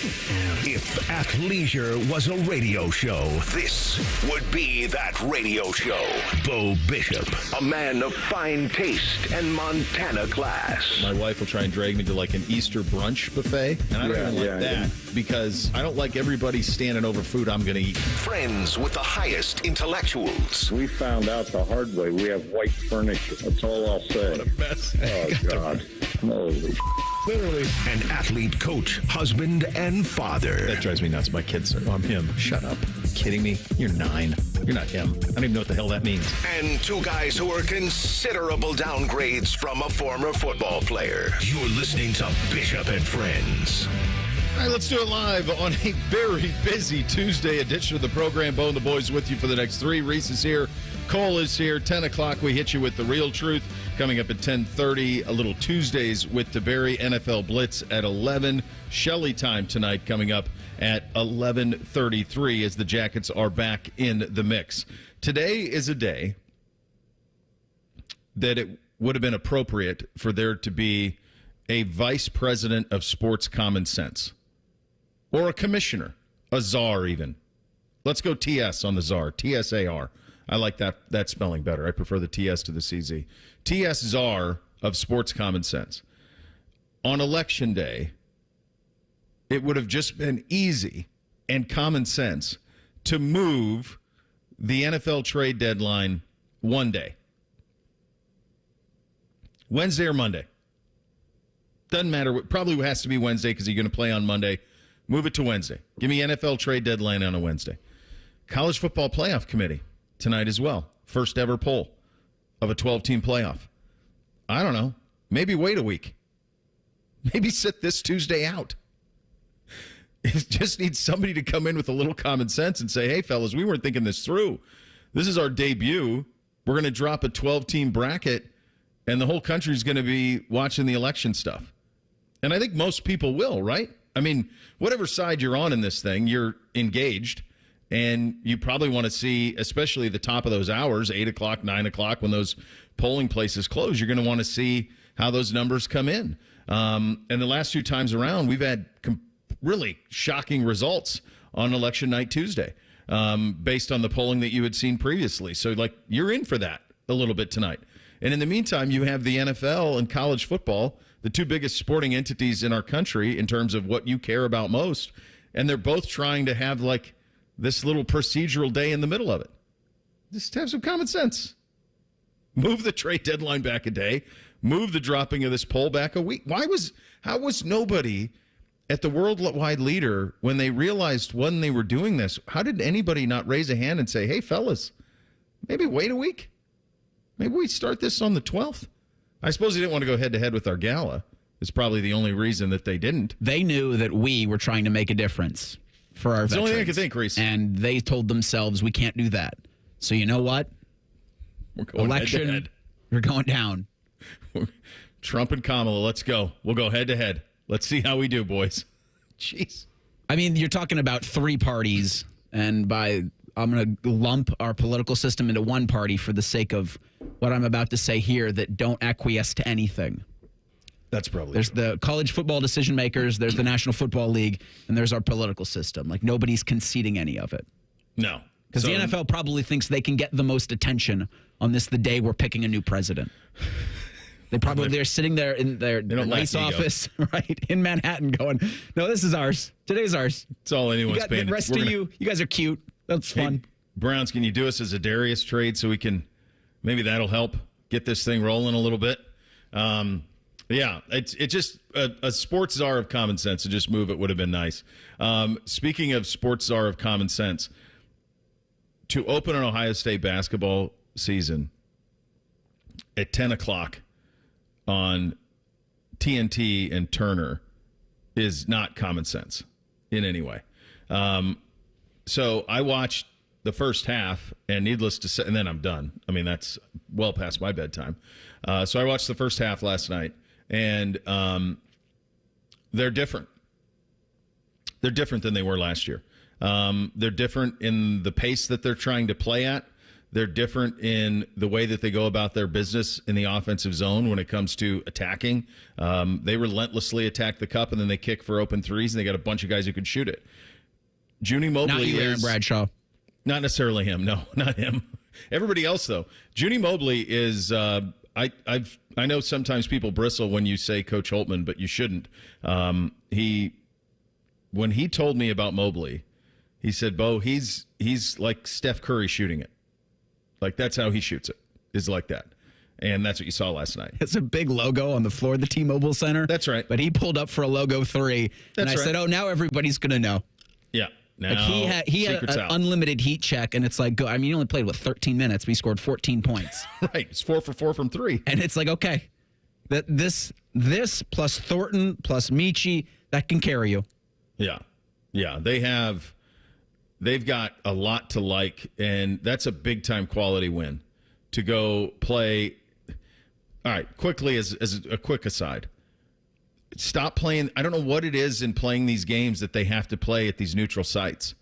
If athleisure was a radio show, this would be that radio show. Bo Bishop, a man of fine taste and Montana class. My wife will try and drag me to like an Easter brunch buffet, and I don't even like that because I don't like everybody standing over food I'm going to eat. Friends with the highest intellectuals. We found out the hard way. We have white furniture. That's all I'll say. What a mess. Oh, God. Holy Literally. An athlete, coach, husband, and father. That drives me nuts. My kids are, I'm him. Shut up. Are you kidding me? You're 9. You're not him. I don't even know what the hell that means. And two guys who are considerable downgrades from a former football player. You're listening to Bishop and Friends. All right, let's do it live on a very busy Tuesday edition of the program. Bo and the boys with you for the next 3. Reese is here. Cole is here. 10 o'clock, we hit you with the real truth. Coming up at 10:30, a little Tuesdays with Tiberi, NFL Blitz at 11. Shelley time tonight coming up at 11:33 as the Jackets are back in the mix. Today is a day that it would have been appropriate for there to be a vice president of sports common sense. Or a commissioner, a czar even. Let's go TS on the czar, TSAR. I like that spelling better. I prefer the TS to the CZ. TS czar of sports common sense. On election day, it would have just been easy and common sense to move the NFL trade deadline one day. Wednesday or Monday. Doesn't matter. Probably has to be Wednesday because you're going to play on Monday. Move it to Wednesday. Give me NFL trade deadline on a Wednesday. College Football Playoff Committee tonight as well. First ever poll of a 12-team playoff. I don't know. Maybe wait a week. Maybe sit this Tuesday out. It just needs somebody to come in with a little common sense and say, hey, fellas, we weren't thinking this through. This is our debut. We're going to drop a 12-team bracket, and the whole country's going to be watching the election stuff. And I think most people will, right? I mean, whatever side you're on in this thing, you're engaged. And you probably want to see, especially the top of those hours, 8 o'clock, 9 o'clock, when those polling places close, you're going to want to see how those numbers come in. And the last 2 times around, we've had really shocking results on Election Night Tuesday based on the polling that you had seen previously. So, like, you're in for that a little bit tonight. And in the meantime, you have the NFL and college football, the 2 biggest sporting entities in our country in terms of what you care about most. And they're both trying to have, like, this little procedural day in the middle of it. Just have some common sense. Move the trade deadline back a day. Move the dropping of this poll back a week. How was nobody at the worldwide leader, when they realized when they were doing this, how did anybody not raise a hand and say, hey, fellas, maybe wait a week? Maybe we start this on the 12th? I suppose they didn't want to go head-to-head with our gala. It's probably the only reason that they didn't. They knew that we were trying to make a difference for our veterans. It's the only thing I could think, Reese. And they told themselves, we can't do that. So you know what? We're going Election, head-to-head. we're going down. Trump and Kamala, let's go. We'll go head-to-head. Let's see how we do, boys. Jeez. I mean, you're talking about 3 parties, and I'm going to lump our political system into one party for the sake of what I'm about to say here that don't acquiesce to anything. That's probably There's true. the college football decision makers, there's the National Football League, and there's our political system. Like, nobody's conceding any of it. No. Because the NFL probably thinks they can get the most attention on this the day we're picking a new president. They're sitting there in their nice office, right, in Manhattan going, no, this is ours. Today's ours. It's all anyone's paying. The rest of you guys are cute. That's fun. Hey, Browns, can you do us as a Darius trade so we can, maybe that'll help get this thing rolling a little bit? Yeah, it's just a sports czar of common sense to just move it would have been nice. Speaking of sports czar of common sense, to open an Ohio State basketball season at 10 o'clock on TNT and Turner is not common sense in any way. So I watched the first half, and needless to say, and then I'm done. I mean, that's well past my bedtime. So I watched the first half last night. And they're different. They're different than they were last year. They're different in the pace that they're trying to play at. They're different in the way that they go about their business in the offensive zone when it comes to attacking. They relentlessly attack the cup, and then they kick for open threes, and they got a bunch of guys who can shoot it. Junie Mobley not you, Aaron Bradshaw. Not necessarily him. No, not him. Everybody else, though. Junie Mobley is I know sometimes people bristle when you say Coach Holtman, but you shouldn't. When he told me about Mobley, he said, Bo, he's like Steph Curry shooting it. Like, that's how he shoots it, is like that. And that's what you saw last night. It's a big logo on the floor of the T-Mobile Center. That's right. But he pulled up for a logo 3. And I said, oh, now everybody's going to know. Yeah. Now, like he had an unlimited heat check, and it's like, go. I mean, he only played, 13 minutes, but he scored 14 points. Right. It's 4 for 4 from 3. And it's like, okay, this plus Thornton plus Michi, that can carry you. Yeah. Yeah. They've got a lot to like, and that's a big-time quality win to go play. All right, quickly, as a quick aside, stop playing. I don't know what it is in playing these games that they have to play at these neutral sites.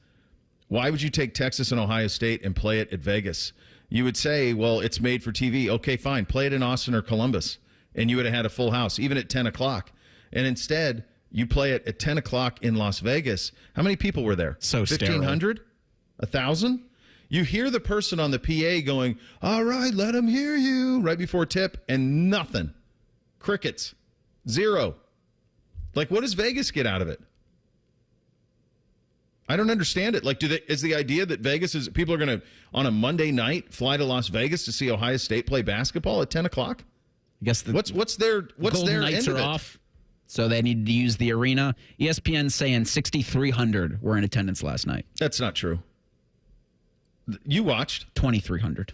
Why would you take Texas and Ohio State and play it at Vegas? You would say, well, it's made for TV. Okay, fine. Play it in Austin or Columbus, and you would have had a full house, even at 10 o'clock. And instead, you play it at 10 o'clock in Las Vegas. How many people were there? So 1,500? 1,000? You hear the person on the PA going, all right, let them hear you, right before tip, and nothing. Crickets. Zero. Like, what does Vegas get out of it? I don't understand it. Like, is the idea that people are going to, on a Monday night, fly to Las Vegas to see Ohio State play basketball at 10 o'clock? I guess what's their Golden Knights end are of it? off, so they need to use the arena. ESPN saying 6,300 were in attendance last night. That's not true. You watched 2,300.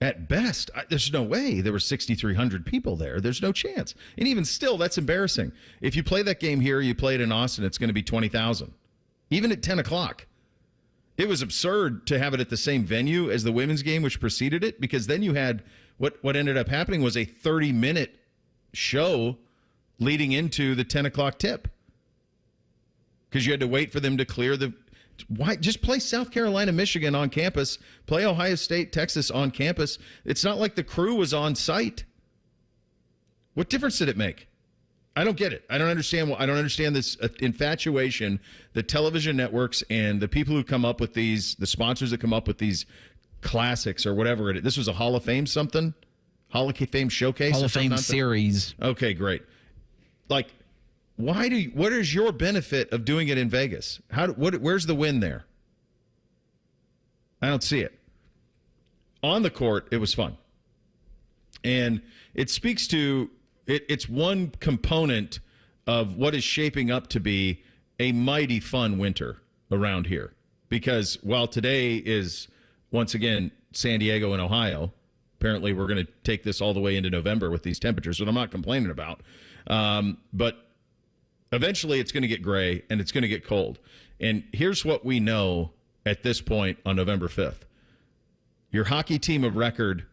At best. There's no way there were 6,300 people there. There's no chance. And even still, that's embarrassing. If you play that game here, you play it in Austin, it's going to be 20,000. Even at 10 o'clock. It was absurd to have it at the same venue as the women's game, which preceded it, because then you had what ended up happening was a 30-minute show leading into the 10 o'clock tip. Because you had to wait for them to clear the... Why just play South Carolina, Michigan on campus, play Ohio State, Texas on campus. It's not like the crew was on site. What difference did it make? I don't get it. I don't understand this infatuation that television networks and the people who come up with these, the sponsors that come up with these classics or whatever it is. This was a Hall of Fame something? Hall of Fame showcase? Hall of Fame series. Okay, great. Like, what is your benefit of doing it in Vegas? Where's the win there? I don't see it. On the court, it was fun. And it speaks to, it's one component of what is shaping up to be a mighty fun winter around here. Because while today is, once again, San Diego and Ohio, apparently we're going to take this all the way into November with these temperatures, what I'm not complaining about. But eventually it's going to get gray and it's going to get cold. And here's what we know at this point on November 5th. Your hockey team of record,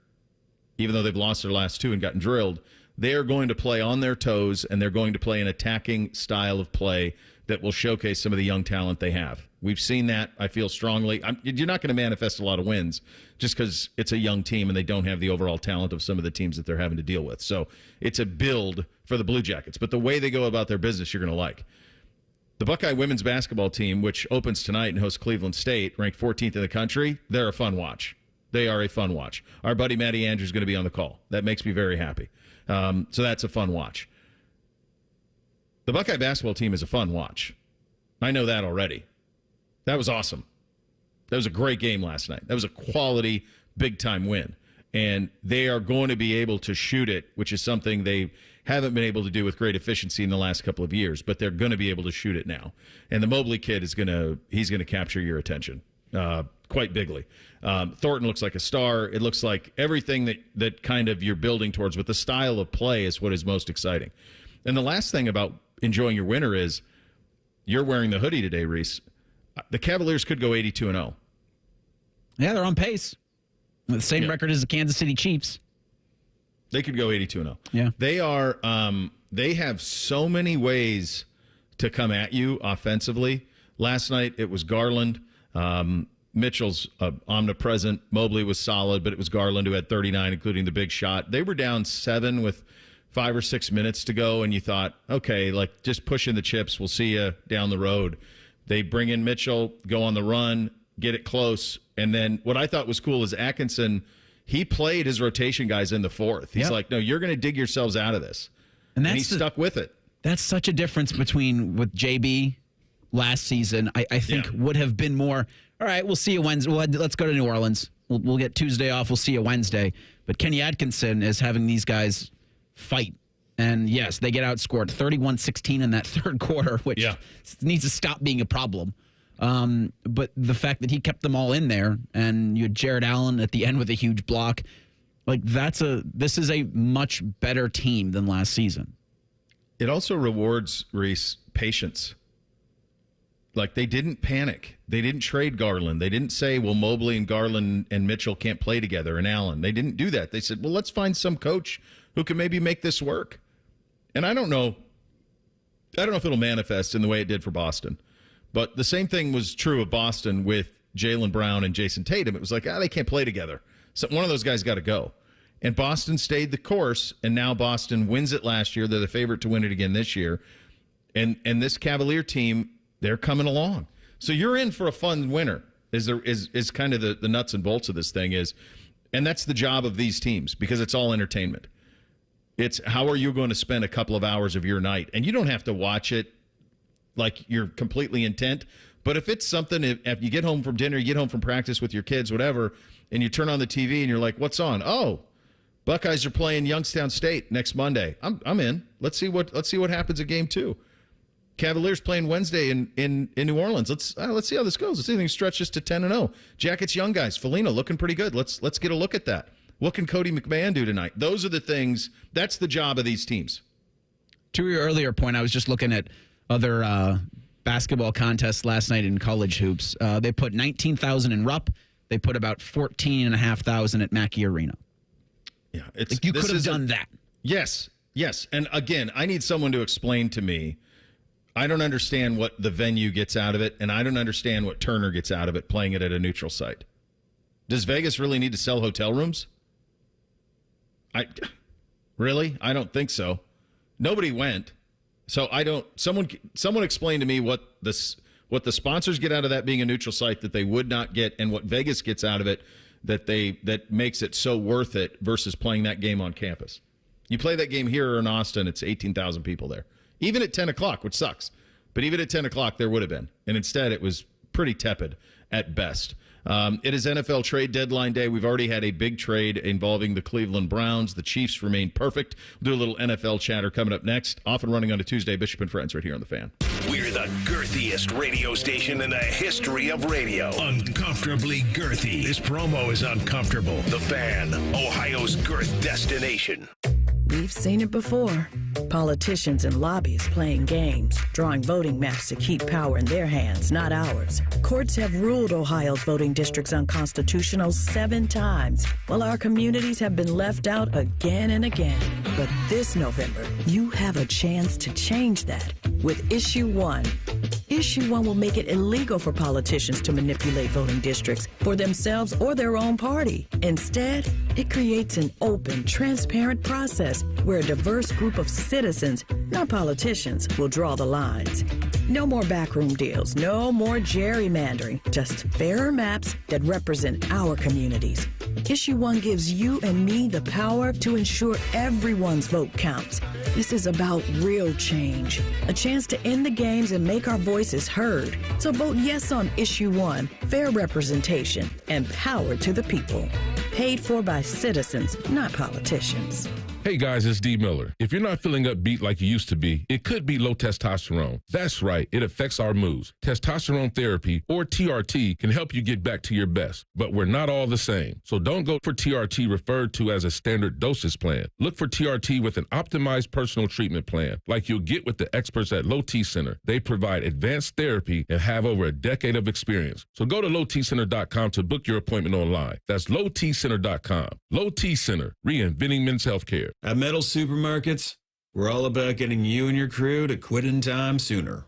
even though they've lost their last 2 and gotten drilled, they are going to play on their toes, and they're going to play an attacking style of play that will showcase some of the young talent they have. We've seen that, I feel strongly. You're not going to manifest a lot of wins just because it's a young team and they don't have the overall talent of some of the teams that they're having to deal with. So it's a build for the Blue Jackets. But the way they go about their business, you're going to like. The Buckeye women's basketball team, which opens tonight and hosts Cleveland State, ranked 14th in the country, they're a fun watch. They are a fun watch. Our buddy Matty Andrews is going to be on the call. That makes me very happy. So that's a fun watch. The Buckeye basketball team is a fun watch. I know that already. That was awesome. That was a great game last night. That was a quality, big-time win. And they are going to be able to shoot it, which is something they haven't been able to do with great efficiency in the last couple of years, but they're going to be able to shoot it now. And the Mobley kid he's going to capture your attention quite bigly. Thornton looks like a star. It looks like everything that kind of you're building towards, but the style of play is what is most exciting. And the last thing about enjoying your winter is you're wearing the hoodie today, Reese. The Cavaliers could go 82-0. Yeah, they're on pace. The same record as the Kansas City Chiefs. They could go 82-0. Yeah. They are they have so many ways to come at you offensively. Last night it was Garland. Mitchell's omnipresent. Mobley was solid, but it was Garland who had 39, including the big shot. They were down 7 with 5 or 6 minutes to go, and you thought, okay, like just pushing the chips. We'll see you down the road. They bring in Mitchell, go on the run, get it close, and then what I thought was cool is Atkinson, he played his rotation guys in the fourth. He's like, no, you're going to dig yourselves out of this. And he stuck with it. That's such a difference between with JB last season. I think would have been more, all right, we'll see you Wednesday. Let's go to New Orleans. We'll get Tuesday off. We'll see you Wednesday. But Kenny Atkinson is having these guys fight. And, yes, they get outscored 31-16 in that third quarter, which needs to stop being a problem. But the fact that he kept them all in there, and you had Jared Allen at the end with a huge block, like this is a much better team than last season. It also rewards, Reese, patience. Like, they didn't panic. They didn't trade Garland. They didn't say, well, Mobley and Garland and Mitchell can't play together, and Allen. They didn't do that. They said, well, let's find some coach who can maybe make this work. And I don't know if it'll manifest in the way it did for Boston. But the same thing was true of Boston with Jaylen Brown and Jason Tatum. It was like, they can't play together. So one of those guys got to go. And Boston stayed the course, and now Boston wins it last year. They're the favorite to win it again this year. And this Cavalier team, they're coming along. So you're in for a fun winter, is kind of the nuts and bolts of this thing is. And that's the job of these teams because it's all entertainment. It's how are you going to spend a couple of hours of your night? And you don't have to watch it like you're completely intent. But if it's something, if you get home from dinner, you get home from practice with your kids, whatever, and you turn on the TV and you're like, what's on? Oh, Buckeyes are playing Youngstown State next Monday. I'm in. Let's see what happens at game 2. Cavaliers playing Wednesday in New Orleans. Let's see how this goes. Let's see if they can stretch this to 10-0. Jackets young guys. Felina looking pretty good. Let's get a look at that. What can Cody McMahon do tonight? Those are the things. That's the job of these teams. To your earlier point, I was just looking at other basketball contests last night in college hoops. They put 19,000 in Rupp. They put about 14,500 at Mackey Arena. Yeah, you could have done that. Yes. And again, I need someone to explain to me. I don't understand what the venue gets out of it, and I don't understand what Turner gets out of it playing it at a neutral site. Does Vegas really need to sell hotel rooms? I don't think so. Nobody went. So I don't. Someone explain to me what the sponsors get out of that being a neutral site that they would not get, and what Vegas gets out of it that makes it so worth it versus playing that game on campus. You play that game here or in Austin, it's 18,000 people there. Even at 10 o'clock, which sucks. But even at 10 o'clock, there would have been. And instead, it was pretty tepid at best. It is NFL trade deadline day. We've already had a big trade involving the Cleveland Browns. The Chiefs remain perfect. We'll do a little NFL chatter coming up next. Off and running on a Tuesday. Bishop and Friends right here on The Fan. We're the girthiest radio station in the history of radio. Uncomfortably girthy. This promo is uncomfortable. The Fan, Ohio's girth destination. We've seen it before. Politicians and lobbyists playing games, drawing voting maps to keep power in their hands, not ours. Courts have ruled Ohio's voting districts unconstitutional 7 times, while our communities have been left out again and again. But this November, you have a chance to change that with Issue 1. Issue 1 will make it illegal for politicians to manipulate voting districts for themselves or their own party. Instead, it creates an open, transparent process where a diverse group of citizens, not politicians, will draw the lines. No more backroom deals, no more gerrymandering, just fairer maps that represent our communities. Issue 1 gives you and me the power to ensure everyone's vote counts. This is about real change, a chance to end the games and make our voices heard. So vote yes on Issue 1, fair representation, and power to the people. Paid for by citizens, not politicians. Hey guys, it's D. Miller. If you're not feeling upbeat like you used to be, it could be low testosterone. That's right, it affects our moods. Testosterone therapy, or TRT, can help you get back to your best. But we're not all the same. So don't go for TRT referred to as a standard dosage plan. Look for TRT with an optimized personal treatment plan, like you'll get with the experts at Low T Center. They provide advanced therapy and have over a decade of experience. So go to lowtcenter.com to book your appointment online. That's lowtcenter.com. Low T Center, reinventing men's healthcare. At Metal Supermarkets, we're all about getting you and your crew to quit in time sooner.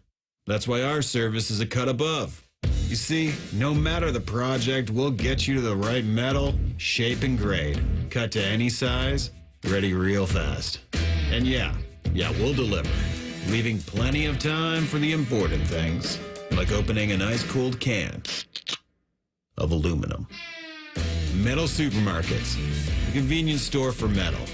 That's why our service is a cut above. You see, no matter the project, we'll get you to the right metal, shape, and grade. Cut to any size, ready real fast. And yeah, we'll deliver. Leaving plenty of time for the important things, like opening an ice-cold can of aluminum. Metal Supermarkets, the convenience store for metal.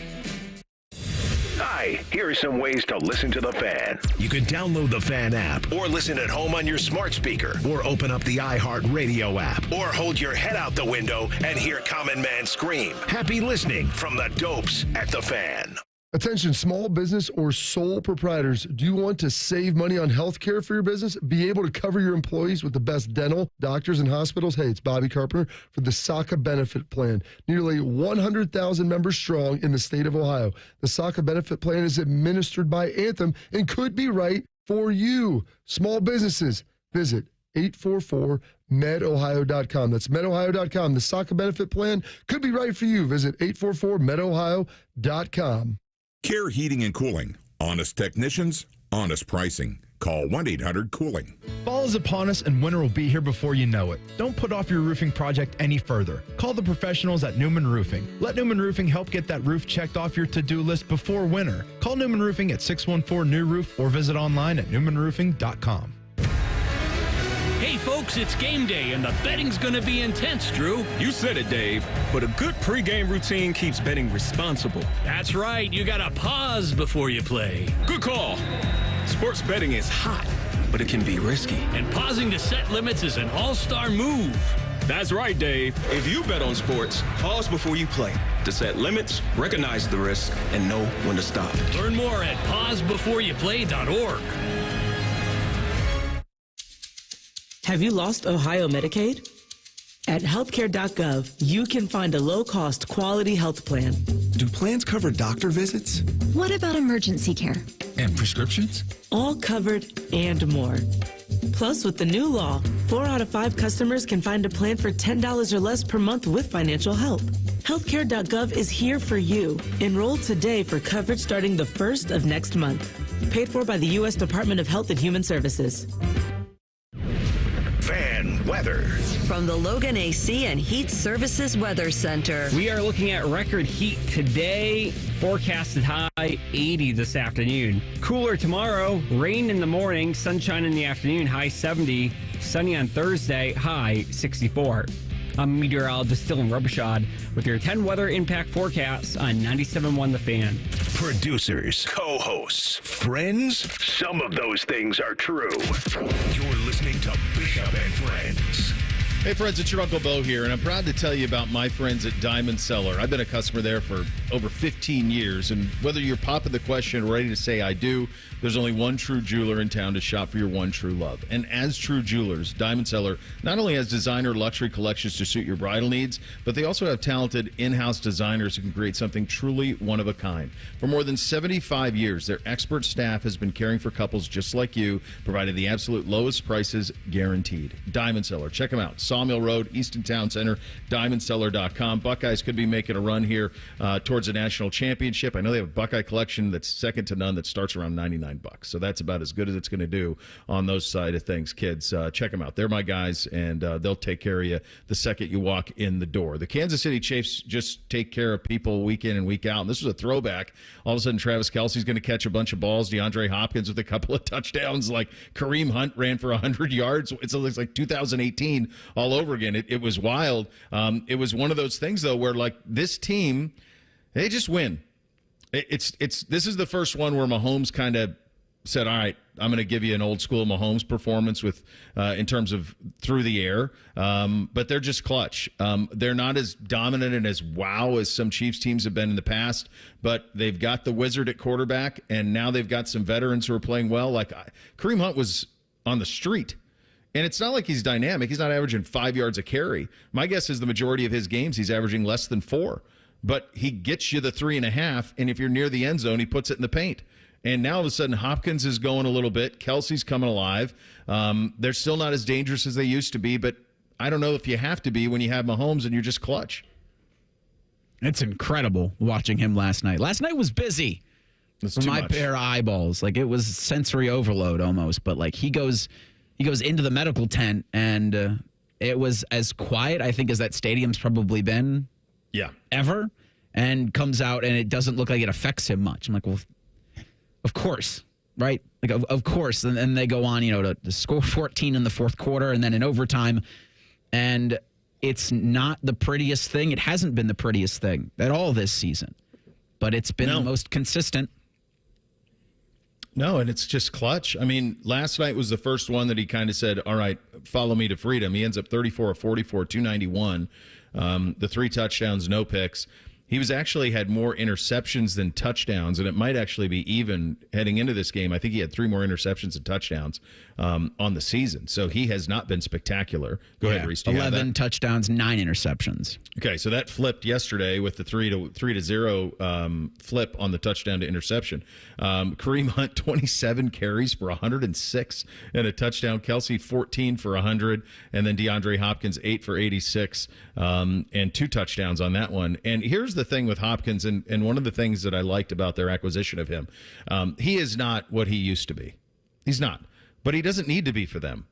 Hi, here are some ways to listen to The Fan. You can download the Fan app, or listen at home on your smart speaker, or open up the iHeartRadio app, or hold your head out the window and hear Common Man scream. Happy listening from the Dopes at The Fan. Attention, small business or sole proprietors. Do you want to save money on health care for your business? Be able to cover your employees with the best dental, doctors, and hospitals? Hey, it's Bobby Carpenter for the SACA Benefit Plan. Nearly 100,000 members strong in the state of Ohio. The SACA Benefit Plan is administered by Anthem and could be right for you. Small businesses, visit 844medohio.com. That's medohio.com. The SACA Benefit Plan could be right for you. Visit 844medohio.com. Care Heating and Cooling. Honest technicians, honest pricing. Call 1-800-COOLING. Fall is upon us and winter will be here before you know it. Don't put off your roofing project any further. Call the professionals at Newman Roofing. Let Newman Roofing help get that roof checked off your to-do list before winter. Call Newman Roofing at 614-NEW-ROOF or visit online at newmanroofing.com. Hey folks, it's game day and the betting's gonna be intense, Drew. You said it, Dave, but a good pregame routine keeps betting responsible. That's right, you gotta pause before you play. Good call. Sports betting is hot, but it can be risky. And pausing to set limits is an all-star move. That's right, Dave. If you bet on sports, pause before you play to set limits, recognize the risk, and know when to stop. Learn more at pausebeforeyouplay.org. Have you lost Ohio Medicaid? At healthcare.gov, you can find a low-cost, quality health plan. Do plans cover doctor visits? What about emergency care? And prescriptions? All covered and more. Plus, with the new law, 4 out of 5 customers can find a plan for $10 or less per month with financial help. Healthcare.gov is here for you. Enroll today for coverage starting the 1st of next month. Paid for by the U.S. Department of Health and Human Services. Fan weather. From the Logan AC and Heat Services Weather Center. We are looking at record heat today. Forecasted high 80 this afternoon. Cooler tomorrow. Rain in the morning. Sunshine in the afternoon. High 70. Sunny on Thursday. High 64. I'm meteorologist Dylan Robichaud with your 10 weather impact forecasts on 97.1 The Fan. Producers, co-hosts, friends, some of those things are true. You're listening to Bishop and Friends. Hey friends, it's your Uncle Bo here, and I'm proud to tell you about my friends at Diamond Cellar. I've been a customer there for over 15 years, and whether you're popping the question or ready to say I do, there's only one true jeweler in town to shop for your one true love. And as true jewelers, Diamond Cellar not only has designer luxury collections to suit your bridal needs, but they also have talented in-house designers who can create something truly one of a kind. For more than 75 years, their expert staff has been caring for couples just like you, providing the absolute lowest prices guaranteed. Diamond Cellar, check them out. Sawmill Road, Easton Town Center, diamondcellar.com. Buckeyes could be making a run here towards a national championship. I know they have a Buckeye collection that's second to none that starts around $99. So that's about as good as it's going to do on those side of things, kids. Check them out. They're my guys, and they'll take care of you the second you walk in the door. The Kansas City Chiefs just take care of people week in and week out, and this was a throwback. All of a sudden, Travis Kelce's going to catch a bunch of balls. DeAndre Hopkins with a couple of touchdowns. Like Kareem Hunt ran for 100 yards. It looks like 2018 all over again. It was wild. It was one of those things, though, where like this team, they just win. This is the first one where Mahomes kind of said, all right, I'm going to give you an old school Mahomes performance with in terms of through the air, but they're just clutch. They're not as dominant and as wow as some Chiefs teams have been in the past, but they've got the wizard at quarterback, and now they've got some veterans who are playing well. Like Kareem Hunt was on the street. And it's not like he's dynamic. He's not averaging 5 yards a carry. My guess is the majority of his games he's averaging less than 4. But he gets you the 3.5, and if you're near the end zone, he puts it in the paint. And now all of a sudden, Hopkins is going a little bit. Kelsey's coming alive. They're still not as dangerous as they used to be, but I don't know if you have to be when you have Mahomes and you're just clutch. It's incredible watching him last night. Last night was busy for my pair of eyeballs. Like, it was sensory overload almost, but like he goes he goes into the medical tent, and it was as quiet, I think, as that stadium's probably been ever, and comes out, and it doesn't look like it affects him much. I'm like, well, of course, right? Like, of course. And then they go on, to score 14 in the fourth quarter and then in overtime. And it's not the prettiest thing. It hasn't been the prettiest thing at all this season, but it's been the most consistent. No, and it's just clutch. I mean, last night was the first one that he kind of said, all right, follow me to freedom. He ends up 34 of 44, 291. The 3 touchdowns, no picks. He was actually had more interceptions than touchdowns, and it might actually be even heading into this game. I think he had 3 more interceptions than touchdowns on the season. So he has not been spectacular. Go ahead, Reese. 11 touchdowns, 9 interceptions. Okay, so that flipped yesterday with the 3-0 flip on the touchdown to interception. Kareem Hunt, 27 carries for 106 and a touchdown. Kelsey, 14 for 100, and then DeAndre Hopkins, 8 for 86 and 2 touchdowns on that one. And here's the thing with Hopkins, and one of the things that I liked about their acquisition of him, he is not what he used to be. He's not. But he doesn't need to be for them.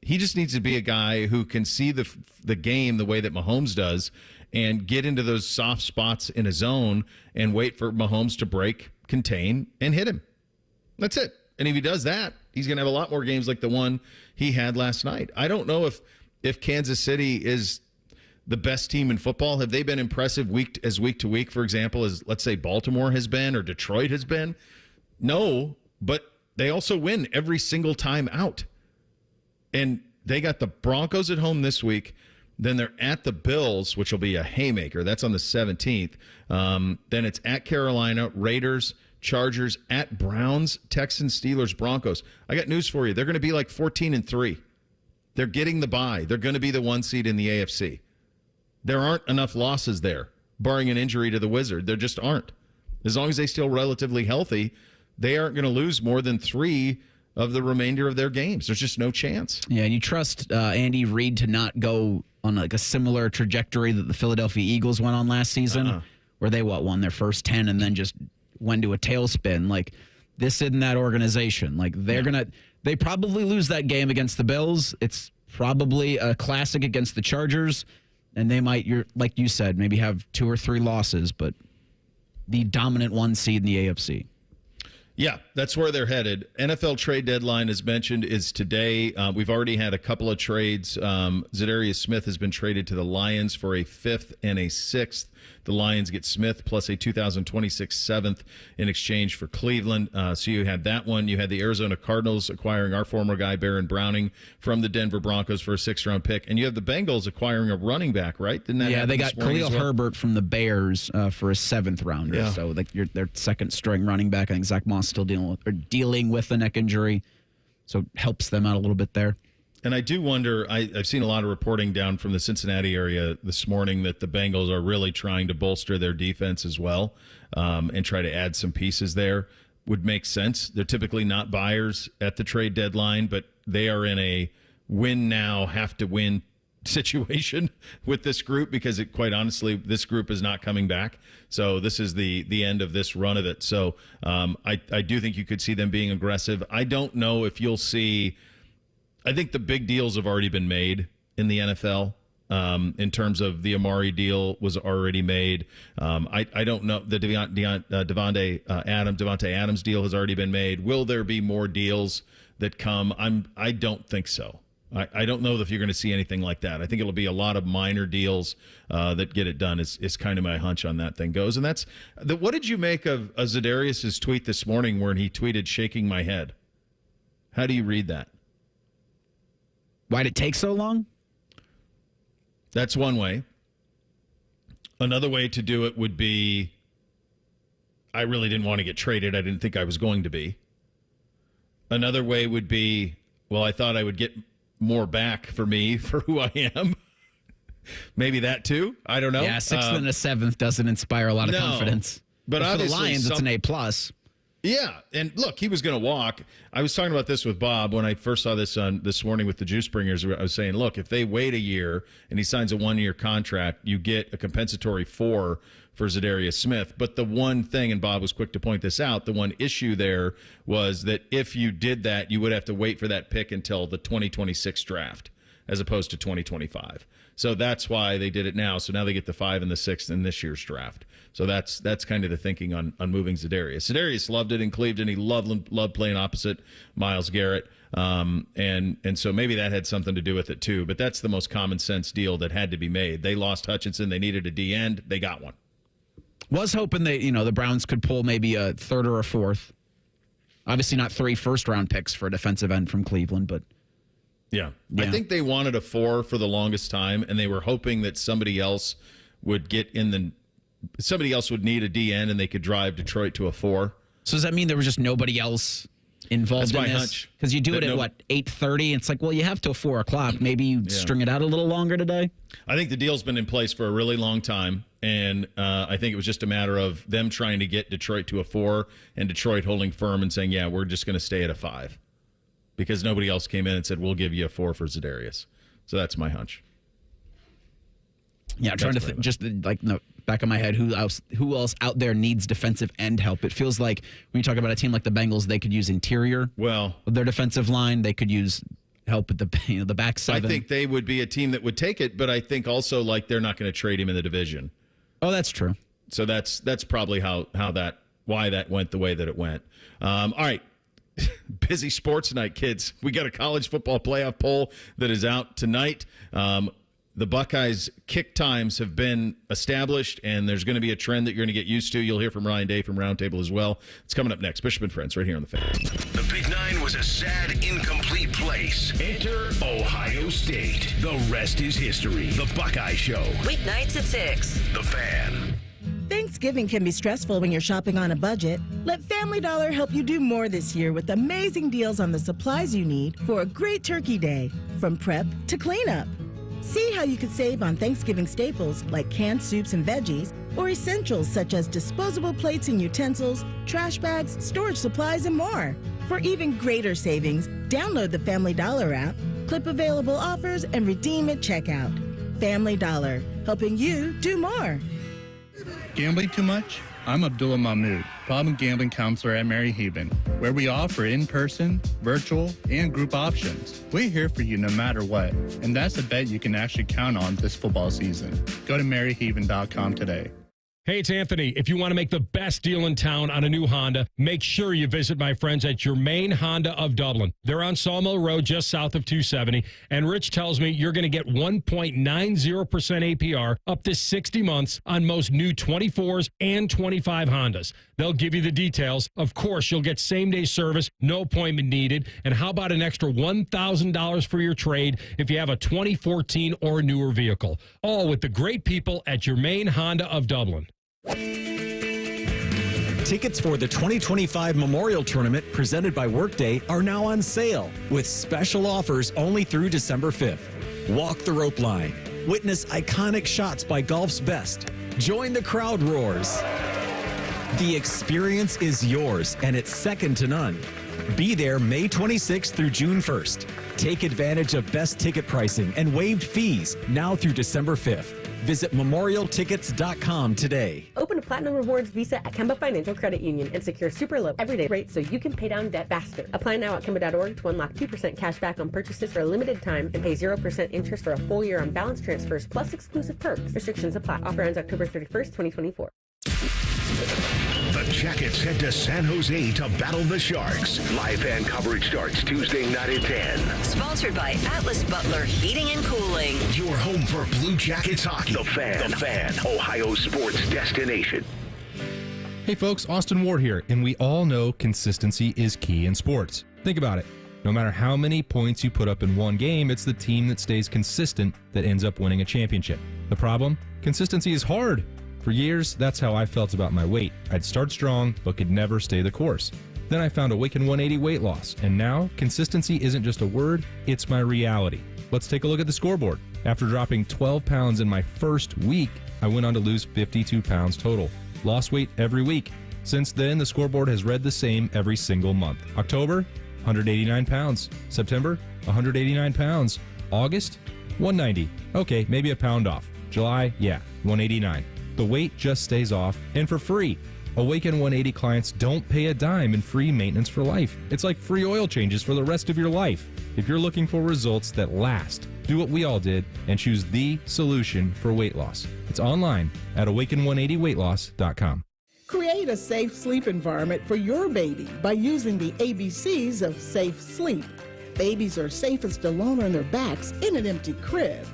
He just needs to be a guy who can see the game the way that Mahomes does and get into those soft spots in a zone and wait for Mahomes to break, contain, and hit him. That's it. And if he does that, he's going to have a lot more games like the one he had last night. I don't know if Kansas City is the best team in football. Have they been impressive week to week, for example, as let's say Baltimore has been or Detroit has been? No, but they also win every single time out. And they got the Broncos at home this week. Then they're at the Bills, which will be a haymaker. That's on the 17th. Then it's at Carolina, Raiders, Chargers, at Browns, Texans, Steelers, Broncos. I got news for you. They're going to be like 14-3. They're getting the bye. They're going to be the 1 seed in the AFC. There aren't enough losses there, barring an injury to the Wizard. There just aren't. As long as they still relatively healthy, they aren't going to lose more than 3 of the remainder of their games. There's just no chance. Yeah, and you trust Andy Reid to not go on like a similar trajectory that the Philadelphia Eagles went on last season, where they won their first 10 and then just went to a tailspin. Like, this isn't that organization. Like, they probably lose that game against the Bills. It's probably a classic against the Chargers, and they might, like you said, maybe have 2 or 3 losses, but the dominant 1 seed in the AFC. Yeah, that's where they're headed. NFL trade deadline, as mentioned, is today. We've already had a couple of trades. Zadarius Smith has been traded to the Lions for a 5th and a 6th. The Lions get Smith plus a 2026 7th in exchange for Cleveland. So you had that one. You had the Arizona Cardinals acquiring our former guy, Baron Browning, from the Denver Broncos for a 6th-round pick. And you have the Bengals acquiring a running back, right? Didn't that happen they got Khalil Herbert from the Bears for a 7th-rounder. Yeah. So their second-string running back. I think Zach Moss still dealing with a neck injury. So it helps them out a little bit there. And I do wonder, I've seen a lot of reporting down from the Cincinnati area this morning that the Bengals are really trying to bolster their defense as well and try to add some pieces there. Would make sense. They're typically not buyers at the trade deadline, but they are in a win now, have to win situation with this group because quite honestly, this group is not coming back. So this is the end of this run of it. So I do think you could see them being aggressive. I don't know if you'll see... I think the big deals have already been made in the NFL in terms of the Amari deal was already made. I don't know. The Devontae Adams deal has already been made. Will there be more deals that come? I don't think so. I don't know if you're going to see anything like that. I think it'll be a lot of minor deals that get it done. Is kind of my hunch on that thing goes. And that's what did you make of Zadarius's tweet this morning where he tweeted shaking my head? How do you read that? Why'd it take so long? That's one way. Another way to do it would be, I really didn't want to get traded. I didn't think I was going to be. Another way would be, well, I thought I would get more back for me for who I am. Maybe that too. I don't know. Yeah, 6th and a 7th doesn't inspire a lot of confidence. But for the Lions, it's an A+. Yeah, and look, he was going to walk. I was talking about this with Bob when I first saw this this morning with the Juice Bringers. I was saying, look, if they wait a year and he signs a 1-year contract, you get a compensatory 4 for Zadarius Smith. But the one thing, and Bob was quick to point this out, the one issue there was that if you did that, you would have to wait for that pick until the 2026 draft as opposed to 2025. So that's why they did it now. So now they get the 5 and the 6 in this year's draft. So that's kind of the thinking on moving Zadarius. Zadarius loved it in Cleveland. He loved playing opposite Myles Garrett. And so maybe that had something to do with it too. But that's the most common sense deal that had to be made. They lost Hutchinson. They needed a D end. They got one. Was hoping that, the Browns could pull maybe a 3rd or a 4th. Obviously not 3 first-round picks for a defensive end from Cleveland, but... Yeah. I think they wanted a 4 for the longest time, and they were hoping that somebody else would somebody else would need a DN, and they could drive Detroit to a 4. So does that mean there was just nobody else involved in this? Because you do it at, 8:30? It's like, well, you have till 4 o'clock. Maybe you string it out a little longer today? I think the deal's been in place for a really long time, and I think it was just a matter of them trying to get Detroit to a 4 and Detroit holding firm and saying, yeah, we're just going to stay at a 5. Because nobody else came in and said, we'll give you a 4 for Zadarius. So that's my hunch. Yeah, I'm trying to think, just like in the back of my head, who else out there needs defensive end help? It feels like when you talk about a team like the Bengals, they could use interior. Well, with their defensive line, they could use help at the back 7. I think they would be a team that would take it, but I think also like they're not going to trade him in the division. Oh, that's true. So that's probably why that went the way that it went. All right. Busy sports night, kids. We got a college football playoff poll that is out tonight. The Buckeyes' kick times have been established, and there's going to be a trend that you're going to get used to. You'll hear from Ryan Day from Roundtable as well. It's coming up next. Bishop and Friends right here on The Fan. The Big Nine was a sad, incomplete place. Enter Ohio State. The rest is history. The Buckeye Show. Weeknights at 6. The Fan. Thanksgiving can be stressful when you're shopping on a budget. Let Family Dollar help you do more this year with amazing deals on the supplies you need for a great turkey day, from prep to cleanup. See how you could save on Thanksgiving staples like canned soups and veggies, or essentials such as disposable plates and utensils, trash bags, storage supplies, and more. For even greater savings, download the Family Dollar app, clip available offers, and redeem at checkout. Family Dollar, helping you do more. Gambling too much? I'm Abdullah Mahmood, problem gambling counselor at Mary Haven, where we offer in-person, virtual, and group options. We're here for you no matter what, and that's a bet you can actually count on this football season. Go to maryhaven.com today. Hey, it's Anthony. If you want to make the best deal in town on a new Honda, make sure you visit my friends at Germain Honda of Dublin. They're on Sawmill Road, just south of 270. And Rich tells me you're going to get 1.90% APR up to 60 months on most new 24s and 25 Hondas. They'll give you the details. Of course, you'll get same-day service, no appointment needed. And how about an extra $1,000 for your trade if you have a 2014 or newer vehicle? All with the great people at Germain Honda of Dublin. Tickets for the 2025 Memorial Tournament presented by Workday are now on sale with special offers only through December 5th. Walk the rope line. Witness iconic shots by golf's best. Join the crowd roars. The experience is yours, and it's second to none. Be there May 26th through June 1st. Take advantage of best ticket pricing and waived fees now through December 5th. Visit memorialtickets.com today. Open a Platinum Rewards Visa at Kemba Financial Credit Union and secure super low everyday rates so you can pay down debt faster. Apply now at Kemba.org to unlock 2% cash back on purchases for a limited time and pay 0% interest for a full year on balance transfers plus exclusive perks. Restrictions apply. Offer ends October 31st, 2024. The Jackets head to San Jose to battle the Sharks. Live fan coverage starts Tuesday night at 10. Sponsored by Atlas Butler Heating and Cooling. Your home for Blue Jackets hockey. The Fan, Ohio sports destination. Hey folks, Austin Ward here, and we all know consistency is key in sports. Think about it. No matter how many points you put up in one game, it's the team that stays consistent that ends up winning a championship. The problem? Consistency is hard. For years, that's how I felt about my weight. I'd start strong, but could never stay the course. Then I found Awaken 180 weight loss, and now consistency isn't just a word, it's my reality. Let's take a look at the scoreboard. After dropping 12 pounds in my first week, I went on to lose 52 pounds total. Lost weight every week. Since then, the scoreboard has read the same every single month. October, 189 pounds. September, 189 pounds. August, 190. Okay, maybe a pound off. July, yeah, 189. The weight just stays off, and for free. Awaken 180 clients don't pay a dime in free maintenance for life. It's like free oil changes for the rest of your life. If you're looking for results that last, do what we all did and choose the solution for weight loss. It's online at awaken180weightloss.com. Create a safe sleep environment for your baby by using the ABCs of safe sleep. Babies are safest alone on their backs in an empty crib.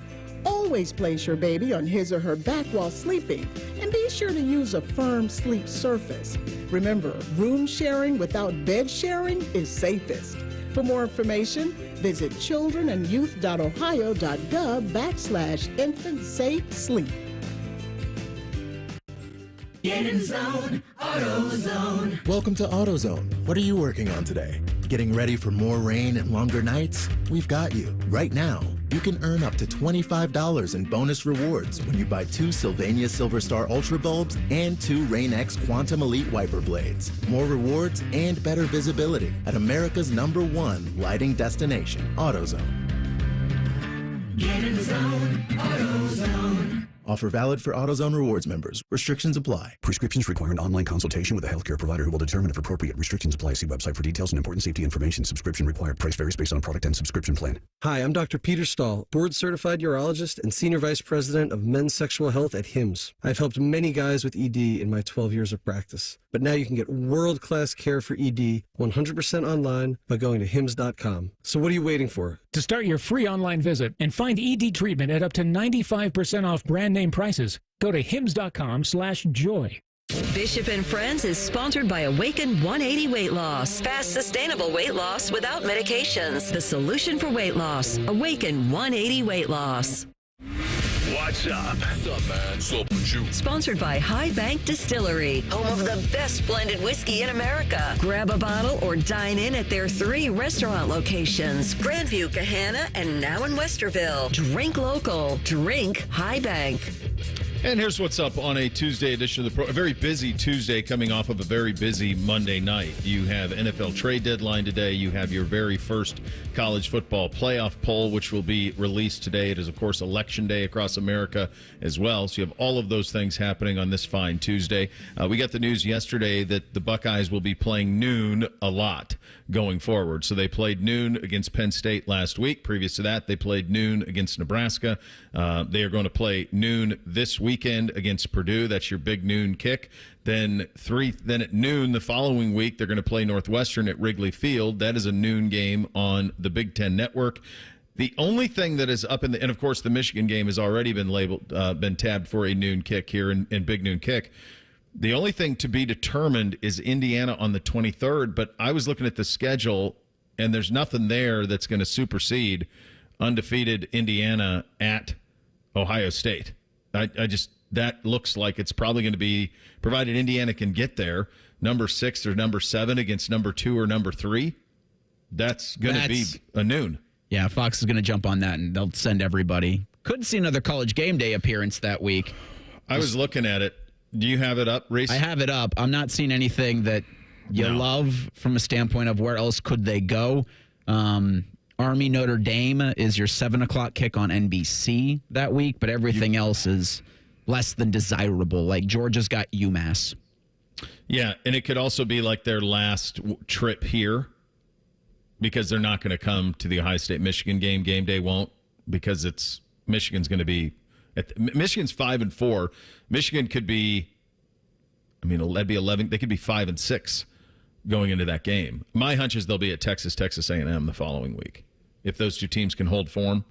Always place your baby on his or her back while sleeping, and be sure to use a firm sleep surface. Remember, room sharing without bed sharing is safest. For more information, visit childrenandyouth.ohio.gov/infant safe sleep. Get in zone, AutoZone. Welcome to AutoZone. What are you working on today? Getting ready for more rain and longer nights? We've got you. Right now, you can earn up to $25 in bonus rewards when you buy 2 Sylvania Silver Star Ultra bulbs and 2 Rain-X Quantum Elite wiper blades. More rewards and better visibility at America's #1 lighting destination, AutoZone. Get in zone, AutoZone. Offer valid for AutoZone Rewards members. Restrictions apply. Prescriptions require an online consultation with a healthcare provider who will determine if appropriate. Restrictions apply. See website for details and important safety information. Subscription required. Price varies based on product and subscription plan. Hi, I'm Dr. Peter Stahl, board-certified urologist and senior vice president of men's sexual health at HIMSS. I've helped many guys with ED in my 12 years of practice. But now you can get world-class care for ED 100% online by going to hims.com. So what are you waiting for? To start your free online visit and find ED treatment at up to 95% off brand name prices, go to hims.com/joy. Bishop and Friends is sponsored by Awaken 180 Weight Loss. Fast, sustainable weight loss without medications. The solution for weight loss. Awaken 180 Weight Loss. What's up? What's up, man? What's up with you? Sponsored by High Bank Distillery, home of the best blended whiskey in America. Grab a bottle or dine in at their 3 restaurant locations, Grandview, Gahanna, and now in Westerville. Drink local. Drink High Bank. And here's what's up on a Tuesday edition of the a very busy Tuesday coming off of a very busy Monday night. You have NFL trade deadline today. You have your very first college football playoff poll, which will be released today. It is, of course, Election Day across America as well. So you have all of those things happening on this fine Tuesday. We got the news yesterday that the Buckeyes will be playing noon a lot going forward. So they played noon against Penn State last week. Previous to that, they played noon against Nebraska. They are going to play noon this weekend against Purdue. That's your big noon kick. Then at noon the following week, they're going to play Northwestern at Wrigley Field. That is a noon game on the Big Ten Network. The only thing that is up and of course the Michigan game has already been been tabbed for a noon kick here in Big Noon Kick. The only thing to be determined is Indiana on the 23rd, but I was looking at the schedule, and there's nothing there that's going to supersede undefeated Indiana at Ohio State. That looks like it's probably going to be, provided Indiana can get there, number 6 or number 7 against number 2 or number 3. That's going to be a noon. Yeah, Fox is going to jump on that, and they'll send everybody. Could see another College Game Day appearance that week. I was looking at it. Do you have it up, Reese? I have it up. I'm not seeing anything that you love from a standpoint of where else could they go. Army Notre Dame is your 7 o'clock kick on NBC that week, but everything else is less than desirable. Like Georgia's got UMass. Yeah, and it could also be like their last trip here because they're not going to come to the Ohio State-Michigan game. Game day won't because Michigan's going to be Michigan's 5-4. Michigan could be, that'd be 11. They could be 5-6 going into that game. My hunch is they'll be at Texas A&M the following week. If those two teams can hold form,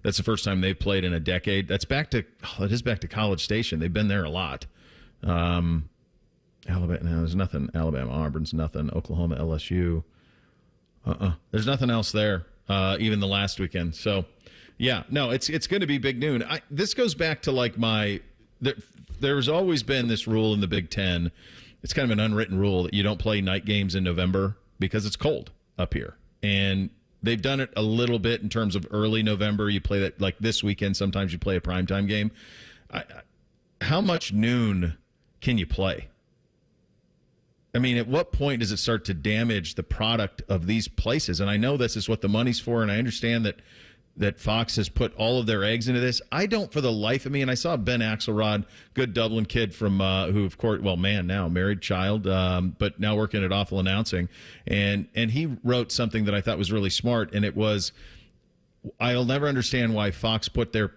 that's the first time they've played in a decade. It is back to College Station. They've been there a lot. Alabama, no, there's nothing. Alabama, Auburn's nothing. Oklahoma, LSU. There's nothing else there. Even the last weekend. So. Yeah, no, it's going to be big noon. This goes back to like there's always been this rule in the Big Ten. It's kind of an unwritten rule that you don't play night games in November because it's cold up here. And they've done it a little bit in terms of early November. You play that like this weekend. Sometimes you play a primetime game. How much noon can you play? I mean, at what point does it start to damage the product of these places? And I know this is what the money's for, and I understand that Fox has put all of their eggs into this. I don't for the life of me, and I saw Ben Axelrod, good Dublin kid from who, of course, well, man now, married child, but now working at Awful Announcing, and he wrote something that I thought was really smart, and it was, I'll never understand why Fox put their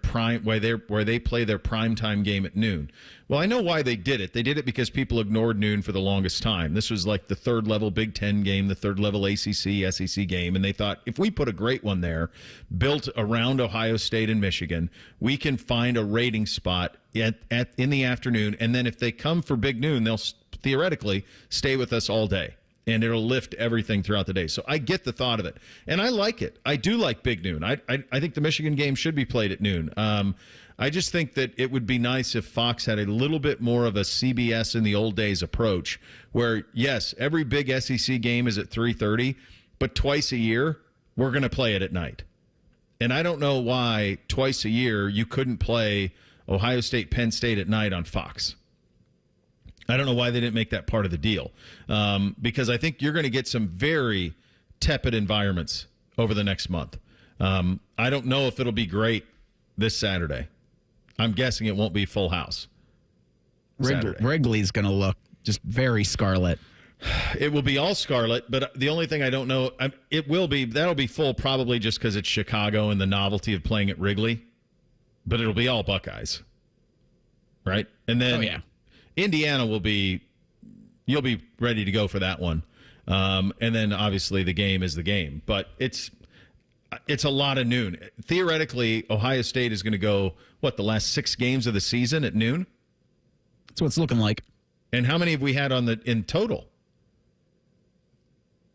where they play their primetime game at noon. Well, I know why they did it. They did it because people ignored noon for the longest time. This was like the third level Big Ten game, the third level ACC, SEC game, and they thought if we put a great one there, built around Ohio State and Michigan, we can find a rating spot in the afternoon, and then if they come for Big Noon, they'll theoretically stay with us all day. And it'll lift everything throughout the day. So I get the thought of it. And I like it. I do like Big Noon. I think the Michigan game should be played at noon. I just think that it would be nice if Fox had a little bit more of a CBS in the old days approach where, yes, every big SEC game is at 3:30, but twice a year, we're going to play it at night. And I don't know why twice a year you couldn't play Ohio State, Penn State at night on Fox. I don't know why they didn't make that part of the deal, because I think you're going to get some very tepid environments over the next month. I don't know if it'll be great this Saturday. I'm guessing it won't be full house. Wrigley's going to look just very scarlet. It will be all scarlet, but the only thing I don't know, that'll be full probably just because it's Chicago and the novelty of playing at Wrigley, but it'll be all Buckeyes, right? And then Indiana you'll be ready to go for that one. And then obviously the game is the game, but it's a lot of noon. Theoretically, Ohio State is going to go, the last 6 games of the season at noon? That's what it's looking like. And how many have we had in total?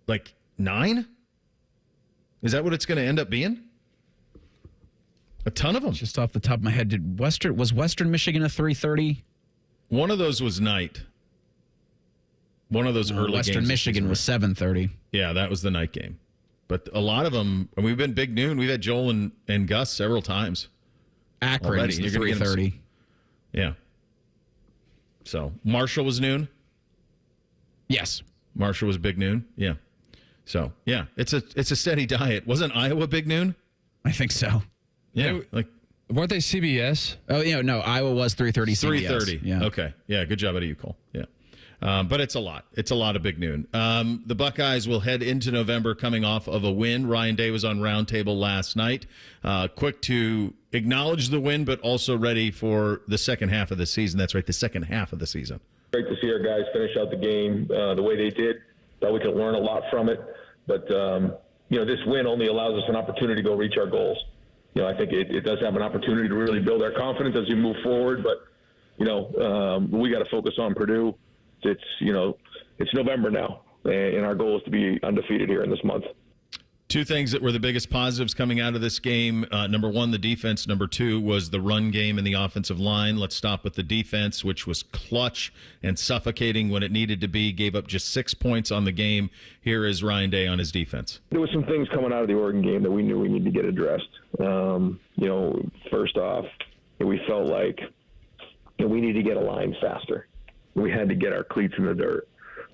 Like 9? Is that what it's going to end up being? A ton of them. Just off the top of my head, was Western Michigan a 3:30? One of those was night. One of those early Western games. Michigan was 7:30. Yeah, that was the night game. But a lot of them, and we've been Big Noon. We've had Joel and Gus several times. Akron's the 3:30. Yeah. So Marshall was noon? Yes. Marshall was Big Noon? Yeah. So, yeah, it's a steady diet. Wasn't Iowa Big Noon? I think so. Yeah. Weren't they CBS? Oh, yeah, no, Iowa was 3:30 CBS. 3:30. Yeah. Okay. Yeah, good job out of you, Cole. Yeah. But it's a lot. It's a lot of Big Noon. The Buckeyes will head into November coming off of a win. Ryan Day was on Roundtable last night. Quick to acknowledge the win, but also ready for the second half of the season. That's right, the second half of the season. Great to see our guys finish out the game the way they did. Thought we could learn a lot from it. But, this win only allows us an opportunity to go reach our goals. I think it does have an opportunity to really build our confidence as we move forward. But, we got to focus on Purdue. It's November now, and our goal is to be undefeated here in this month. Two things that were the biggest positives coming out of this game. Number one, the defense. Number two was the run game and the offensive line. Let's stop with the defense, which was clutch and suffocating when it needed to be. Gave up just 6 points on the game. Here is Ryan Day on his defense. There were some things coming out of the Oregon game that we knew we needed to get addressed. First off, we felt like we need to get aligned faster. We had to get our cleats in the dirt.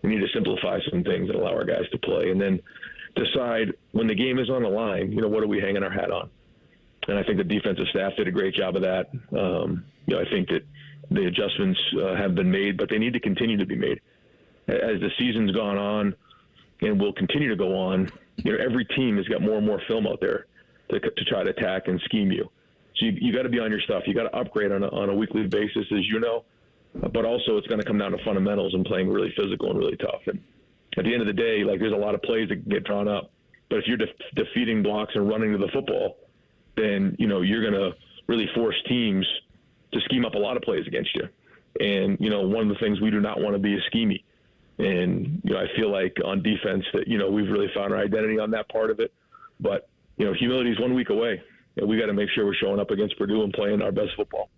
We need to simplify some things that allow our guys to play. And then decide when the game is on the line, what are we hanging our hat on? And I think the defensive staff did a great job of that. I think that the adjustments have been made, but they need to continue to be made. As the season's gone on and will continue to go on, every team has got more and more film out there to try to attack and scheme you. So you got to be on your stuff. You got to upgrade on a weekly basis, as you know. But also it's going to come down to fundamentals and playing really physical and really tough. And at the end of the day, there's a lot of plays that can get drawn up. But if you're defeating blocks and running to the football, then, you're going to really force teams to scheme up a lot of plays against you. And, one of the things we do not want to be is schemey. And, I feel like on defense that, we've really found our identity on that part of it. But, humility is 1 week away. And we got to make sure we're showing up against Purdue and playing our best football.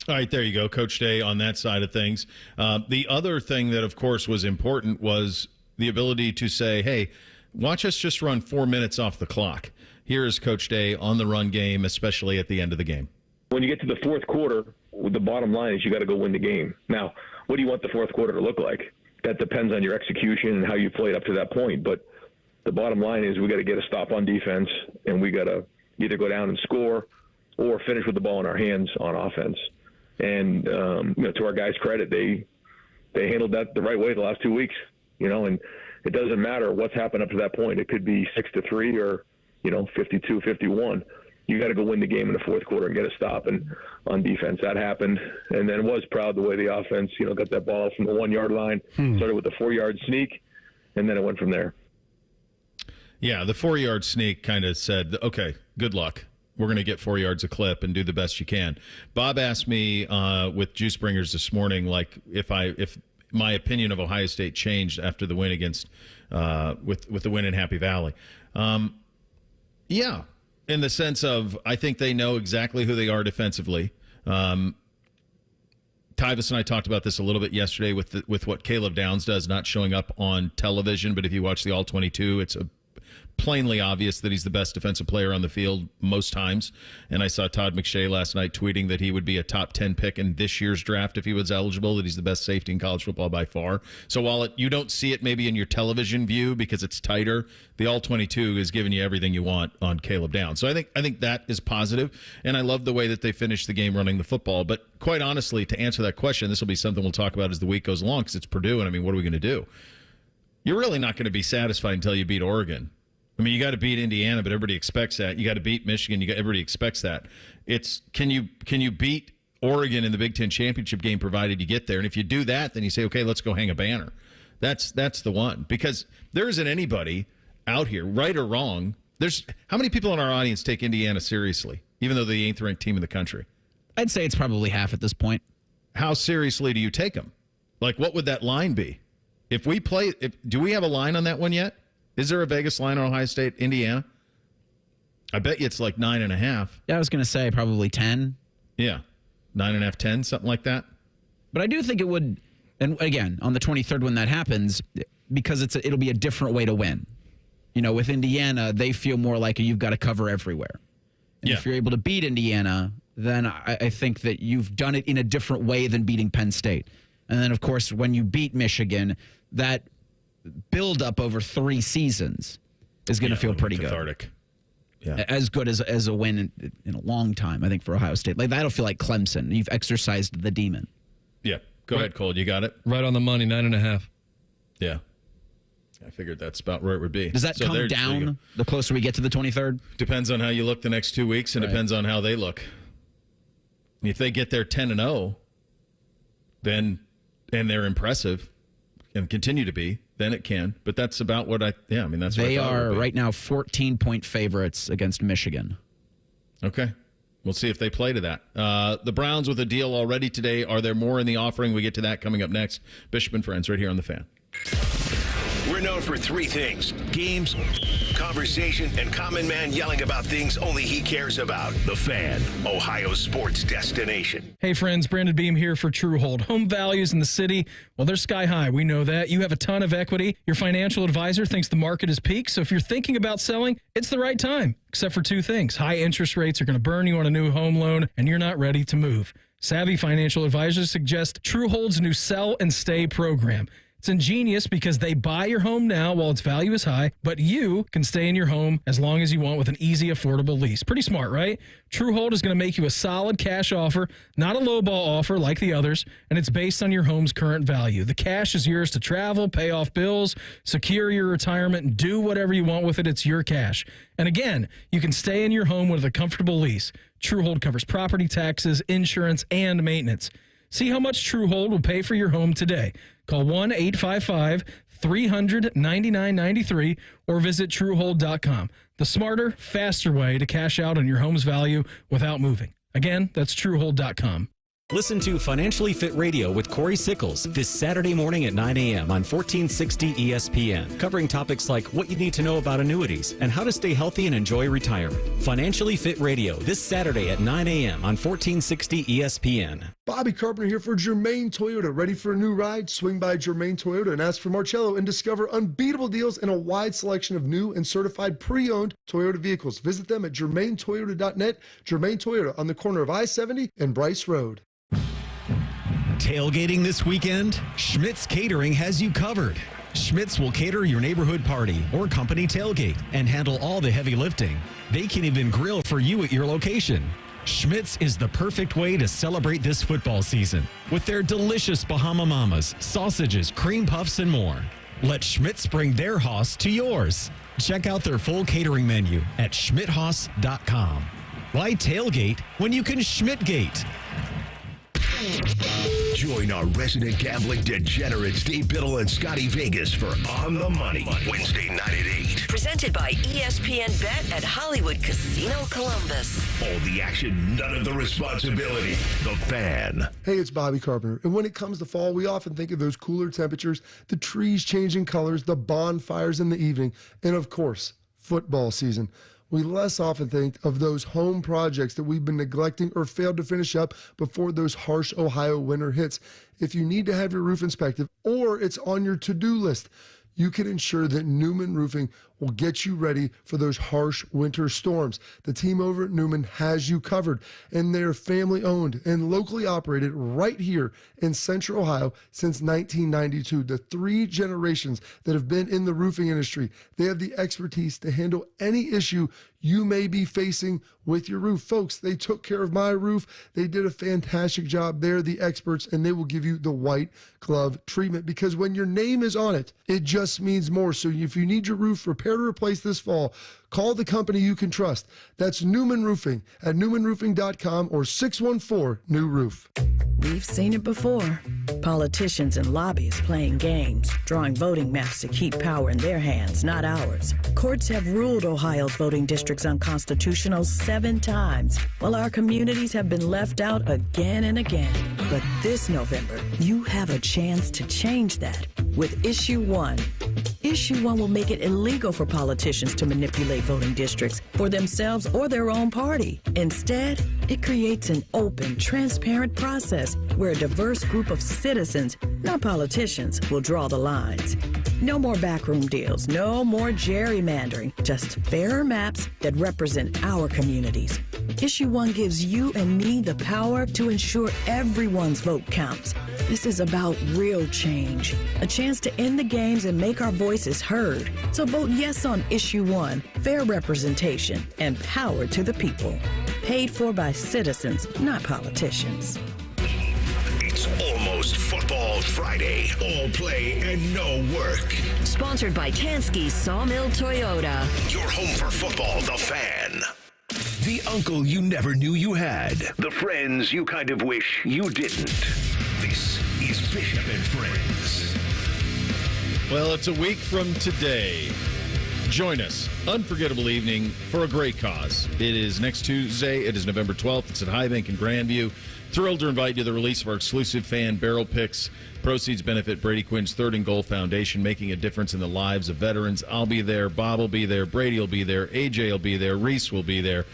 All right, there you go, Coach Day on that side of things. The other thing that, of course, was important was the ability to say, hey, watch us just run 4 minutes off the clock. Here is Coach Day on the run game, especially at the end of the game. When you get to the fourth quarter, the bottom line is you got to go win the game. Now, what do you want the fourth quarter to look like? that depends on your execution and how you played up to that point. But the bottom line is we got to get a stop on defense, and we got to either go down and score or finish with the ball in our hands on offense. And to our guys' credit, they handled that the right way the last 2 weeks. And it doesn't matter what's happened up to that point. It could be 6-3 or 52-51. You got to go win the game in the fourth quarter and get a stop. And on defense, that happened. And then was proud the way the offense, got that ball from the 1 yard line, started with a 4-yard sneak, and then it went from there. Yeah, the 4-yard sneak kind of said, okay, good luck. We're going to get 4 yards a clip and do the best you can. Bob asked me with Juice Bringers this morning, like if my opinion of Ohio State changed after the win against with the win in Happy Valley. Yeah, in the sense of I think they know exactly who they are defensively. Tyvis and I talked about this a little bit yesterday with what Caleb Downs does, not showing up on television. But if you watch the All-22, it's plainly obvious that he's the best defensive player on the field most times. And I saw Todd McShay last night tweeting that he would be a top 10 pick in this year's draft if he was eligible, that he's the best safety in college football by far. So while you don't see it maybe in your television view because it's tighter, the All-22 is giving you everything you want on Caleb Downs. So I think that is positive, and I love the way that they finished the game running the football. But quite honestly, to answer that question, this will be something we'll talk about as the week goes along because it's Purdue, and what are we going to do? You're really not going to be satisfied until you beat Oregon. You got to beat Indiana, but everybody expects that. You got to beat Michigan. Everybody expects that. It's can you beat Oregon in the Big Ten championship game, provided you get there. And if you do that, then you say, okay, let's go hang a banner. That's the one, because there isn't anybody out here, right or wrong. There's how many people in our audience take Indiana seriously, even though they're the 8th ranked team in the country? I'd say it's probably half at this point. How seriously do you take them? Like, what would that line be? Do we have a line on that one yet? Is there a Vegas line on Ohio State, Indiana? I bet you it's like 9.5. Yeah, I was going to say probably 10. Yeah, 9.5, 10, something like that. But I do think it would, and again, on the 23rd when that happens, because it'll be a different way to win. With Indiana, they feel more like you've got to cover everywhere. And if you're able to beat Indiana, then I think that you've done it in a different way than beating Penn State. And then, of course, when you beat Michigan, that build up over 3 seasons is going to feel pretty cathartic. Good. Yeah. As good as a win in a long time, I think, for Ohio State. Like, that'll feel like Clemson. You've exercised the demon. Yeah. Go ahead, Cole. You got it? Right on the money, 9.5. Yeah. I figured that's about where it would be. Does that come down the closer we get to the 23rd? Depends on how you look the next 2 weeks, and depends on how they look. If they get there 10-0, then and they're impressive and continue to be, then it can. But that's about what that's what they are right now 14-point favorites against Michigan. Okay. We'll see if they play to that. The Browns with a deal already today. Are there more in the offering? We get to that coming up next. Bishop and Friends right here on The Fan. We're known for 3 things: games, conversation, and Common Man yelling about things only he cares about. The Fan, Ohio's sports destination. Hey friends, Brandon Beam here for Truehold. Home values in the city, well, they're sky high. We know that. You have a ton of equity. Your financial advisor thinks the market is peaked. So if you're thinking about selling, it's the right time. Except for 2 things. High interest rates are going to burn you on a new home loan, and you're not ready to move. Savvy financial advisors suggest Truehold's new Sell and Stay program. It's ingenious because they buy your home now while its value is high, but you can stay in your home as long as you want with an easy, affordable lease. Pretty smart, right? Truehold is going to make you a solid cash offer, not a lowball offer like the others, and it's based on your home's current value. The cash is yours to travel, pay off bills, secure your retirement, and do whatever you want with it. It's your cash. And again, you can stay in your home with a comfortable lease. Truehold covers property taxes, insurance, and maintenance. See how much Truehold will pay for your home today. Call 1-855-300-9993 or visit Truehold.com. The smarter, faster way to cash out on your home's value without moving. Again, that's Truehold.com. Listen to Financially Fit Radio with Corey Sickles this Saturday morning at 9 a.m. on 1460 ESPN, covering topics like what you need to know about annuities and how to stay healthy and enjoy retirement. Financially Fit Radio this Saturday at 9 a.m. on 1460 ESPN. Bobby Carpenter here for Germain Toyota. Ready for a new ride? Swing by Germain Toyota and ask for Marcello and discover unbeatable deals and a wide selection of new and certified pre-owned Toyota vehicles. Visit them at germaintoyota.net. Germain Toyota on the corner of I-70 and Bryce Road. Tailgating this weekend? Schmitz Catering has you covered. Schmitz will cater your neighborhood party or company tailgate and handle all the heavy lifting. They can even grill for you at your location. Schmitz is the perfect way to celebrate this football season with their delicious Bahama Mamas, sausages, cream puffs, and more. Let Schmitz bring their hoss to yours. Check out their full catering menu at schmidthoss.com. Why tailgate when you can Schmidtgate? Join our resident gambling degenerates Dave Biddle and Scotty Vegas for On the Money, Wednesday night at 8. Presented by ESPN Bet at Hollywood Casino Columbus. All the action, none of the responsibility. The Fan. Hey, it's Bobby Carpenter. And when it comes to fall, we often think of those cooler temperatures, the trees changing colors, the bonfires in the evening, and of course, football season. We less often think of those home projects that we've been neglecting or failed to finish up before those harsh Ohio winter hits. If you need to have your roof inspected or it's on your to-do list, you can ensure that Newman Roofing will get you ready for those harsh winter storms. The team over at Newman has you covered, and they're family-owned and locally operated right here in Central Ohio since 1992. The 3 generations that have been in the roofing industry, they have the expertise to handle any issue you may be facing with your roof. Folks, they took care of my roof. They did a fantastic job. They're the experts, and they will give you the white glove treatment because when your name is on it, it just means more. So if you need your roof repaired or replaced this fall, call the company you can trust. That's Newman Roofing at newmanroofing.com or 614-NEW-ROOF. We've seen it before. Politicians and lobbyists playing games, drawing voting maps to keep power in their hands, not ours. Courts have ruled Ohio's voting districts unconstitutional 7 times, while our communities have been left out again and again. But this November, you have a chance to change that with Issue 1. Issue 1 will make it illegal for politicians to manipulate voting districts for themselves or their own party. Instead, it creates an open, transparent process where a diverse group of citizens, not politicians, will draw the lines. No more backroom deals, no more gerrymandering, just fairer maps that represent our communities. Issue 1 gives you and me the power to ensure everyone's vote counts. This is about real change, a chance to end the games and make our voices heard. So vote yes on Issue 1, fair representation and power to the people. Paid for by citizens, not politicians. It's almost Football Friday. All play and no work. Sponsored by Tansky Sawmill Toyota. Your home for football, The Fan. The uncle you never knew you had. The friends you kind of wish you didn't. This is Bishop and Friends. Well, it's a week from today. Join us. Unforgettable evening for a great cause. It is next Tuesday. It is November 12th. It's at High Bank in Grandview. Thrilled to invite you to the release of our exclusive fan barrel picks. Proceeds benefit Brady Quinn's Third and Goal Foundation, making a difference in the lives of veterans. I'll be there. Bob will be there. Brady will be there. AJ will be there. Reese will be there.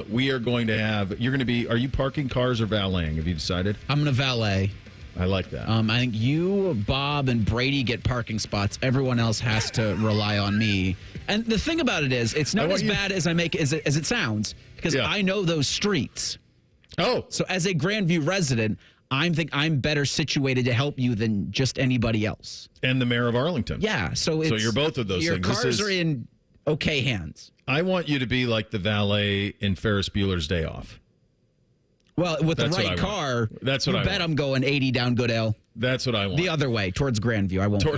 We are going to have, you're going to be, are you parking cars or valeting? Have you decided? I'm going to valet. I like that. I think you, Bob, and Brady get parking spots. Everyone else has to rely on me. And the thing about it is, it's not as bad as it sounds, because I know those streets. Oh. So as a Grandview resident, I think I'm better situated to help you than just anybody else. And the mayor of Arlington. Yeah. So you're both of those your things. Your cars are in okay hands. I want you to be like the valet in Ferris Bueller's Day Off. Well, with the right car, that's what I bet I'm going 80 down Goodale. That's what I want. The other way, towards Grandview. I won't go.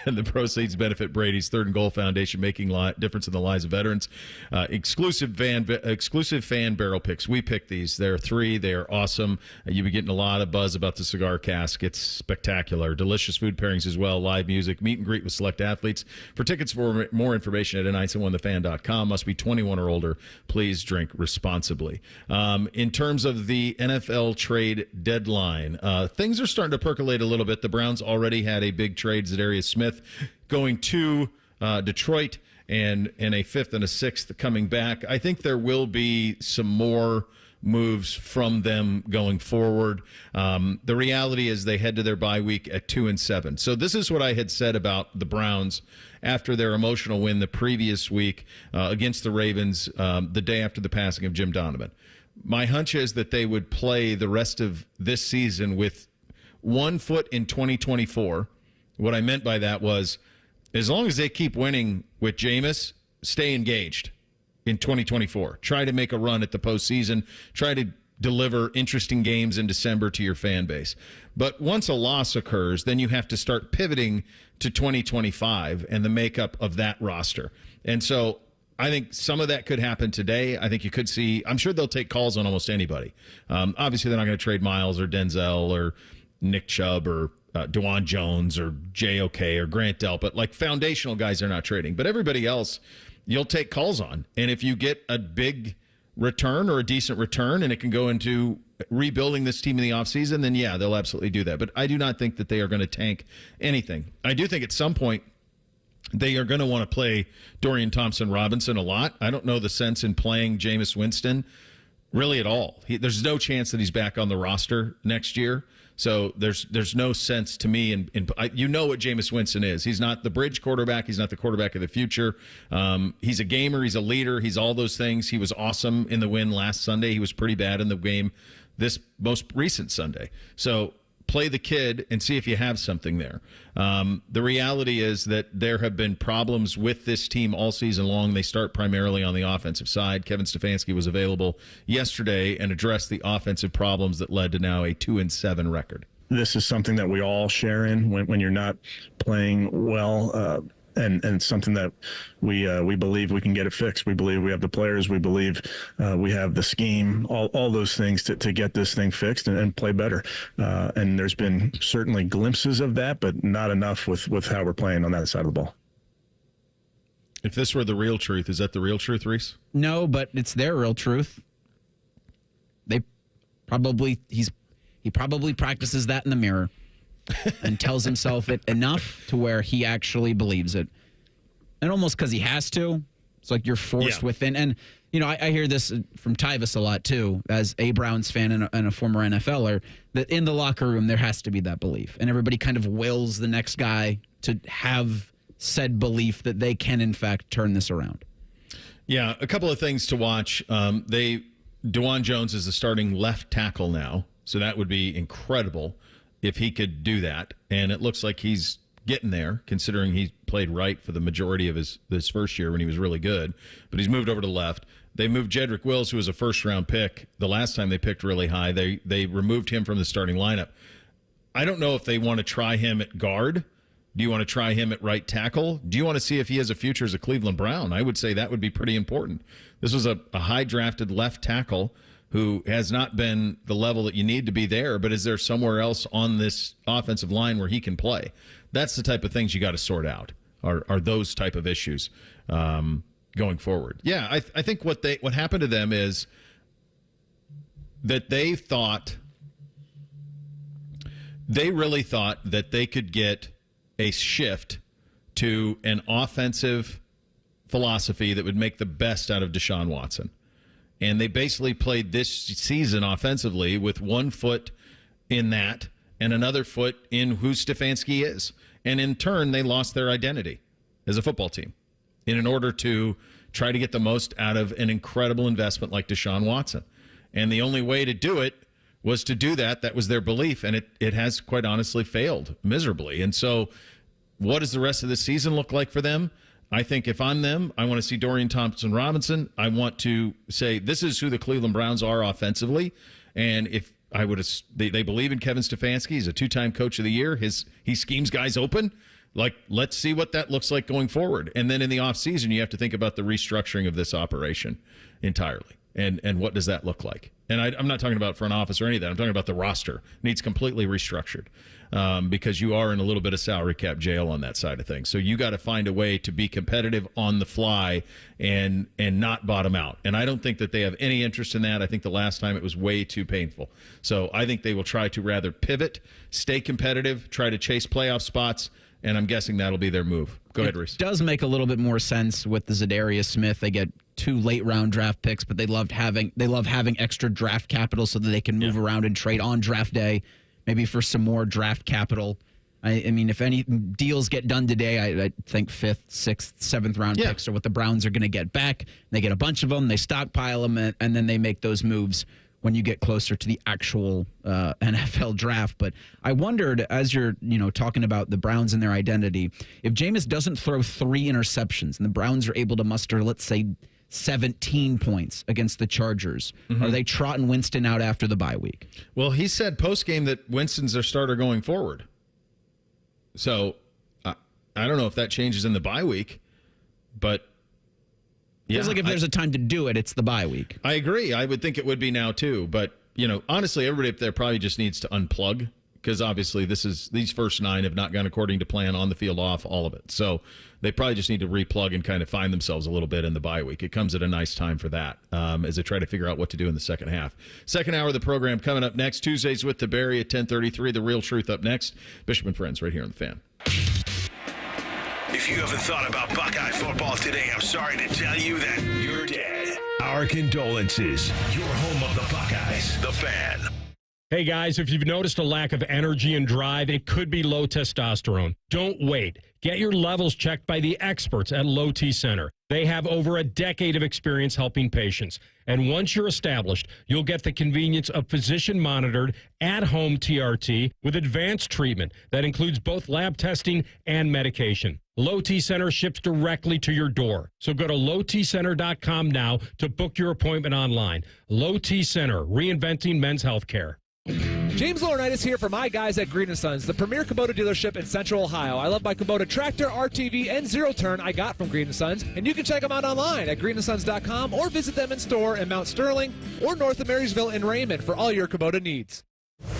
And the proceeds benefit Brady's Third and Goal Foundation, making difference in the lives of veterans. Exclusive fan barrel picks. We pick these. There are 3. They are awesome. You'll be getting a lot of buzz about the cigar cask. It's spectacular. Delicious food pairings as well. Live music. Meet and greet with select athletes. For tickets for more information at n971thefan.com. Must be 21 or older. Please drink responsibly. In terms of the NFL trade deadline, things are starting to percolate a little bit. The Browns already had a big trade. Zadarius Smith going to Detroit, and a 5th and a 6th coming back. I think there will be some more moves from them going forward. The reality is they head to their bye week at 2-7. So this is what I had said about the Browns after their emotional win the previous week against the Ravens the day after the passing of Jim Donovan. My hunch is that they would play the rest of this season with one foot in 2024. What I meant by that was, as long as they keep winning with Jameis, stay engaged in 2024. Try to make a run at the postseason. Try to deliver interesting games in December to your fan base. But once a loss occurs, then you have to start pivoting to 2025 and the makeup of that roster. And so I think some of that could happen today. I think you could see, I'm sure they'll take calls on almost anybody. Obviously, they're not going to trade Miles or Denzel or Nick Chubb or DeJuan Jones or JOK or Grant Delp, but like foundational guys they're not trading. But everybody else, you'll take calls on. And if you get a big return or a decent return and it can go into rebuilding this team in the offseason, then yeah, they'll absolutely do that. But I do not think that they are going to tank anything. I do think at some point they are going to want to play Dorian Thompson-Robinson a lot. I don't know the sense in playing Jameis Winston really at all. There's no chance that he's back on the roster next year. So there's no sense to me. You know what Jameis Winston is. He's not the bridge quarterback. He's not the quarterback of the future. He's a gamer. He's a leader. He's all those things. He was awesome in the win last Sunday. He was pretty bad in the game this most recent Sunday. So play the kid and see if you have something there. The reality is that there have been problems with this team all season long. They start primarily on the offensive side. Kevin Stefanski was available yesterday and addressed the offensive problems that led to now a 2-7 record. This is something that we all share in when you're not playing well. And it's something that we believe we can get it fixed. We believe we have the players. We believe we have the scheme, all those things to get this thing fixed and play better. And there's been certainly glimpses of that, but not enough with how we're playing on that side of the ball. If this were the real truth, is that the real truth, Reese? No, but it's their real truth. He probably practices that in the mirror. And tells himself it enough to where he actually believes it. And almost because he has to. It's like you're forced within. And, you know, I hear this from Tyvis a lot, too, as a Browns fan and a former NFLer, that in the locker room there has to be that belief. And everybody kind of wills the next guy to have said belief that they can, in fact, turn this around. Yeah, a couple of things to watch. DeJuan Jones is the starting left tackle now, so that would be incredible if he could do that. And it looks like he's getting there, considering he played right for the majority of this first year when he was really good. But he's moved over to left. They moved Jedrick Wills, who was a first-round pick the last time they picked really high. They removed him from the starting lineup. I don't know if they want to try him at guard. Do you want to try him at right tackle? Do you want to see if he has a future as a Cleveland Brown? I would say that would be pretty important. This was a high-drafted left tackle who has not been the level that you need to be there, but is there somewhere else on this offensive line where he can play? That's the type of things you got to sort out, are those type of issues going forward. Yeah, I think what happened to them is that they really thought that they could get a shift to an offensive philosophy that would make the best out of Deshaun Watson. And they basically played this season offensively with one foot in that and another foot in who Stefanski is. And in turn, they lost their identity as a football team in order to try to get the most out of an incredible investment like Deshaun Watson. And the only way to do it was to do that. That was their belief. And it has quite honestly failed miserably. And so what does the rest of the season look like for them? I think if I'm them, I want to see Dorian Thompson-Robinson. I want to say this is who the Cleveland Browns are offensively. And if I would, they believe in Kevin Stefanski. He's a 2-time coach of the year. He schemes guys open. Like, let's see what that looks like going forward. And then in the offseason, you have to think about the restructuring of this operation entirely. And what does that look like? And I'm not talking about front office or any of that. I'm talking about the roster. It needs completely restructured because you are in a little bit of salary cap jail on that side of things. So you got to find a way to be competitive on the fly and not bottom out. And I don't think that they have any interest in that. I think the last time it was way too painful. So I think they will try to rather pivot, stay competitive, try to chase playoff spots, and I'm guessing that'll be their move. Go ahead, Reese. It does make a little bit more sense with the Zadarius Smith. They get 2 late-round draft picks, but they love having extra draft capital so that they can move around and trade on draft day, maybe for some more draft capital. I mean, if any deals get done today, I think 5th, 6th, 7th round picks are what the Browns are going to get back. They get a bunch of them, they stockpile them, and then they make those moves when you get closer to the actual NFL draft. But I wondered, as you're talking about the Browns and their identity, if Jameis doesn't throw 3 interceptions and the Browns are able to muster, let's say, 17 points against the Chargers, are they trotting Winston out after the bye week? Well, he said post-game that Winston's their starter going forward. So I don't know if that changes in the bye week, but feels like if there's a time to do it, it's the bye week. I agree. I would think it would be now too. But honestly, everybody up there probably just needs to unplug, because obviously these first 9 have not gone according to plan, on the field, off, all of it. So they probably just need to replug and kind of find themselves a little bit in the bye week. It comes at a nice time for that, as they try to figure out what to do in the second half. Second hour of the program coming up next. Tuesdays with Tiberi at 10:33. The Real Truth up next. Bishop and Friends right here on The Fan. If you haven't thought about Buckeye football today, I'm sorry to tell you that you're dead. Our condolences. Your home of the Buckeyes, The Fan. Hey guys, if you've noticed a lack of energy and drive, it could be low testosterone. Don't wait. Get your levels checked by the experts at Low T Center. They have over a decade of experience helping patients. And once you're established, you'll get the convenience of physician-monitored, at-home TRT with advanced treatment that includes both lab testing and medication. Low T Center ships directly to your door. So go to lowtcenter.com now to book your appointment online. Low T Center, reinventing men's health care. James Laurinaitis here for my guys at Green & Sons, the premier Kubota dealership in Central Ohio. I love my Kubota tractor, RTV, and zero-turn I got from Green & Sons, and you can check them out online at greensons.com or visit them in store in Mount Sterling or north of Marysville in Raymond for all your Kubota needs.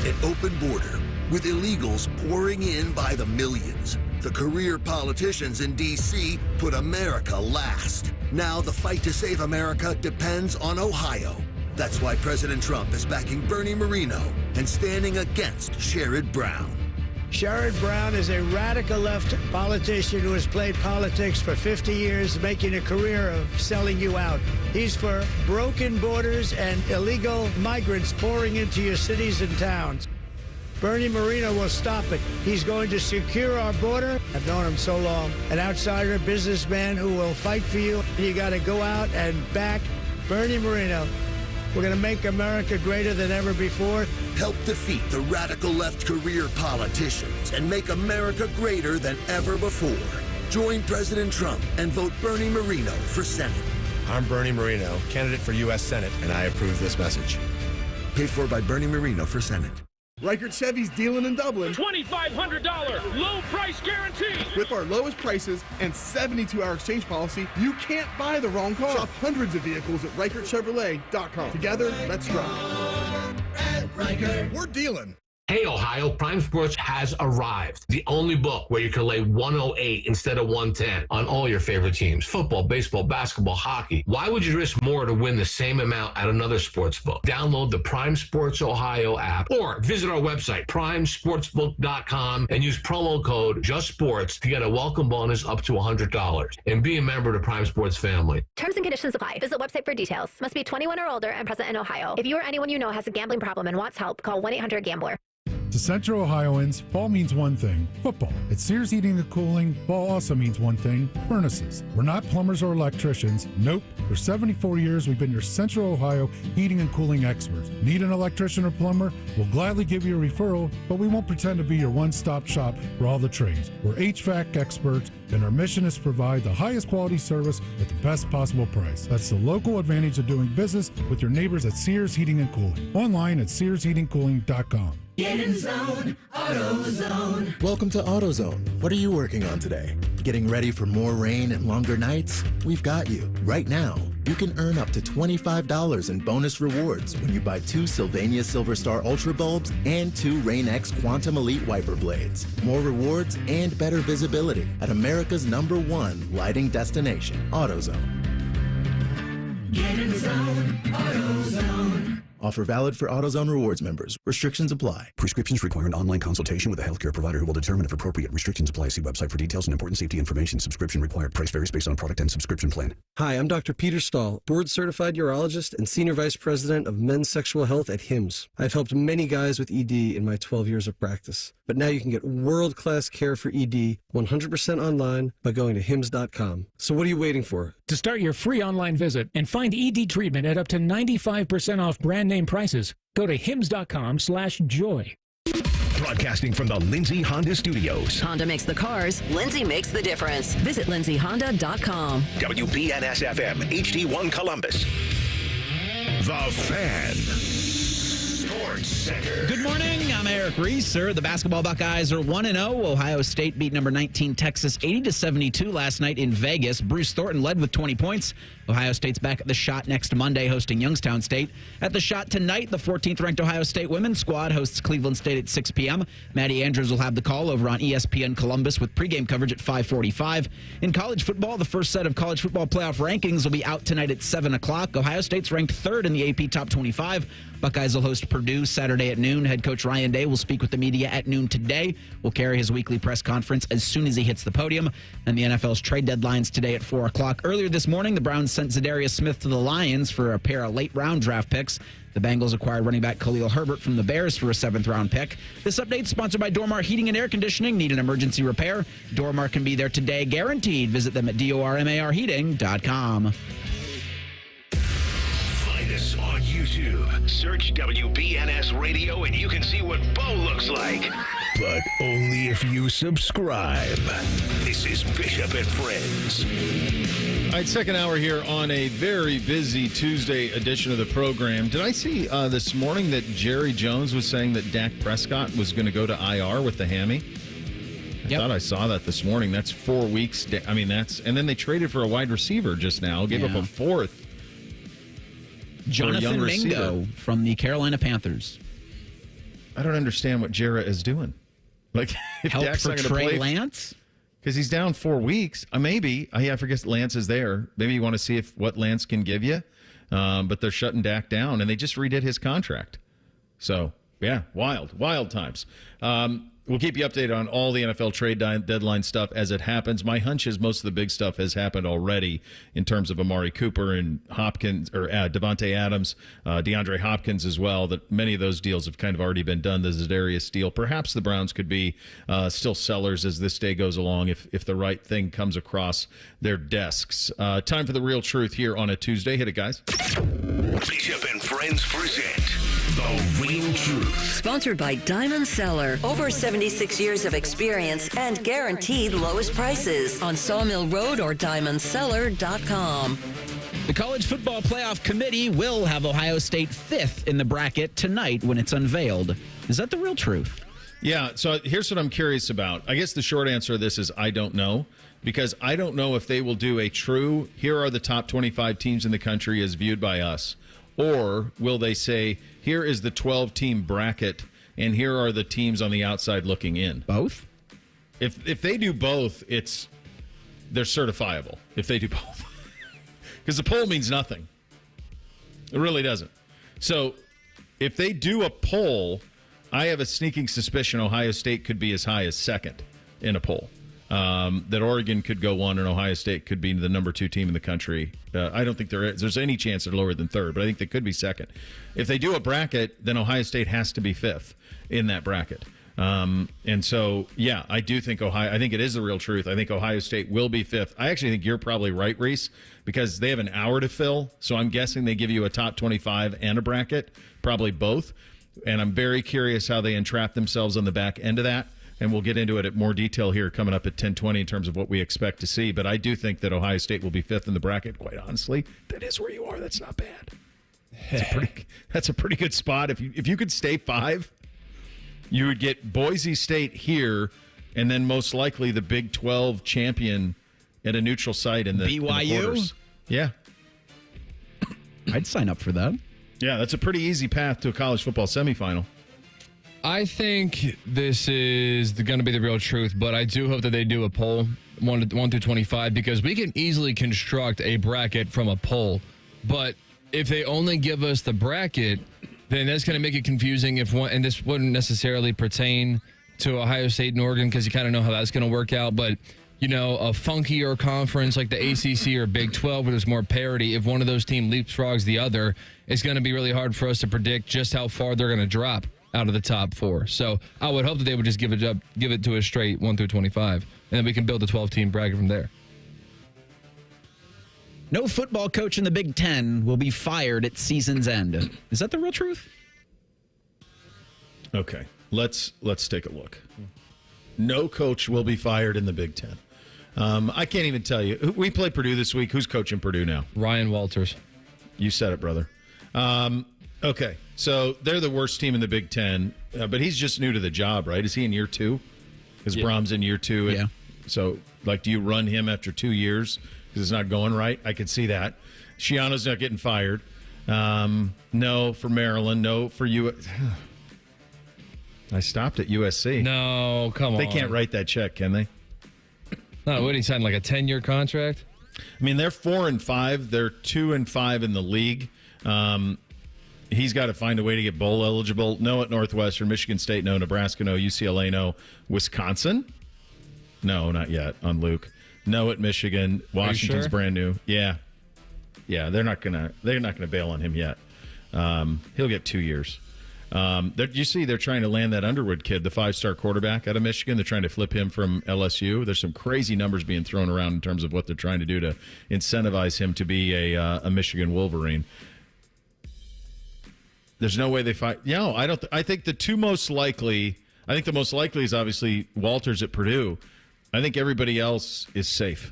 An open border with illegals pouring in by the millions. The career politicians in D.C. put America last. Now the fight to save America depends on Ohio. That's why President Trump is backing Bernie Moreno and standing against Sherrod Brown. Sherrod Brown is a radical left politician who has played politics for 50 years, making a career of selling you out. He's for broken borders and illegal migrants pouring into your cities and towns. Bernie Moreno will stop it. He's going to secure our border. I've known him so long. An outsider businessman who will fight for you. You got to go out and back Bernie Moreno. We're going to make America greater than ever before. Help defeat the radical left career politicians and make America greater than ever before. Join President Trump and vote Bernie Moreno for Senate. I'm Bernie Moreno, candidate for U.S. Senate, and I approve this message. Paid for by Bernie Moreno for Senate. Reichert Chevy's dealing in Dublin. $2,500 low price guarantee. With our lowest prices and 72-hour exchange policy, you can't buy the wrong car. Shop hundreds of vehicles at ReichertChevrolet.com. Together, let's drive. We're dealing. Hey, Ohio, Prime Sports has arrived. The only book where you can lay 108 instead of 110 on all your favorite teams. Football, baseball, basketball, hockey. Why would you risk more to win the same amount at another sports book? Download the Prime Sports Ohio app or visit our website, primesportsbook.com, and use promo code JUSTSPORTS to get a welcome bonus up to $100. And be a member of the Prime Sports family. Terms and conditions apply. Visit website for details. Must be 21 or older and present in Ohio. If you or anyone you know has a gambling problem and wants help, call 1-800-GAMBLER. To Central Ohioans, fall means one thing, football. At Sears Heating and Cooling, fall also means one thing, furnaces. We're not plumbers or electricians. Nope. For 74 years, we've been your Central Ohio heating and cooling experts. Need an electrician or plumber? We'll gladly give you a referral, but we won't pretend to be your one-stop shop for all the trades. We're HVAC experts, and our mission is to provide the highest quality service at the best possible price. That's the local advantage of doing business with your neighbors at Sears Heating and Cooling. Online at SearsHeatingCooling.com. Get in zone, AutoZone. Welcome to AutoZone. What are you working on today? Getting ready for more rain and longer nights? We've got you. Right now, you can earn up to $25 in bonus rewards when you buy 2 Sylvania Silver Star Ultra bulbs and 2 Rain-X Quantum Elite wiper blades. More rewards and better visibility at America's #1 lighting destination, AutoZone. Get in zone, AutoZone. Offer valid for AutoZone Rewards members. Restrictions apply. Prescriptions require an online consultation with a healthcare provider who will determine if appropriate. Restrictions apply. See website for details and important safety information. Subscription required. Price varies based on product and subscription plan. Hi, I'm Dr. Peter Stahl, board-certified urologist and senior vice president of men's sexual health at HIMSS. I've helped many guys with ED in my 12 years of practice. But now you can get world-class care for ED 100% online by going to HIMSS.com. So what are you waiting for? To start your free online visit and find ED treatment at up to 95% off brand name prices, go to HIMSS.com/joy. Broadcasting from the Lindsay Honda Studios. Honda makes the cars. Lindsay makes the difference. Visit lindsayhonda.com. WBNS-FM, HD1 Columbus. The Fan. Sports Center. Good morning. I'm Eric Reeser. The basketball Buckeyes are 1-0. Ohio State beat number 19 Texas 80-72 last night in Vegas. Bruce Thornton led with 20 points. Ohio State's back at the Shot next Monday, hosting Youngstown State. At the Shot tonight, the 14th-ranked Ohio State women's squad hosts Cleveland State at 6 p.m. Maddie Andrews will have the call over on ESPN Columbus with pregame coverage at 5:45. In college football, the first set of college football playoff rankings will be out tonight at 7 o'clock. Ohio State's ranked third in the AP Top 25. Buckeyes will host Purdue Saturday at noon. Head coach Ryan Day will speak with the media at noon today. Will carry his weekly press conference as soon as he hits the podium. And the NFL's trade deadline's today at 4 o'clock. Earlier this morning, the Browns sent Zadarius Smith to the Lions for a pair of late-round draft picks. The Bengals acquired running back Khalil Herbert from the Bears for a 7th-round pick. This update sponsored by Dormar Heating and Air Conditioning. Need an emergency repair? Dormar can be there today, guaranteed. Visit them at dormarheating.com. Find us on YouTube. Search WBNS Radio and you can see what Bo looks like. But only if you subscribe. This is Bishop and Friends. All right, second hour here on a very busy Tuesday edition of the program. Did I see this morning that Jerry Jones was saying that Dak Prescott was going to go to IR with the hammy? I thought I saw that this morning. That's 4 weeks. I mean, and then they traded for a wide receiver just now, gave up a fourth. Jonathan Mingo from the Carolina Panthers. I don't understand what Jarrah is doing. Like, if help Dak's for not Trey play, Lance? Because he's down 4 weeks. Maybe. I forget Lance is there. Maybe you want to see what Lance can give you. But they're shutting Dak down, and they just redid his contract. So, yeah, wild times. We'll keep you updated on all the NFL trade deadline stuff as it happens. My hunch is most of the big stuff has happened already in terms of Amari Cooper and Hopkins, or Devontae Adams, DeAndre Hopkins as well, that many of those deals have kind of already been done. The Zadarius deal. Perhaps the Browns could be still sellers as this day goes along if the right thing comes across their desks. Time for the real truth here on a Tuesday. Hit it, guys. Bishop and Friends present The Real Truth. Sponsored by Diamond Cellar. Over 76 years of experience and guaranteed lowest prices on Sawmill Road or diamondcellar.com. The College Football Playoff Committee will have Ohio State 5th in the bracket tonight when it's unveiled. Is that the real truth? Yeah, so here's what I'm curious about. I guess the short answer to this is I don't know, because I don't know if they will do a true, here are the top 25 teams in the country as viewed by us, or will they say, here is the 12-team bracket, and here are the teams on the outside looking in? Both? If they do both, they're certifiable if they do both. Because the poll means nothing. It really doesn't. So if they do a poll, I have a sneaking suspicion Ohio State could be as high as second in a poll. That Oregon could go 1 and Ohio State could be the number 2 team in the country. I don't think there's any chance they're lower than third, but I think they could be second. If they do a bracket, then Ohio State has to be 5th in that bracket. And so, yeah, I do think I think it is the real truth. I think Ohio State will be 5th. I actually think you're probably right, Reese, because they have an hour to fill. So I'm guessing they give you a top 25 and a bracket, probably both. And I'm very curious how they entrap themselves on the back end of that. And we'll get into it at more detail here coming up at 10:20 in terms of what we expect to see. But I do think that Ohio State will be 5th in the bracket, quite honestly. That is where you are. That's not bad. That's a pretty good spot. If you could stay 5, you would get Boise State here, and then most likely the Big 12 champion at a neutral site in the BYU? In the quarters. Yeah. I'd sign up for that. Yeah, that's a pretty easy path to a college football semifinal. I think this is going to be the real truth, but I do hope that they do a poll, 1 through 25, because we can easily construct a bracket from a poll. But if they only give us the bracket, then that's going to make it confusing if one, and this wouldn't necessarily pertain to Ohio State and Oregon because you kind of know how that's going to work out. But, a funkier conference like the ACC or Big 12 where there's more parity, if one of those teams leapfrogs the other, it's going to be really hard for us to predict just how far they're going to drop out of the top 4. So I would hope that they would just give it to us straight 1 through 25, and then we can build a 12-team bracket from there. No football coach in the Big Ten will be fired at season's end. Is that the real truth? Okay, let's take a look. No coach will be fired in the Big Ten. I can't even tell you. We play Purdue this week. Who's coaching Purdue now? Ryan Walters. You said it, brother. Okay, so they're the worst team in the Big Ten, but he's just new to the job, right? Is he in year 2? Because Brom's in year 2. Yeah. So, do you run him after 2 years because it's not going right? I could see that. Schiano's not getting fired. No for Maryland. No for you. I stopped at USC. No, come on. They can't write that check, can they? No, what did he sign, like a 10-year contract? I mean, they're 4-5. They're 2-5 in the league. He's got to find a way to get bowl eligible. No at Northwestern, Michigan State, no. Nebraska, no. UCLA, no. Wisconsin? No, not yet on Luke. No at Michigan. Washington's sure? brand new. Yeah. They're not gonna bail on him yet. He'll get 2 years. You see, they're trying to land that Underwood kid, the 5-star quarterback out of Michigan. They're trying to flip him from LSU. There's some crazy numbers being thrown around in terms of what they're trying to do to incentivize him to be a Michigan Wolverine. There's no way they fight. I don't. I think the most likely is obviously Walters at Purdue. I think everybody else is safe.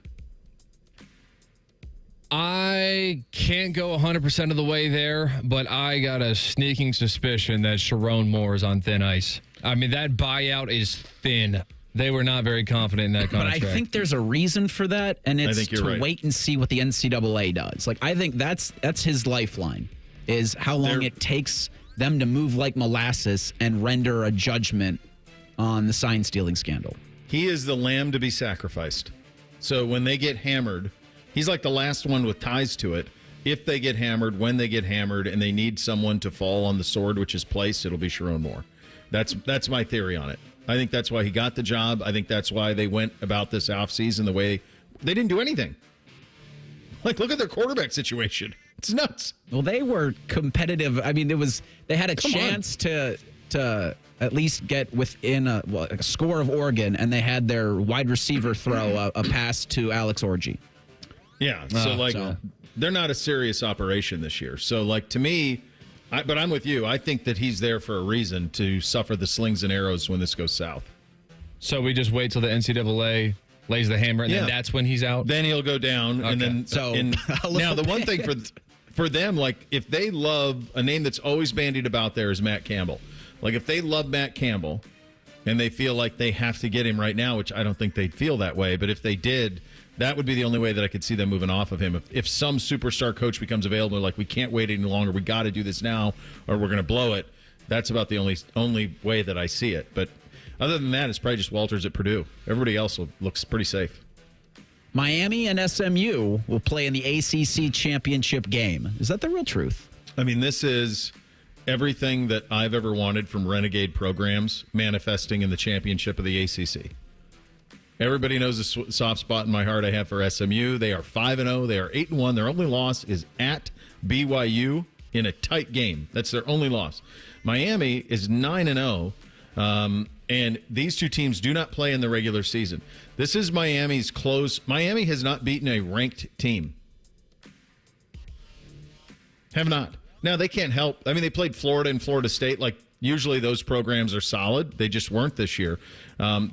I can't go 100% of the way there, but I got a sneaking suspicion that Sharon Moore is on thin ice. I mean, that buyout is thin. They were not very confident in that contract. But I think there's a reason for that, and it's to wait and see what the NCAA does. I think that's his lifeline, is how long it takes them to move like molasses and render a judgment on the sign-stealing scandal. He is the lamb to be sacrificed. So when they get hammered, he's like the last one with ties to it. If they get hammered, when they get hammered, and they need someone to fall on the sword, which is placed, it'll be Sharon Moore. That's my theory on it. I think that's why he got the job. I think that's why they went about this offseason the way they didn't do anything. Look at their quarterback situation. It's nuts. Well, they were competitive. I mean, they had a chance to at least get within a score of Oregon, and they had their wide receiver throw a pass to Alex Orji. Yeah, they're not a serious operation this year. So, to me, but I'm with you. I think that he's there for a reason to suffer the slings and arrows when this goes south. So we just wait till the NCAA lays the hammer, and then that's when he's out? Then he'll go down. Okay. And then now the one thing for them, if they love a name that's always bandied about there is Matt Campbell. If they love Matt Campbell and they feel like they have to get him right now, which I don't think they'd feel that way, but if they did, that would be the only way that I could see them moving off of him. If some superstar coach becomes available, we can't wait any longer, we got to do this now, or we're going to blow it. That's about the only way that I see it. But other than that, it's probably just Walters at Purdue. Everybody else looks pretty safe. Miami and SMU will play in the ACC championship game. Is that the real truth? I mean, this is everything that I've ever wanted from renegade programs manifesting in the championship of the ACC. Everybody knows the soft spot in my heart I have for SMU. They are 5-0. They are 8-1. Their only loss is at BYU in a tight game. That's their only loss. Miami is 9-0, and these two teams do not play in the regular season. This is Miami's close. Miami has not beaten a ranked team. Have not. Now, they can't help. I mean, they played Florida and Florida State. Usually those programs are solid. They just weren't this year.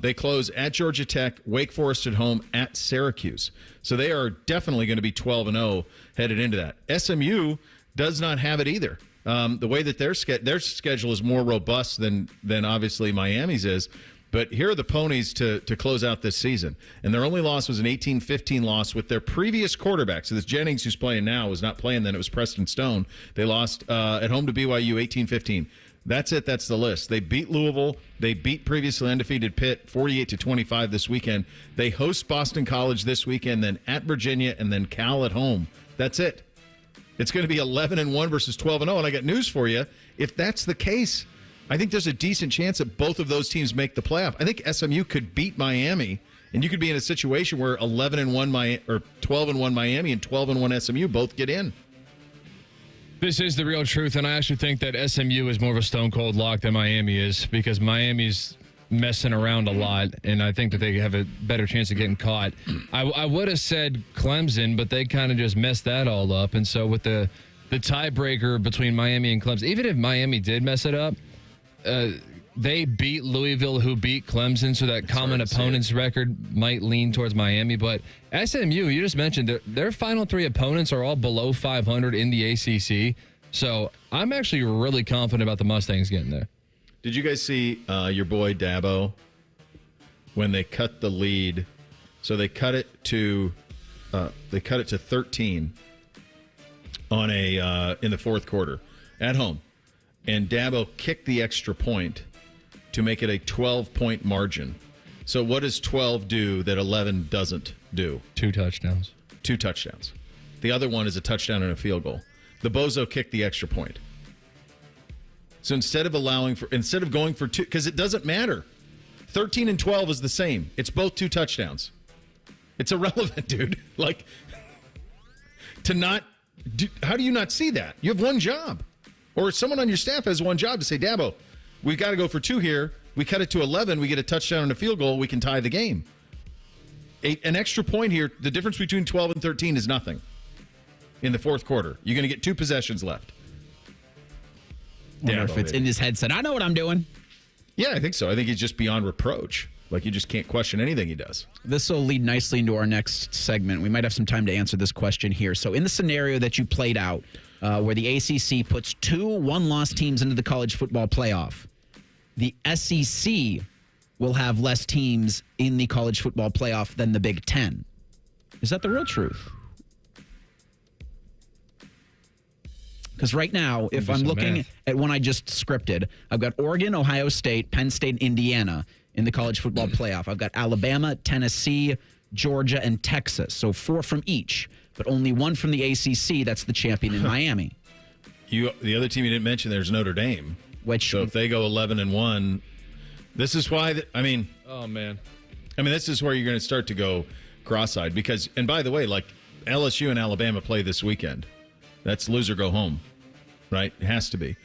They close at Georgia Tech, Wake Forest at home, at Syracuse. So they are definitely going to be 12-0 headed into that. SMU does not have it either. The way that their schedule is more robust than obviously Miami's is. But here are the ponies to close out this season. And their only loss was an 18-15 loss with their previous quarterback. So this Jennings, who's playing now, was not playing then. It was Preston Stone. They lost at home to BYU 18-15. That's it. That's the list. They beat Louisville. They beat previously undefeated Pitt 48-25 this weekend. They host Boston College this weekend, then at Virginia, and then Cal at home. That's it. It's going to be 11-1 versus 12-0. And I got news for you. If that's the case, I think there's a decent chance that both of those teams make the playoff. I think SMU could beat Miami, and you could be in a situation where 11-1 or 12-1 Miami and 12-1 SMU both get in. This is the real truth, and I actually think that SMU is more of a stone-cold lock than Miami is, because Miami's messing around a lot, and I think that they have a better chance of getting caught. I would have said Clemson, but they kind of just messed that all up, and so with the tiebreaker between Miami and Clemson, even if Miami did mess it up, they beat Louisville, who beat Clemson, so that common opponents record might lean towards Miami. But SMU, you just mentioned, their final 3 opponents are all below 500 in the ACC. So I'm actually really confident about the Mustangs getting there. Did you guys see your boy Dabo when they cut the lead? So they cut it to 13 on in the fourth quarter at home, and Dabo kicked the extra point to make it a 12-point margin. So what does 12 do that 11 doesn't do? 2 touchdowns. 2 touchdowns. The other one is a touchdown and a field goal. The bozo kicked the extra point. So instead of going for 2, because it doesn't matter. 13 and 12 is the same. It's both 2 touchdowns. It's irrelevant, dude. Like, how do you not see that? You have one job. Or someone on your staff has one job to say, Dabo, we've got to go for 2 here. We cut it to 11. We get a touchdown and a field goal. We can tie the game. An extra point here, the difference between 12 and 13 is nothing in the fourth quarter. You're going to get 2 possessions left. I wonder if it's in his headset. I know what I'm doing. Yeah, I think so. I think he's just beyond reproach. Like, you just can't question anything he does. This will lead nicely into our next segment. We might have some time to answer this question here. So in the scenario that you played out, where the ACC puts 2 one-loss teams into the college football playoff, the SEC will have less teams in the college football playoff than the Big Ten. Is that the real truth? Because right now, if I'm looking at one I just scripted, I've got Oregon, Ohio State, Penn State, Indiana in the college football playoff. I've got Alabama, Tennessee, Georgia, and Texas. So 4 from each, but only 1 from the ACC. That's the champion in Miami. The other team you didn't mention there is Notre Dame. So if they go 11-1, this is why. Oh man. This is where you're going to start to go cross-eyed because. And by the way, like LSU and Alabama play this weekend. That's lose or go home, right? It has to be.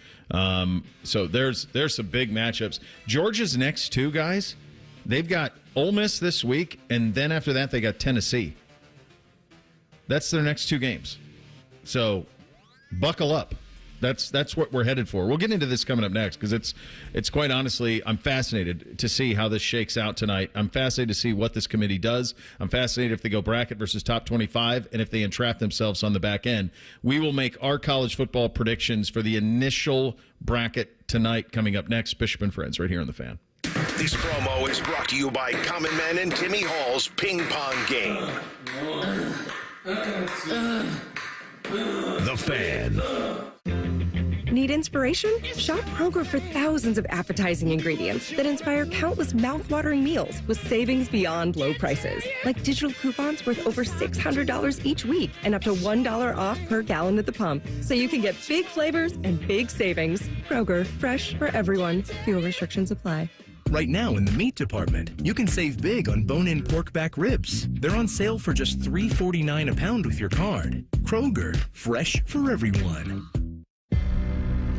So there's some big matchups. Georgia's next 2 guys. They've got Ole Miss this week, and then after that they got Tennessee. That's their next 2 games. So buckle up. That's what we're headed for. We'll get into this coming up next because it's quite honestly, I'm fascinated to see how this shakes out tonight. I'm fascinated to see what this committee does. I'm fascinated if they go bracket versus top 25 and if they entrap themselves on the back end. We will make our college football predictions for the initial bracket tonight coming up next. Bishop and Friends right here on The Fan. This promo is brought to you by Common Man and Timmy Hall's Ping Pong Game. The Fan. Need inspiration? Shop Kroger for thousands of appetizing ingredients that inspire countless mouth-watering meals with savings beyond low prices. Like digital coupons worth over $600 each week and up to $1 off per gallon at the pump. So you can get big flavors and big savings. Kroger, fresh for everyone. Fuel restrictions apply. Right now in the meat department, you can save big on bone-in pork back ribs. They're on sale for just $3.49 a pound with your card. Kroger, fresh for everyone.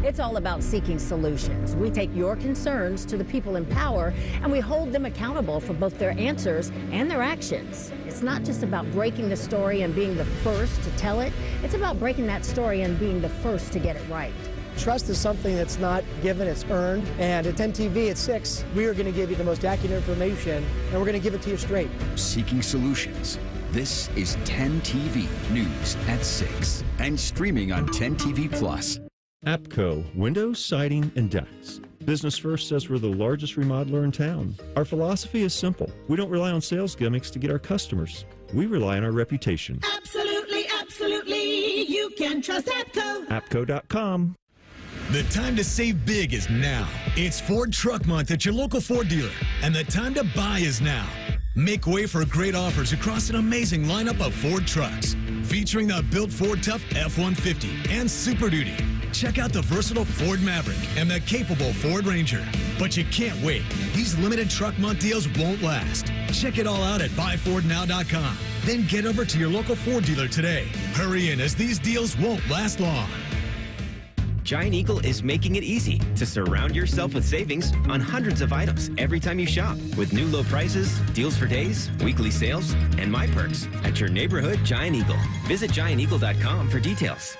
It's all about seeking solutions. We take your concerns to the people in power, and we hold them accountable for both their answers and their actions. It's not just about breaking the story and being the first to tell it. It's about breaking that story and being the first to get it right. Trust is something that's not given, it's earned. And at 10 TV at 6, we are going to give you the most accurate information, and we're going to give it to you straight. Seeking solutions. This is 10 TV News at 6 and streaming on 10 TV Plus. APCO, windows, siding, and decks. Business First says we're the largest remodeler in town. Our philosophy is simple. We don't rely on sales gimmicks to get our customers. We rely on our reputation. Absolutely, absolutely. You can trust APCO. APCO.com. The time to save big is now. It's Ford Truck Month at your local Ford dealer, and the time to buy is now. Make way for great offers across an amazing lineup of Ford trucks. featuring the built Ford Tough F-150 and Super Duty. Check out the versatile Ford Maverick and the capable Ford Ranger. But you can't wait. These limited truck month deals won't last. Check it all out at buyfordnow.com. Then get over to your local Ford dealer today. Hurry in, as these deals won't last long. Giant Eagle is making it easy to surround yourself with savings on hundreds of items every time you shop, with new low prices, deals for days, weekly sales, and My Perks at your neighborhood Giant Eagle. Visit gianteagle.com for details.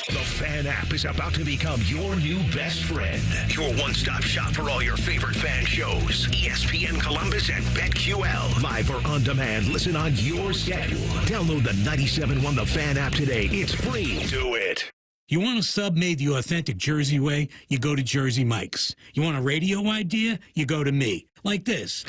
The Fan app is about to become your new best friend. Your one-stop shop for all your favorite fan shows. ESPN Columbus and BetQL. Live or on demand. Listen on your schedule. Download the 97.1 The Fan app today. It's free. Do it. You want a sub made the authentic Jersey way? You go to Jersey Mike's. You want a radio idea? You go to me. Like this.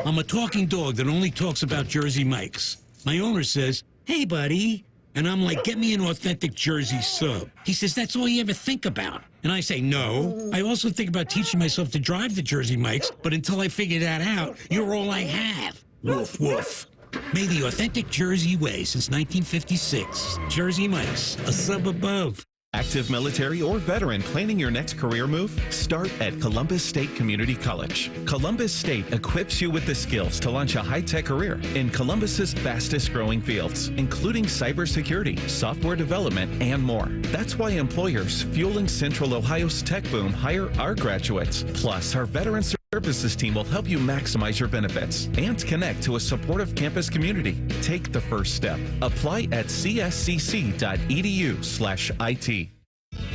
I'm a talking dog that only talks about Jersey Mike's. My owner says, "Hey, buddy." And I'm like, "Get me an authentic Jersey sub." He says, "That's all you ever think about." And I say, "No. I also think about teaching myself to drive the Jersey Mike's, but until I figure that out, you're all I have." Woof, woof. Made the authentic Jersey way since 1956. Jersey Mike's, a sub above. Active military or veteran planning your next career move? Start at Columbus State Community College. Columbus State equips you with the skills to launch a high-tech career in Columbus's fastest growing fields, including cybersecurity, software development, and more. That's why employers fueling Central Ohio's tech boom hire our graduates. Plus, our veteran services team will help you maximize your benefits and connect to a supportive campus community. Take the first step. Apply at cscc.edu/IT.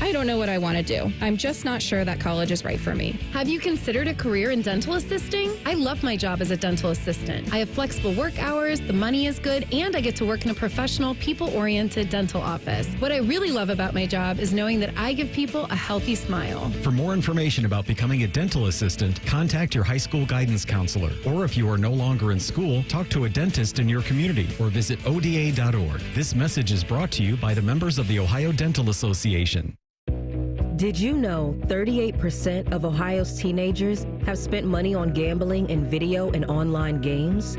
I don't know what I want to do. I'm just not sure that college is right for me. Have you considered a career in dental assisting? I love my job as a dental assistant. I have flexible work hours, the money is good, and I get to work in a professional, people-oriented dental office. What I really love about my job is knowing that I give people a healthy smile. For more information about becoming a dental assistant, contact your high school guidance counselor. Or if you are no longer in school, talk to a dentist in your community or visit ODA.org. This message is brought to you by the members of the Ohio Dental Association. Did you know 38% of Ohio's teenagers have spent money on gambling in video and online games?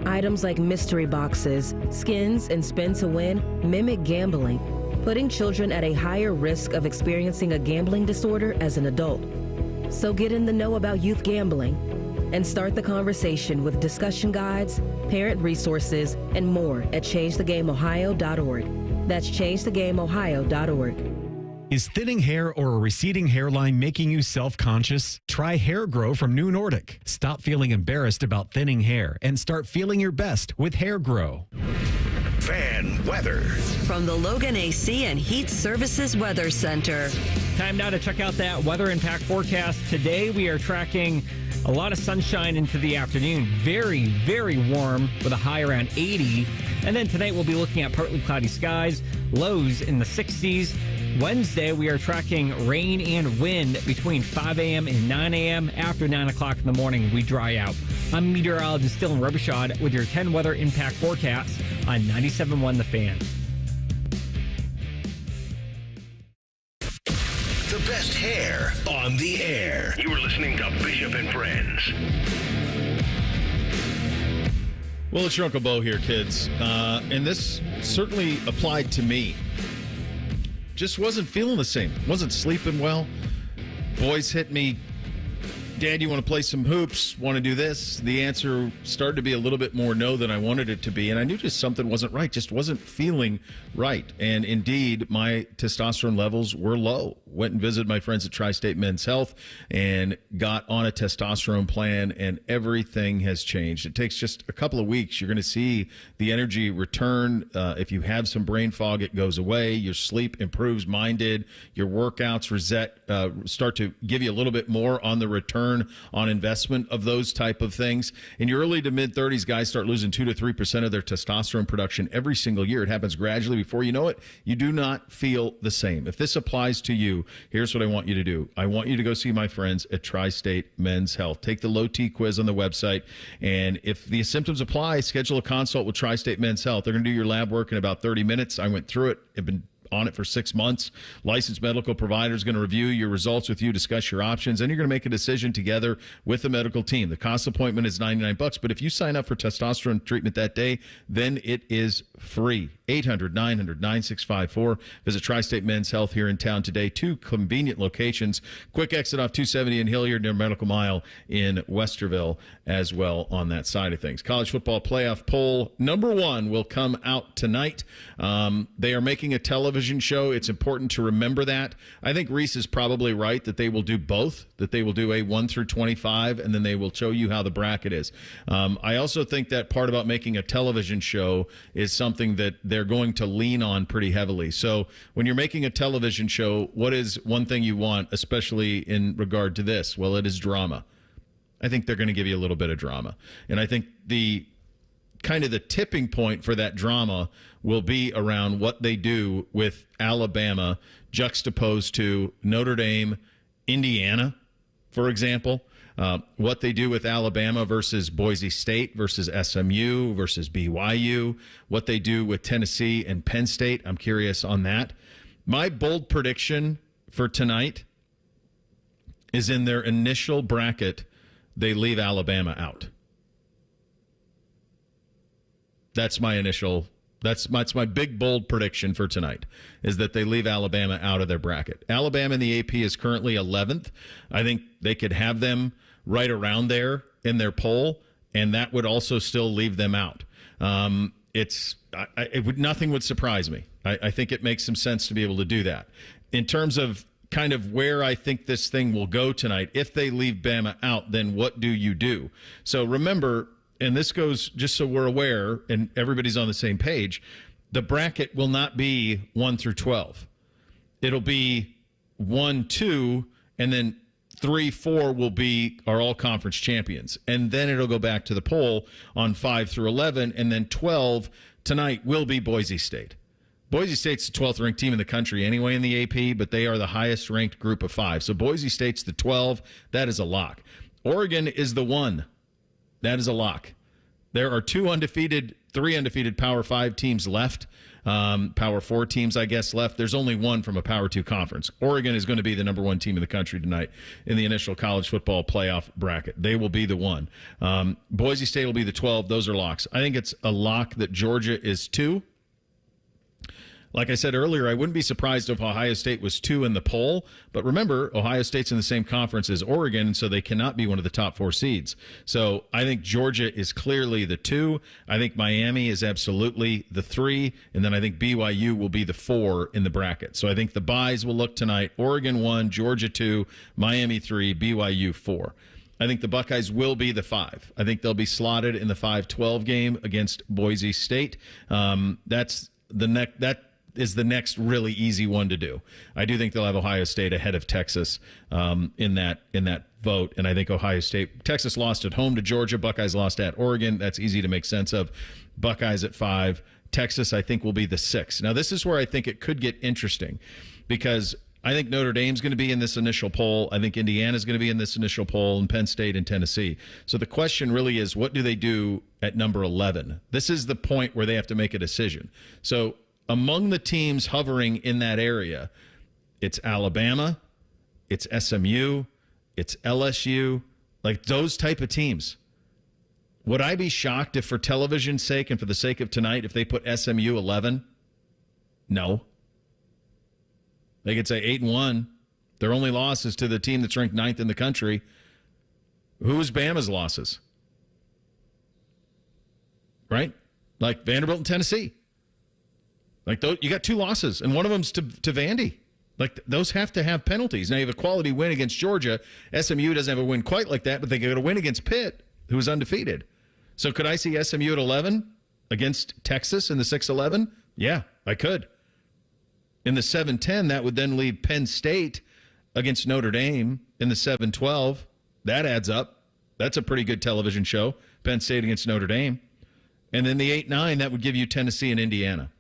Items like mystery boxes, skins, and spin to win mimic gambling, putting children at a higher risk of experiencing a gambling disorder as an adult. So get in the know about youth gambling and start the conversation with discussion guides, parent resources, and more at changethegameohio.org. That's changethegameohio.org. Is thinning hair or a receding hairline making you self-conscious? Try Hair Grow from New Nordic. Stop feeling embarrassed about thinning hair and start feeling your best with Hair Grow. Fan weather. From the Logan AC and Heat Services Weather Center. Time now to check out that weather impact forecast. Today we are tracking a lot of sunshine into the afternoon. Very, very warm with a high around 80. And then tonight we'll be looking at partly cloudy skies, lows in the 60s. Wednesday, we are tracking rain and wind between 5 a.m. and 9 a.m. After 9 o'clock in the morning, we dry out. I'm meteorologist Dylan Robichaud with your 10 weather impact forecast on 97.1 The Fan. The best hair on the air. You are listening to Bishop and Friends. Well, it's your Uncle Bo here, kids. And this certainly applied to me. Just wasn't feeling the same. Wasn't sleeping well. Boys hit me. Dad, you want to play some hoops? Want to do this? The answer started to be a little bit more no than I wanted it to be. And I knew just something wasn't right. Just wasn't feeling right. And indeed, my testosterone levels were low. Went and visited my friends at Tri-State Men's Health and got on a testosterone plan, and everything has changed. It takes just a couple of weeks. You're going to see the energy return. If you have some brain fog, it goes away. Your sleep improves. Mine did. Your workouts start to give you a little bit more on the return on investment of those type of things. In your early to mid-30s, guys start losing 2 to 3% of their testosterone production every single year. It happens gradually. Before you know it, you do not feel the same. If this applies to you, here's what I want you to do. I want you to go see my friends at Tri-State Men's Health. Take the low T quiz on the website, and if the symptoms apply, schedule a consult with Tri-State Men's Health. They're going to do your lab work in about 30 minutes. I went through it. I've been on it for 6 months. Licensed medical provider is going to review your results with you, discuss your options, and you're going to make a decision together with the medical team. The cost appointment is $99, but if you sign up for testosterone treatment that day, then it is free. 800-900-9654. Visit Tri-State Men's Health here in town today. 2 convenient locations. Quick exit off 270 in Hilliard near Medical Mile in Westerville as well on that side of things. College football playoff poll number 1 will come out tonight. They are making a television show. It's important to remember that. I think Reese is probably right that they will do both, that they will do a 1 through 25, and then they will show you how the bracket is. I also think that part about making a television show is something that they're going to lean on pretty heavily. So when you're making a television show, what is one thing you want, especially in regard to this? Well, it is drama. I think they're going to give you a little bit of drama. And I think the tipping point for that drama will be around what they do with Alabama juxtaposed to Notre Dame, Indiana, for example. What they do with Alabama versus Boise State versus SMU versus BYU, what they do with Tennessee and Penn State. I'm curious on that. My bold prediction for tonight is in their initial bracket, they leave Alabama out. That's my big bold prediction for tonight, is that they leave Alabama out of their bracket. Alabama in the AP is currently 11th. I think they could have them right around there in their poll, and that would also still leave them out. Nothing would surprise me. I think it makes some sense to be able to do that. In terms of kind of where I think this thing will go tonight, if they leave Bama out, then what do you do? So remember, and this goes just so we're aware and everybody's on the same page, the bracket will not be 1 through 12. It'll be 1, 2, and then 3, 4 will be our all-conference champions. And then it'll go back to the poll on 5 through 11, and then 12 tonight will be Boise State. Boise State's the 12th ranked team in the country anyway in the AP, but they are the highest ranked group of 5. So Boise State's the 12. That is a lock. Oregon is the 1. That is a lock. There are 3 undefeated Power 5 teams left. Power 4 teams, I guess, left. There's only one from a Power 2 conference. Oregon is going to be the number 1 team in the country tonight in the initial college football playoff bracket. They will be the 1. Boise State will be the 12. Those are locks. I think it's a lock that Georgia is 2. Like I said earlier, I wouldn't be surprised if Ohio State was 2 in the poll. But remember, Ohio State's in the same conference as Oregon, so they cannot be one of the top 4 seeds. So I think Georgia is clearly the 2. I think Miami is absolutely the 3. And then I think BYU will be the 4 in the bracket. So I think the buys will look tonight. Oregon 1, Georgia 2, Miami 3, BYU 4. I think the Buckeyes will be the 5. I think they'll be slotted in the 5-12 game against Boise State. That is the next really easy one to do. I do think they'll have Ohio State ahead of Texas in that vote, and I think Texas lost at home to Georgia, Buckeyes lost at Oregon. That's easy to make sense of. Buckeyes at 5. Texas, I think, will be the 6. Now, this is where I think it could get interesting, because I think Notre Dame's going to be in this initial poll. I think Indiana's going to be in this initial poll, and Penn State and Tennessee. So the question really is, what do they do at number 11? This is the point where they have to make a decision. So among the teams hovering in that area, it's Alabama, it's SMU, it's LSU, like those type of teams. Would I be shocked if, for television's sake and for the sake of tonight, if they put SMU 11? No. They could say 8-1. Their only loss is to the team that's ranked 9th in the country. Who's Bama's losses? Right? Like Vanderbilt and Tennessee. Like, you got 2 losses, and one of them's to Vandy. Like, those have to have penalties. Now, you have a quality win against Georgia. SMU doesn't have a win quite like that, but they got a win against Pitt, who is undefeated. So could I see SMU at 11 against Texas in the 6-11? Yeah, I could. In the 7-10, that would then leave Penn State against Notre Dame in the 7-12. That adds up. That's a pretty good television show, Penn State against Notre Dame. And then the 8-9, that would give you Tennessee and Indiana.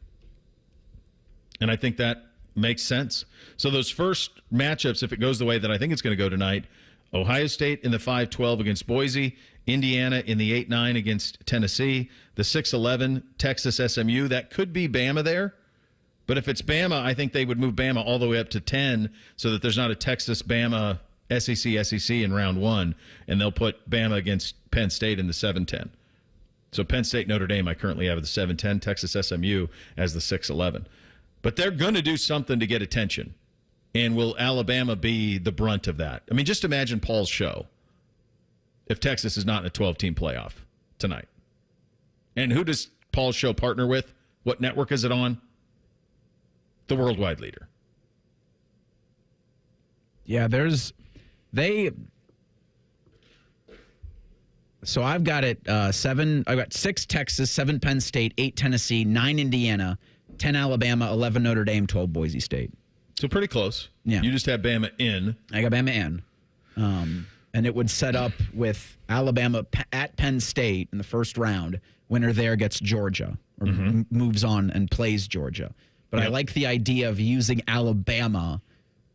And I think that makes sense. So those first matchups, if it goes the way that I think it's going to go tonight, Ohio State in the 5-12 against Boise, Indiana in the 8-9 against Tennessee, the 6-11 Texas SMU. That could be Bama there. But if it's Bama, I think they would move Bama all the way up to 10 so that there's not a Texas-Bama SEC in round 1, and they'll put Bama against Penn State in the 7-10. So Penn State, Notre Dame, I currently have the 7-10, Texas SMU as the 6-11. But they're going to do something to get attention. And will Alabama be the brunt of that? I mean, just imagine Paul's show if Texas is not in a 12-team playoff tonight. And who does Paul's show partner with? What network is it on? The worldwide leader. Yeah, So I've got it 7. I've got 6 Texas, 7 Penn State, 8 Tennessee, 9 Indiana, 10 Alabama, 11 Notre Dame, 12 Boise State. So pretty close. Yeah. You just have Bama in. I got Bama in. And it would set up with Alabama at Penn State in the first round. Winner there gets Georgia or moves on and plays Georgia. But I like the idea of using Alabama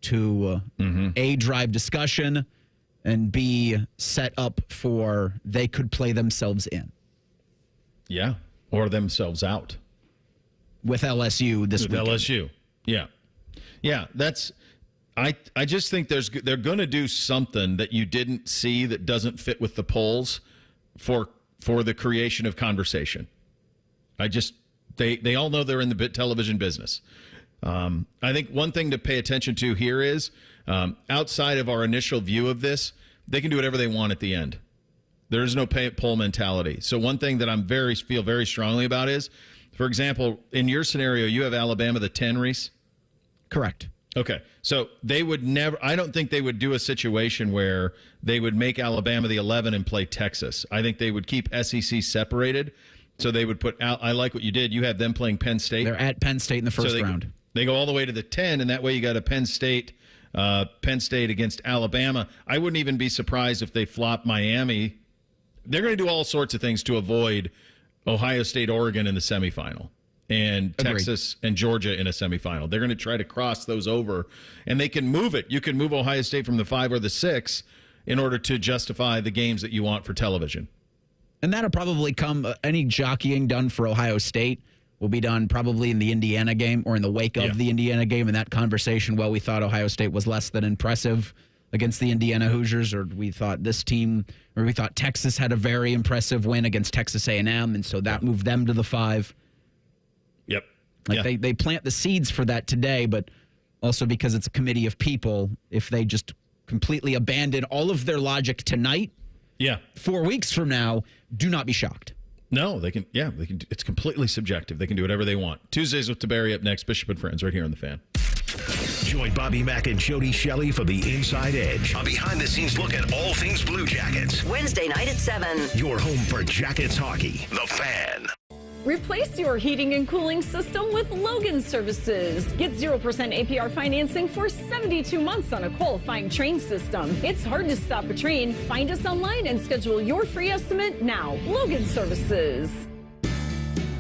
to A, drive discussion, and B, set up for they could play themselves in. Yeah, or themselves out. With LSU this weekend. With LSU, yeah. Yeah, that's... I just think they're going to do something that you didn't see that doesn't fit with the polls for the creation of conversation. They all know they're in the television business. I think one thing to pay attention to here is outside of our initial view of this, they can do whatever they want at the end. There is no poll mentality. So one thing that I feel very strongly about is, for example, in your scenario, you have Alabama the 10, Reese? Correct. Okay, so they would never – I don't think they would do a situation where they would make Alabama the 11 and play Texas. I think they would keep SEC separated, so they would put – I like what you did. You have them playing Penn State. They're at Penn State in the first round. They go all the way to the 10, and that way you got a Penn State against Alabama. I wouldn't even be surprised if they flop Miami. They're going to do all sorts of things to avoid Ohio State, Oregon in the semifinal. And Texas and Georgia in a semifinal. They're going to try to cross those over, and they can move it. You can move Ohio State from the 5 or the 6 in order to justify the games that you want for television. And that'll probably come, any jockeying done for Ohio State will be done probably in the Indiana game or in the wake of the Indiana game. In that conversation, well, we thought Ohio State was less than impressive against the Indiana Hoosiers, or we thought this team, or we thought Texas had a very impressive win against Texas A&M, and so that moved them to the 5. Yep. They plant the seeds for that today, but also because it's a committee of people, if they just completely abandon all of their logic tonight, 4 weeks from now, do not be shocked. No, they can. Yeah, they can. It's completely subjective. They can do whatever they want. Tuesdays with Tiberi up next. Bishop and Friends right here on The Fan. Join Bobby Mack and Jody Shelley for The Inside Edge, a behind-the-scenes look at all things Blue Jackets. Wednesday night at 7. Your home for Jackets hockey. The Fan. Replace your heating and cooling system with Logan Services. Get 0% APR financing for 72 months on a qualifying train system. It's hard to stop a train. Find us online and schedule your free estimate now. Logan Services.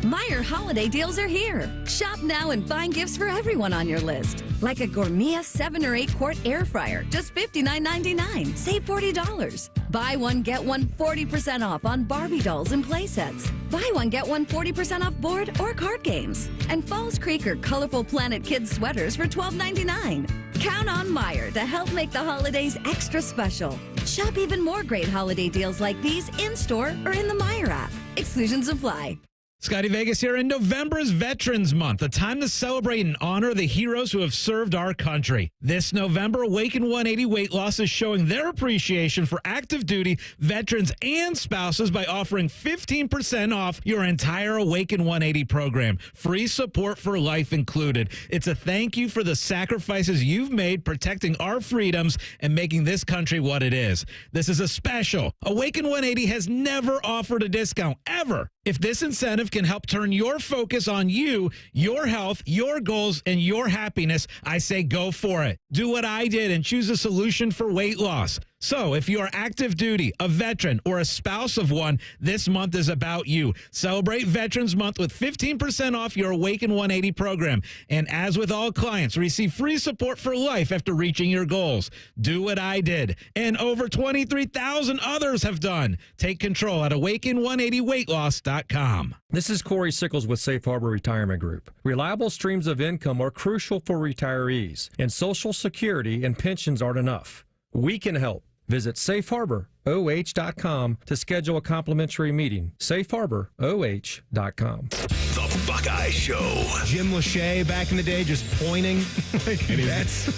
Meijer holiday deals are here. Shop now and find gifts for everyone on your list. Like a Gourmet 7 or 8 quart air fryer, just $59.99. Save $40. Buy one, get one 40% off on Barbie dolls and play sets. Buy one, get one 40% off board or card games. And Falls Creek or Colorful Planet Kids sweaters for $12.99. Count on Meijer to help make the holidays extra special. Shop even more great holiday deals like these in-store or in the Meijer app. Exclusions apply. Scotty Vegas here, and November is Veterans Month, a time to celebrate and honor the heroes who have served our country. This November, Awaken 180 Weight Loss is showing their appreciation for active duty veterans and spouses by offering 15% off your entire Awaken 180 program. Free support for life included. It's a thank you for the sacrifices you've made protecting our freedoms and making this country what it is. This is a special. Awaken 180 has never offered a discount, ever. If this incentive can help turn your focus on you, your health, your goals, and your happiness, I say go for it. Do what I did and choose a solution for weight loss. So if you're active duty, a veteran, or a spouse of one, this month is about you. Celebrate Veterans Month with 15% off your Awaken 180 program. And as with all clients, receive free support for life after reaching your goals. Do what I did, and over 23,000 others have done. Take control at awaken180weightloss.com. This is Corey Sickles with Safe Harbor Retirement Group. Reliable streams of income are crucial for retirees, and Social Security and pensions aren't enough. We can help. Visit safeharboroh.com to schedule a complimentary meeting. safeharboroh.com. The Buckeye Show. Jim Lachey back in the day just pointing.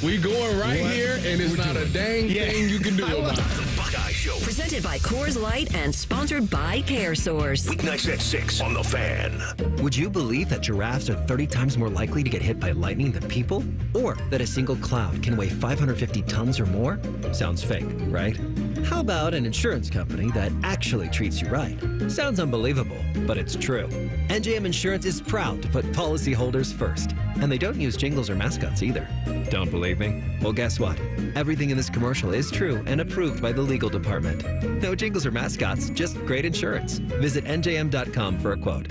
We going right here, and it's not a dang thing you can do about it. The Buckeye Show. Presented by Coors Light and sponsored by CareSource. Weeknights at 6 on The Fan. Would you believe that giraffes are 30 times more likely to get hit by lightning than people? Or that a single cloud can weigh 550 tons or more? Sounds fake, right? How about an insurance company that actually treats you right? Sounds unbelievable, but it's true. NJM Insurance is proud to put policyholders first. And they don't use jingles or mascots either. Don't believe me? Well, guess what? Everything in this commercial is true and approved by the legal department. No jingles or mascots, just great insurance. Visit njm.com for a quote.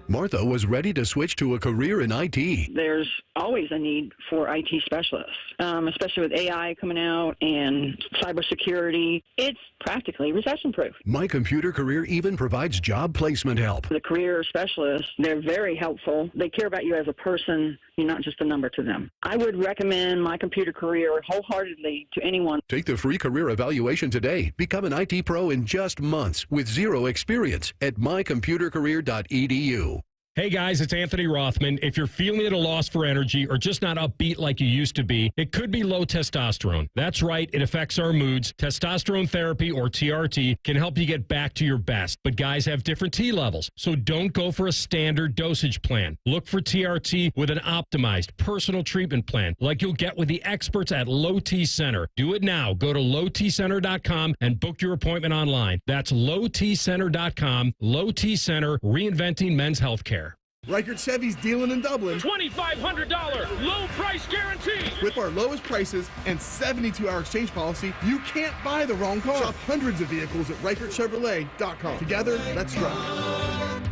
Martha was ready to switch to a career in IT. There's always a need for IT specialists, especially with AI coming out and cybersecurity. It's practically recession-proof. My Computer Career even provides job placement help. The career specialists, they're very helpful. They care about you as a person. You're not just a number to them. I would recommend My Computer Career wholeheartedly to anyone. Take the free career evaluation today. Become an IT pro in just months with zero experience at mycomputercareer.edu. Hey guys, it's Anthony Rothman. If you're feeling at a loss for energy or just not upbeat like you used to be, it could be low testosterone. That's right, it affects our moods. Testosterone therapy, or TRT, can help you get back to your best. But guys have different T levels, so don't go for a standard dosage plan. Look for TRT with an optimized personal treatment plan, like you'll get with the experts at Low T Center. Do it now. Go to lowtcenter.com and book your appointment online. That's lowtcenter.com. Low T Center, reinventing men's healthcare. Reichert Chevy's dealing in Dublin. $2,500 low price guarantee. With our lowest prices and 72-hour exchange policy, you can't buy the wrong car. Shop hundreds of vehicles at ReichertChevrolet.com. Together, let's drive.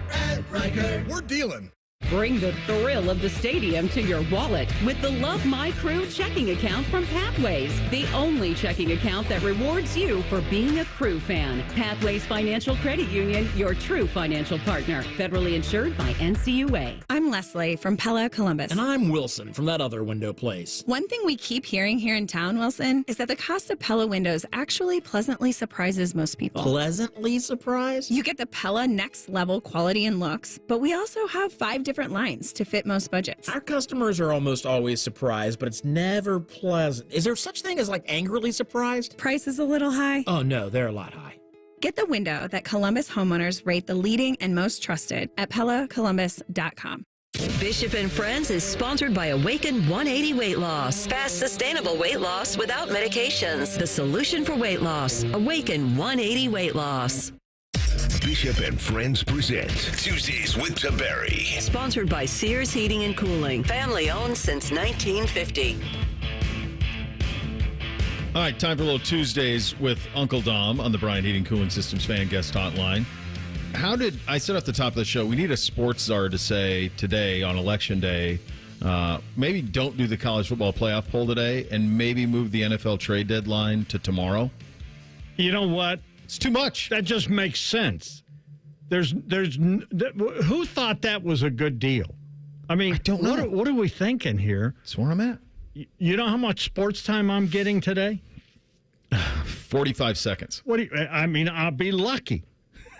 Reichert. We're dealing. Bring the thrill of the stadium to your wallet with the Love My Crew checking account from Pathways, the only checking account that rewards you for being a Crew fan. Pathways Financial Credit Union, your true financial partner. Federally insured by NCUA. I'm Leslie from Pella, Columbus. And I'm Wilson from that other window place. One thing we keep hearing here in town, Wilson, is that the cost of Pella windows actually pleasantly surprises most people. Pleasantly surprised? You get the Pella next level quality and looks, but we also have 5 different lines to fit most budgets. Our customers are almost always surprised, but it's never pleasant. Is there such thing as like angrily surprised? Price is a little high. Oh no, they're a lot high. Get the window that Columbus homeowners rate the leading and most trusted at PellaColumbus.com. Bishop and Friends is sponsored by Awaken 180 Weight Loss. Fast, sustainable weight loss without medications. The solution for weight loss. Awaken 180 Weight Loss. Bishop and Friends present Tuesdays with Tiberi. Sponsored by Sears Heating and Cooling. Family owned since 1950. All right, time for a little Tuesdays with Uncle Dom on the Bryant Heating Cooling Systems fan guest hotline. How did I said off the top of the show, we need a sports czar to say today on Election Day, maybe don't do the college football playoff poll today and maybe move the NFL trade deadline to tomorrow? You know what? It's too much. That just makes sense. Who thought that was a good deal? I mean, I don't know. What are we thinking here? That's where I'm at. You know how much sports time I'm getting today? 45 seconds. I'll be lucky.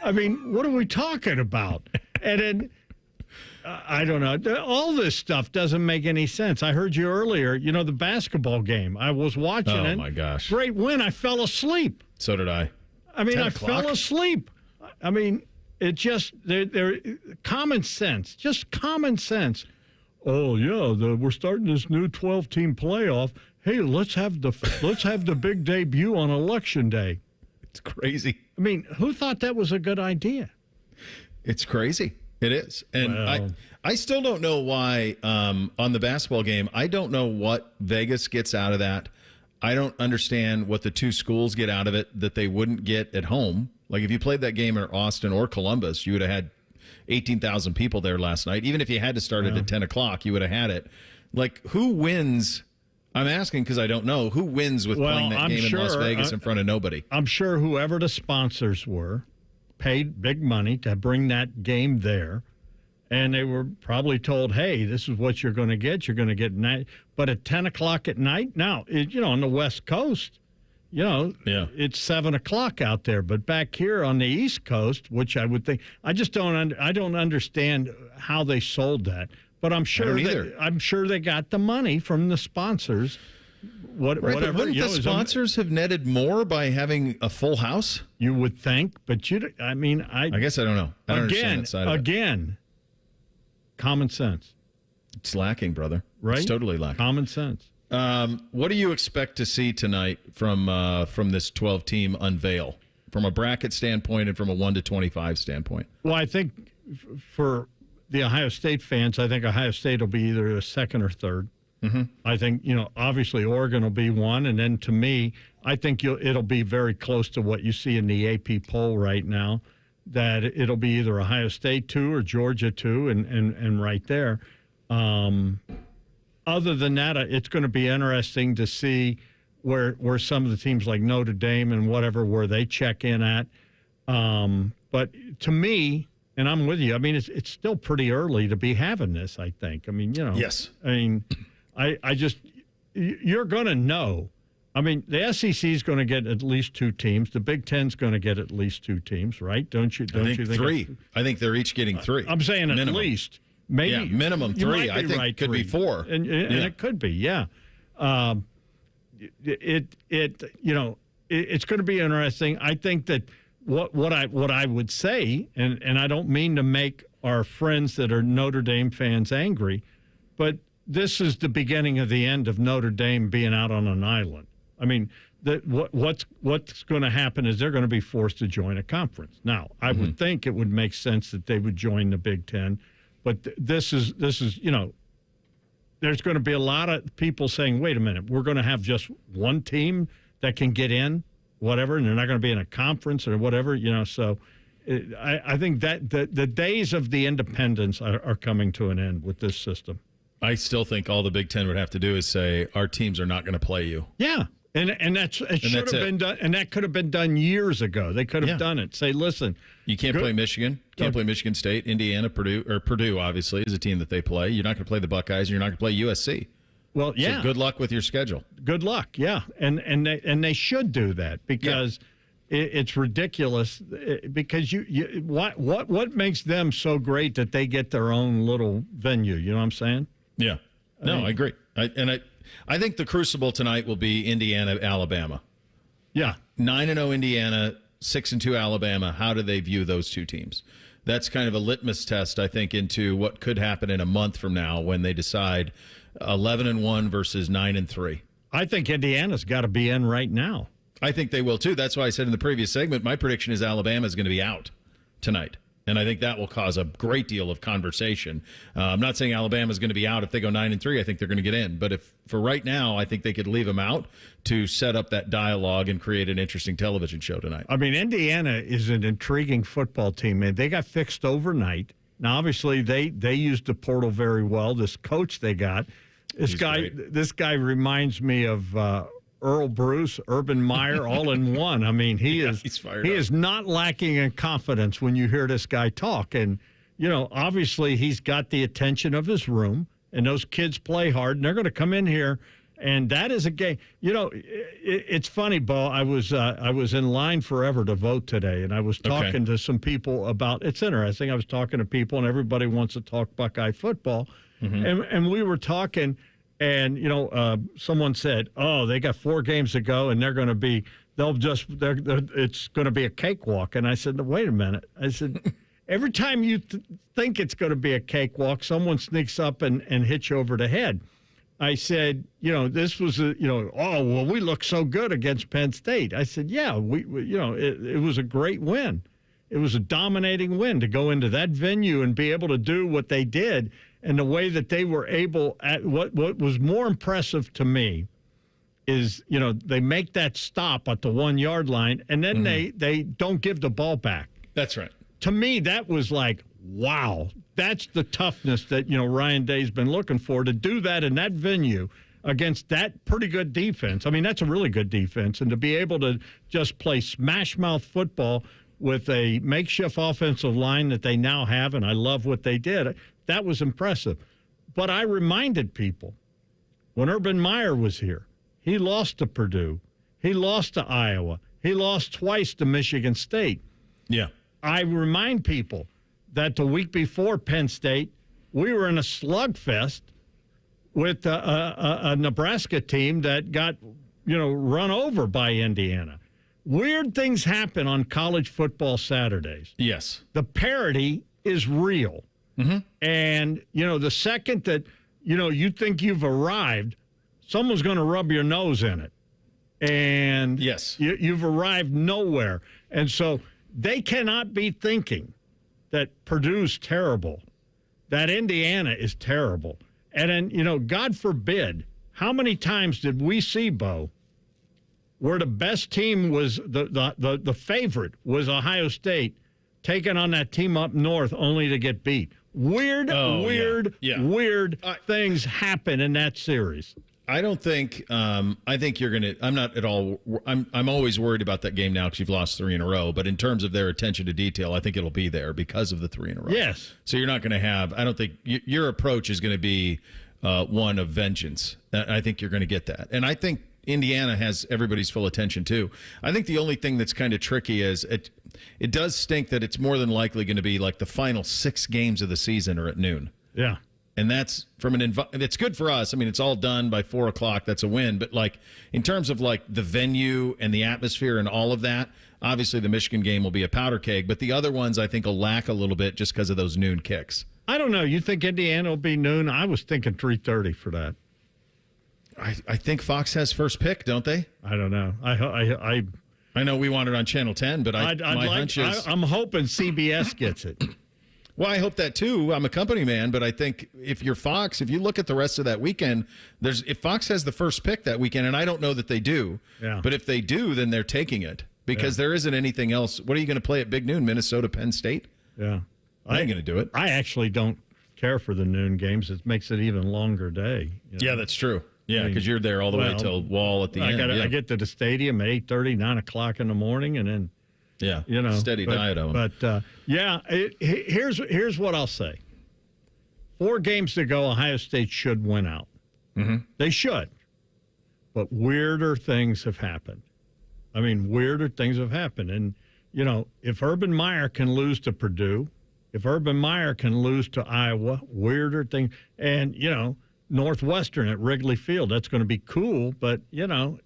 I mean, what are we talking about? And then, I don't know. All this stuff doesn't make any sense. I heard you earlier, the basketball game. I was watching it. Oh, my gosh. Great win. I fell asleep. So did I. I mean, I fell asleep. I mean, it just, they're common sense. Just common sense. Oh, yeah, we're starting this new 12-team playoff. Hey, let's have the big debut on Election Day. It's crazy. I mean, who thought that was a good idea? It's crazy. It is. And I still don't know why on the basketball game, I don't know what Vegas gets out of that. I don't understand what the two schools get out of it that they wouldn't get at home. Like if you played that game in Austin or Columbus, you would have had 18,000 people there last night. Even if you had to start it at 10 o'clock, you would have had it. Like, who wins? I'm asking because I don't know. Who wins with playing that game in Las Vegas in front of nobody? I'm sure whoever the sponsors were paid big money to bring that game there. And they were probably told, hey, this is what you're going to get. You're going to get night. But at 10 o'clock at night, now, on the West Coast, it's 7 o'clock out there. But back here on the East Coast, which I would think, I don't understand how they sold that. But I'm sure they got the money from the sponsors. Whatever. But wouldn't the sponsors have netted more by having a full house? You would think, but I guess I don't know. I don't understand that side of it. Again, common sense. It's lacking, brother. Right? It's totally lacking. Common sense. What do you expect to see tonight from this 12-team unveil, from a bracket standpoint and from a 1-25 standpoint? Well, I think for the Ohio State fans, I think Ohio State will be either a second or third. Mm-hmm. I think, obviously Oregon will be one. And then to me, I think it'll be very close to what you see in the AP poll right now, that it'll be either Ohio State 2 or Georgia 2 and right there. Other than that, it's going to be interesting to see where some of the teams like Notre Dame and whatever, where they check in at. But to me, and I'm with you, it's still pretty early to be having this, I think. Yes. You're going to know. The SEC is going to get at least 2 teams. The Big Ten's going to get at least 2 teams, right? Don't you think 3. I think they're each getting 3. I'm saying minimum. At least. Maybe minimum 3. I think it could be 4. And it could be, yeah. It's going to be interesting. I think that what I would say, and I don't mean to make our friends that are Notre Dame fans angry, but this is the beginning of the end of Notre Dame being out on an island. What's going to happen is they're going to be forced to join a conference. Now, I would think it would make sense that they would join the Big Ten, but this is there's going to be a lot of people saying, wait a minute, we're going to have just one team that can get in, whatever, and they're not going to be in a conference or whatever, so I think that the days of the independence are coming to an end with this system. I still think all the Big Ten would have to do is say, our teams are not going to play you. Yeah. And should have been done, and that could have been done years ago. They could have done it. Say, listen, you can't play Michigan, can't play Michigan State, Indiana, Purdue obviously is a team that they play. You're not going to play the Buckeyes, and you're not going to play USC. Well, yeah. So good luck with your schedule. Good luck, yeah, and they should do that because it's ridiculous. Because what makes them so great that they get their own little venue? You know what I'm saying? Yeah. No, I agree. I think the crucible tonight will be Indiana, Alabama. Yeah. 9-0 Indiana, 6-2 Alabama. How do they view those two teams? That's kind of a litmus test, I think, into what could happen in a month from now when they decide 11-1 versus 9-3. I think Indiana's got to be in right now. I think they will, too. That's why I said in the previous segment, my prediction is Alabama is going to be out tonight. And I think that will cause a great deal of conversation. I'm not saying Alabama is going to be out. If they go 9-3, I think they're going to get in. But if for right now, I think they could leave them out to set up that dialogue and create an interesting television show tonight. Indiana is an intriguing football team, man. They got fixed overnight. Now, obviously, they used the portal very well. This coach they got, this guy reminds me of Earl Bruce, Urban Meyer, all in one. He is not lacking in confidence when you hear this guy talk. And, obviously he's got the attention of his room, and those kids play hard, and they're going to come in here, and that is a game. It's funny, Bo. I was in line forever to vote today, and I was talking to some people about. It's interesting. I was talking to people, and everybody wants to talk Buckeye football, and we were talking. And, someone said, oh, they got 4 games to go, and it's going to be a cakewalk. And I said, wait a minute. I said, every time you think it's going to be a cakewalk, someone sneaks up and hits you over the head. I said, this was we look so good against Penn State. I said, yeah, it was a great win. It was a dominating win to go into that venue and be able to do what they did. And the way that they were able, what was more impressive to me is, they make that stop at the 1 yard line, and then they don't give the ball back. That's right. To me, that was like, wow, that's the toughness that, Ryan Day's been looking for, to do that in that venue against that pretty good defense. I mean, that's a really good defense. And to be able to just play smash-mouth football with a makeshift offensive line that they now have, and I love what they did, that was impressive. But I reminded people, when Urban Meyer was here, he lost to Purdue. He lost to Iowa. He lost twice to Michigan State. Yeah. I remind people that the week before Penn State, we were in a slugfest with a Nebraska team that got, run over by Indiana. Weird things happen on college football Saturdays. Yes. The parity is real. Mm-hmm. And, the second that, you think you've arrived, someone's going to rub your nose in it. And yes, you've arrived nowhere. And so they cannot be thinking that Purdue's terrible, that Indiana is terrible. And then, God forbid, how many times did we see, Bo, where the best team was, the favorite was Ohio State, taking on that team up north only to get beat? Weird things happen in that series. I don't think. I think you're going to. I'm not at all. I'm always worried about that game now because you've lost 3 in a row. But in terms of their attention to detail, I think it'll be there because of the 3 in a row. Yes. So you're not going to have. I don't think your approach is going to be one of vengeance. I think you're going to get that, and I think Indiana has everybody's full attention too. I think the only thing that's kind of tricky is it does stink that it's more than likely going to be like the final 6 games of the season are at noon. Yeah. And that's from it's good for us. I mean, it's all done by 4 o'clock. That's a win. But like in terms of like the venue and the atmosphere and all of that, obviously the Michigan game will be a powder keg. But the other ones I think will lack a little bit just because of those noon kicks. I don't know. You think Indiana will be noon? I was thinking 3:30 for that. I think Fox has first pick, don't they? I don't know. I know we want it on Channel 10, but my hunch is I'm hoping CBS gets it. Well, I hope that too. I'm a company man, but I think if you're Fox, if you look at the rest of that weekend, if Fox has the first pick that weekend, and I don't know that they do, but if they do, then they're taking it because there isn't anything else. What are you going to play at big noon? Minnesota, Penn State? Yeah. I ain't going to do it. I actually don't care for the noon games. It makes it even longer day. Yeah, that's true. Yeah, because you're there all the way till Wall at the end. I get to the stadium at 8:30, 9 o'clock in the morning, and then steady diet on. But here's what I'll say: 4 games to go, Ohio State should win out. Mm-hmm. They should, but weirder things have happened. I mean, weirder things have happened, and if Urban Meyer can lose to Purdue, if Urban Meyer can lose to Iowa, weirder things, and Northwestern at Wrigley Field. That's going to be cool, but that'll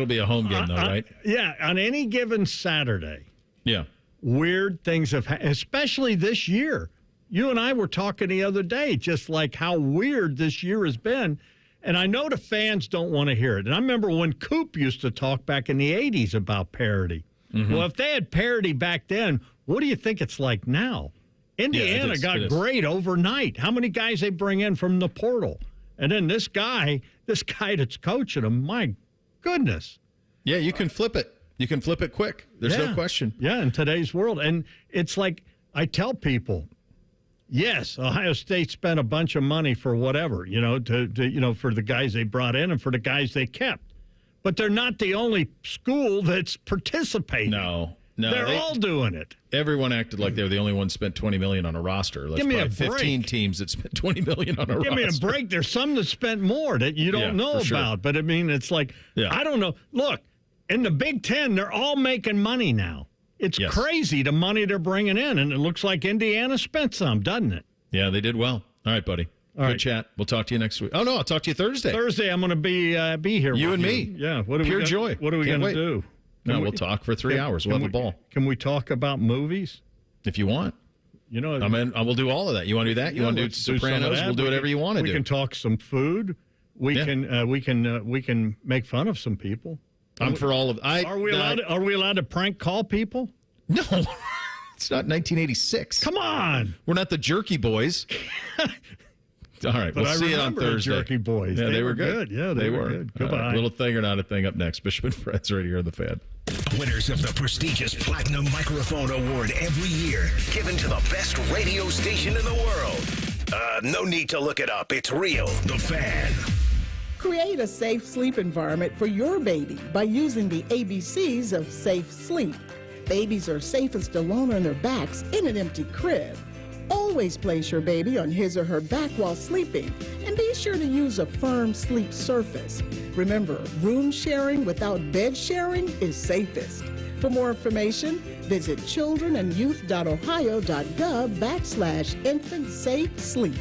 be a home game, though, right? Yeah, on any given Saturday. Yeah, weird things have happened, especially this year. You and I were talking the other day, just like how weird this year has been, and I know the fans don't want to hear it. And I remember when Coop used to talk back in the '80s about parity. Mm-hmm. Well, if they had parity back then, what do you think it's like now? Indiana got great overnight. How many guys they bring in from the portal? And then this guy that's coaching them, my goodness. Yeah, you can flip it. You can flip it quick. There's no question. Yeah, in today's world. And it's like I tell people, yes, Ohio State spent a bunch of money for whatever, for the guys they brought in and for the guys they kept. But they're not the only school that's participating. No, they're all doing it. Everyone acted like they were the only ones spent $20 million on a roster. Give me a break. 15 teams that spent $20 million on a roster. Give me a break. There's some that spent more that you don't know about. Sure. But I mean, it's like I don't know. Look, in the Big Ten, they're all making money now. It's crazy the money they're bringing in, and it looks like Indiana spent some, doesn't it? Yeah, they did well. All right, buddy. Good chat. We'll talk to you next week. Oh no, I'll talk to you Thursday. Thursday, I'm going to be here. You with and me. Yeah. Pure joy. What are we going to do? No, we'll talk for 3 hours. We'll have a ball. Can we talk about movies? If you want. I mean, I will do all of that. You want to do that? You want to do Sopranos? We'll do whatever you want to do. We can talk some food. We can make fun of some people. I'm for all of. Are we allowed to prank call people? No, it's not 1986. Come on, we're not the Jerky Boys. All right, But we'll see you on Thursday. Jerky Boys. Yeah, they were good. Yeah, they were good. Goodbye. Right, little thing or not a thing up next. Bishop and Fred's right here on The Fan. Winners of the prestigious Platinum Microphone Award every year, given to the best radio station in the world. No need to look it up. It's real. The Fan. Create a safe sleep environment for your baby by using the ABCs of safe sleep. Babies are safest alone on their backs in an empty crib. Always place your baby on his or her back while sleeping, and be sure to use a firm sleep surface. Remember, room sharing without bed sharing is safest. For more information, visit childrenandyouth.ohio.gov/infant safe sleep.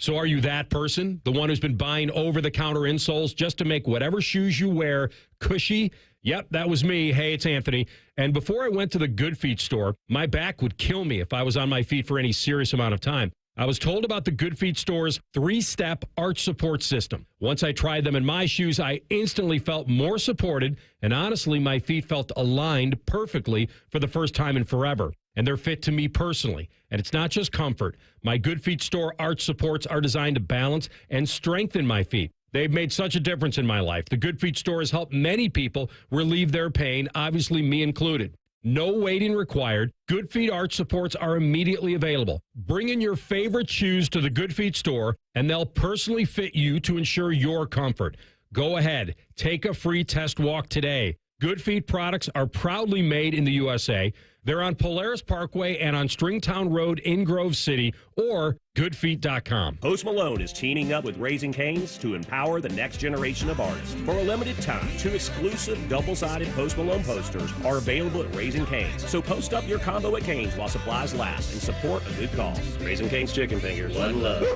So are you that person? The one who's been buying over-the-counter insoles just to make whatever shoes you wear cushy? Yep, that was me. Hey, it's Anthony. And before I went to the Good Feet store, my back would kill me if I was on my feet for any serious amount of time. I was told about the Good Feet store's 3-step arch support system. Once I tried them in my shoes, I instantly felt more supported, and honestly, my feet felt aligned perfectly for the first time in forever. And they're fit to me personally. And it's not just comfort. My Good Feet store arch supports are designed to balance and strengthen my feet. They've made such a difference in my life. The Good Feet store has helped many people relieve their pain, obviously me included. No waiting required. Good Feet arch supports are immediately available. Bring in your favorite shoes to the Good Feet store, and they'll personally fit you to ensure your comfort. Go ahead. Take a free test walk today. Good Feet products are proudly made in the USA. They're on Polaris Parkway and on Stringtown Road in Grove City, or goodfeet.com. Post Malone is teaming up with Raising Cane's to empower the next generation of artists. For a limited time, 2 exclusive double-sided Post Malone posters are available at Raising Cane's. So post up your combo at Cane's while supplies last and support a good cause. Raising Cane's Chicken Fingers. One love.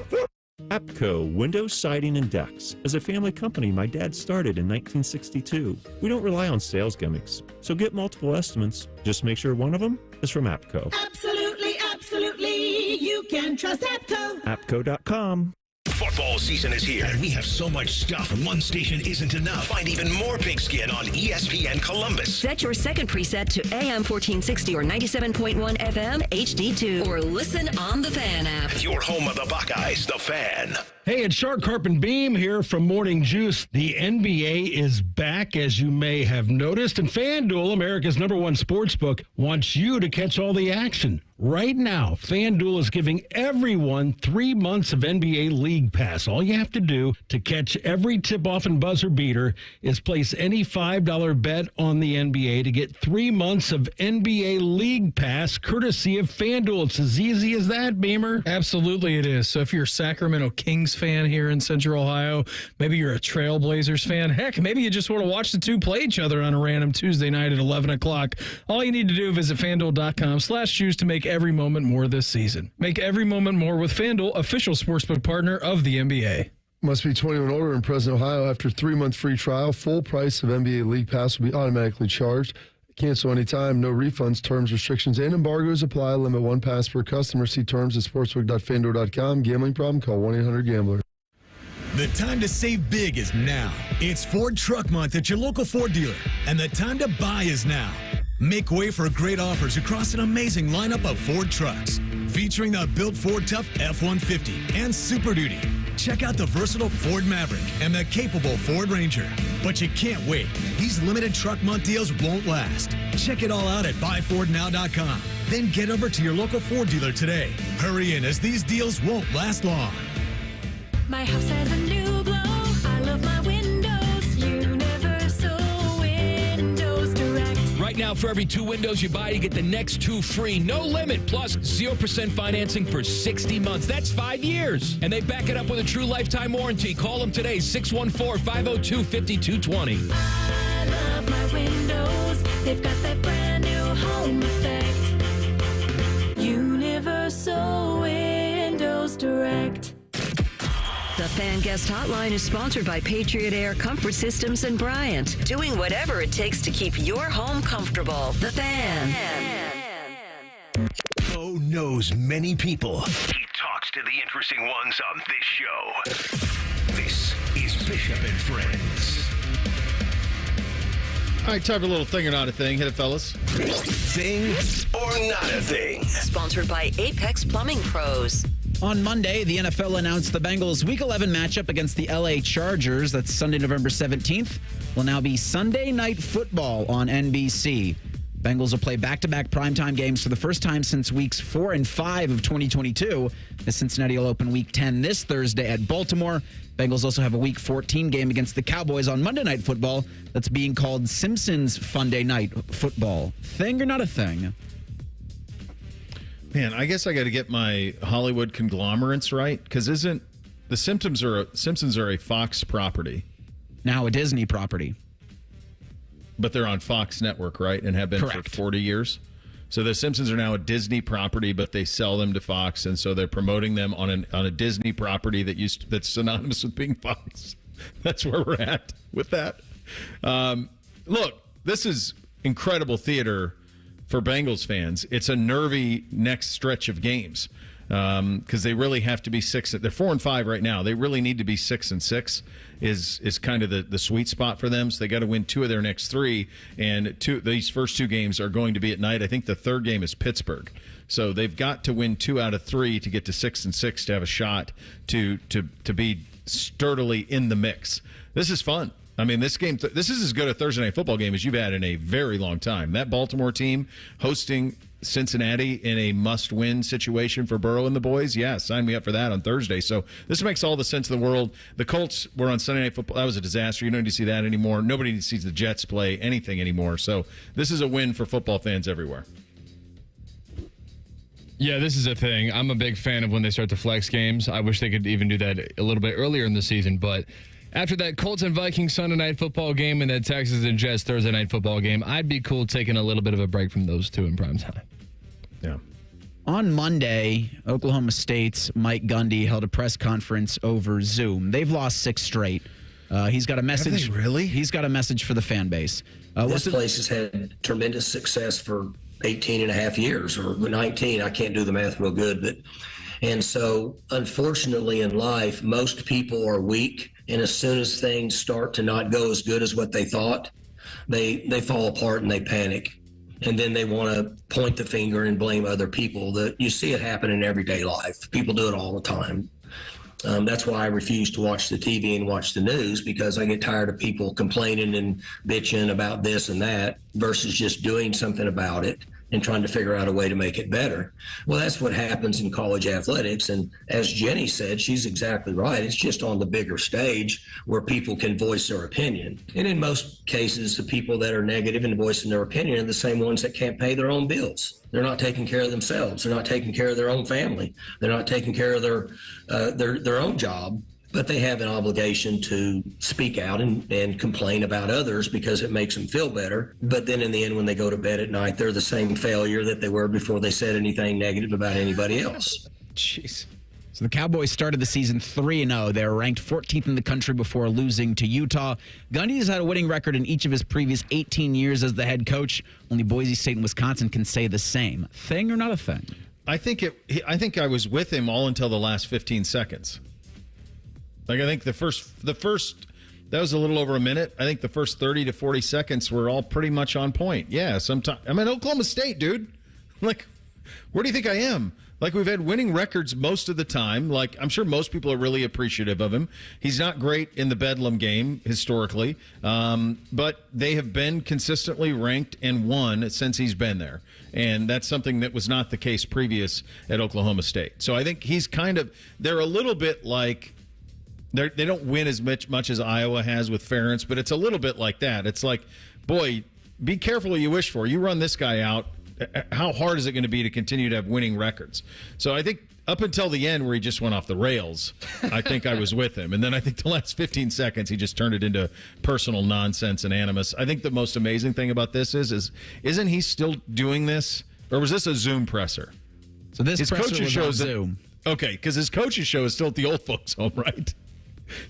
APCO Windows, Siding, and Decks. As a family company, my dad started in 1962. We don't rely on sales gimmicks, so get multiple estimates. Just make sure one of them is from APCO. Absolutely, absolutely. You can trust APCO. APCO.com. Football season is here, and we have so much stuff. One station isn't enough. Find even more pigskin on ESPN Columbus. Set your second preset to AM 1460 or 97.1 FM HD2, or listen on the Fan app. Your home of the Buckeyes, the Fan. Hey, it's Shark Carp and Beam here from Morning Juice. The NBA is back, as you may have noticed, and FanDuel, America's #1 sportsbook, wants you to catch all the action. Right now, FanDuel is giving everyone 3 months of NBA League Pass. All you have to do to catch every tip-off and buzzer beater is place any $5 bet on the NBA to get 3 months of NBA League Pass, courtesy of FanDuel. It's as easy as that, Beamer. Absolutely it is. So if you're a Sacramento Kings fan here in Central Ohio, maybe you're a Trailblazers fan, heck, maybe you just want to watch the two play each other on a random Tuesday night at 11 o'clock, all you need to do, visit FanDuel.com/choose to make every moment more this season. Make every moment more with FanDuel, official sportsbook partner of the NBA. Must be 21 or older in present Ohio. After 3-month free trial, full price of NBA League Pass will be automatically charged. Cancel anytime, no refunds, terms, restrictions, and embargoes apply. Limit 1 pass per customer. See terms at sportsbook.fanduel.com. Gambling problem? Call 1-800-GAMBLER. The time to save big is now. It's Ford Truck Month at your local Ford dealer, and the time to buy is now. Make way for great offers across an amazing lineup of Ford trucks, featuring the built Ford Tough F-150 and Super Duty. Check out the versatile Ford Maverick and the capable Ford Ranger. But you can't wait. These limited Truck Month deals won't last. Check it all out at buyfordnow.com. Then get over to your local Ford dealer today. Hurry in, as these deals won't last long. My house has a new glow. I love my windows. Universal Windows Direct. Right now, for every 2 windows you buy, you get the next 2 free. No limit. Plus 0% financing for 60 months. That's 5 years. And they back it up with a true lifetime warranty. Call them today, 614-502-5220. I love my windows. They've got that brand new home effect. Universal Windows Direct. The Fan Guest Hotline is sponsored by Patriot Air Comfort Systems and Bryant, doing whatever it takes to keep your home comfortable. The Fan. Bo knows many people. He talks to the interesting ones on this show. This is Bishop and Friends. All right, time for a little thing or not a thing. Hit it, fellas. Thing or not a thing. Sponsored by Apex Plumbing Pros. On Monday, the NFL announced the Bengals' Week 11 matchup against the LA Chargers. That's Sunday, November 17th. Will now be Sunday Night Football on NBC. Bengals will play back-to-back primetime games for the first time since weeks 4 and 5 of 2022. The Cincinnati will open Week 10 this Thursday at Baltimore. Bengals also have a Week 14 game against the Cowboys on Monday Night Football that's being called Simpsons Funday Night Football. Thing or not a thing? Man, I guess I got to get my Hollywood conglomerates right, because isn't the Simpsons are a Fox property, now a Disney property, but they're on Fox Network, right, and have been Correct. for 40 years. So the Simpsons are now a Disney property, but they sell them to Fox, and so they're promoting them on a Disney property that's synonymous with being Fox. That's where we're at with that. Look, this is incredible theater for Bengals fans. It's a nervy next stretch of games because they really have to be 6. They're 4 and 5 right now. They really need to be 6 and 6 is kind of the sweet spot for them. So they got to win 2 of their next 3, and these first 2 games are going to be at night. I think the third game is Pittsburgh. So they've got to win 2 out of 3 to get to 6 and 6 to have a shot to be sturdily in the mix. This is fun. I mean, this is as good a Thursday Night Football game as you've had in a very long time. That Baltimore team hosting Cincinnati in a must-win situation for Burrow and the boys, yeah, sign me up for that on Thursday. So this makes all the sense in the world. The Colts were on Sunday Night Football. That was a disaster. You don't need to see that anymore. Nobody sees the Jets play anything anymore. So this is a win for football fans everywhere. Yeah, this is a thing. I'm a big fan of when they start the flex games. I wish they could even do that a little bit earlier in the season, but after that Colts and Vikings Sunday Night Football game and that Texans and Jets Thursday Night Football game, I'd be cool taking a little bit of a break from those two in prime time. Yeah. On Monday, Oklahoma State's Mike Gundy held a press conference over Zoom. They've lost 6 straight. He's got a message. Have they really? He's got a message for the fan base. This place has had tremendous success for 18 and a half years, or 19. I can't do the math real good, and so unfortunately in life, most people are weak. And as soon as things start to not go as good as what they thought, they fall apart and they panic. And then they want to point the finger and blame other people. You see it happen in everyday life. People do it all the time. That's why I refuse to watch the TV and watch the news, because I get tired of people complaining and bitching about this and that versus just doing something about it and trying to figure out a way to make it better. Well, that's what happens in college athletics. And as Jenny said, she's exactly right. It's just on the bigger stage where people can voice their opinion. And in most cases, the people that are negative and voicing their opinion are the same ones that can't pay their own bills. They're not taking care of themselves. They're not taking care of their own family. They're not taking care of their own job. But they have an obligation to speak out and complain about others because it makes them feel better. But then in the end, when they go to bed at night, they're the same failure that they were before they said anything negative about anybody else. Jeez. So the Cowboys started the season 3-0. They were ranked 14th in the country before losing to Utah. Gundy has had a winning record in each of his previous 18 years as the head coach. Only Boise State and Wisconsin can say the same. Thing or not a thing? I think I was with him all until the last 15 seconds. Like, I think the first that was a little over a minute. I think the first 30 to 40 seconds were all pretty much on point. Yeah, sometimes I'm in Oklahoma State, dude. Like, where do you think I am? Like, we've had winning records most of the time. Like, I'm sure most people are really appreciative of him. He's not great in the Bedlam game historically, but they have been consistently ranked and won since he's been there. And that's something that was not the case previous at Oklahoma State. So I think he's they're a little bit like, they don't win as much as Iowa has with Ferentz, but it's a little bit like that. It's like, boy, be careful what you wish for. You run this guy out, how hard is it going to be to continue to have winning records? So I think up until the end where he just went off the rails, I think I was with him. And then I think the last 15 seconds, he just turned it into personal nonsense and animus. I think the most amazing thing about this isn't he still doing this? Or was this a Zoom presser? So his presser was on Zoom. Okay, because his coach's show is still at the old folks' home, right?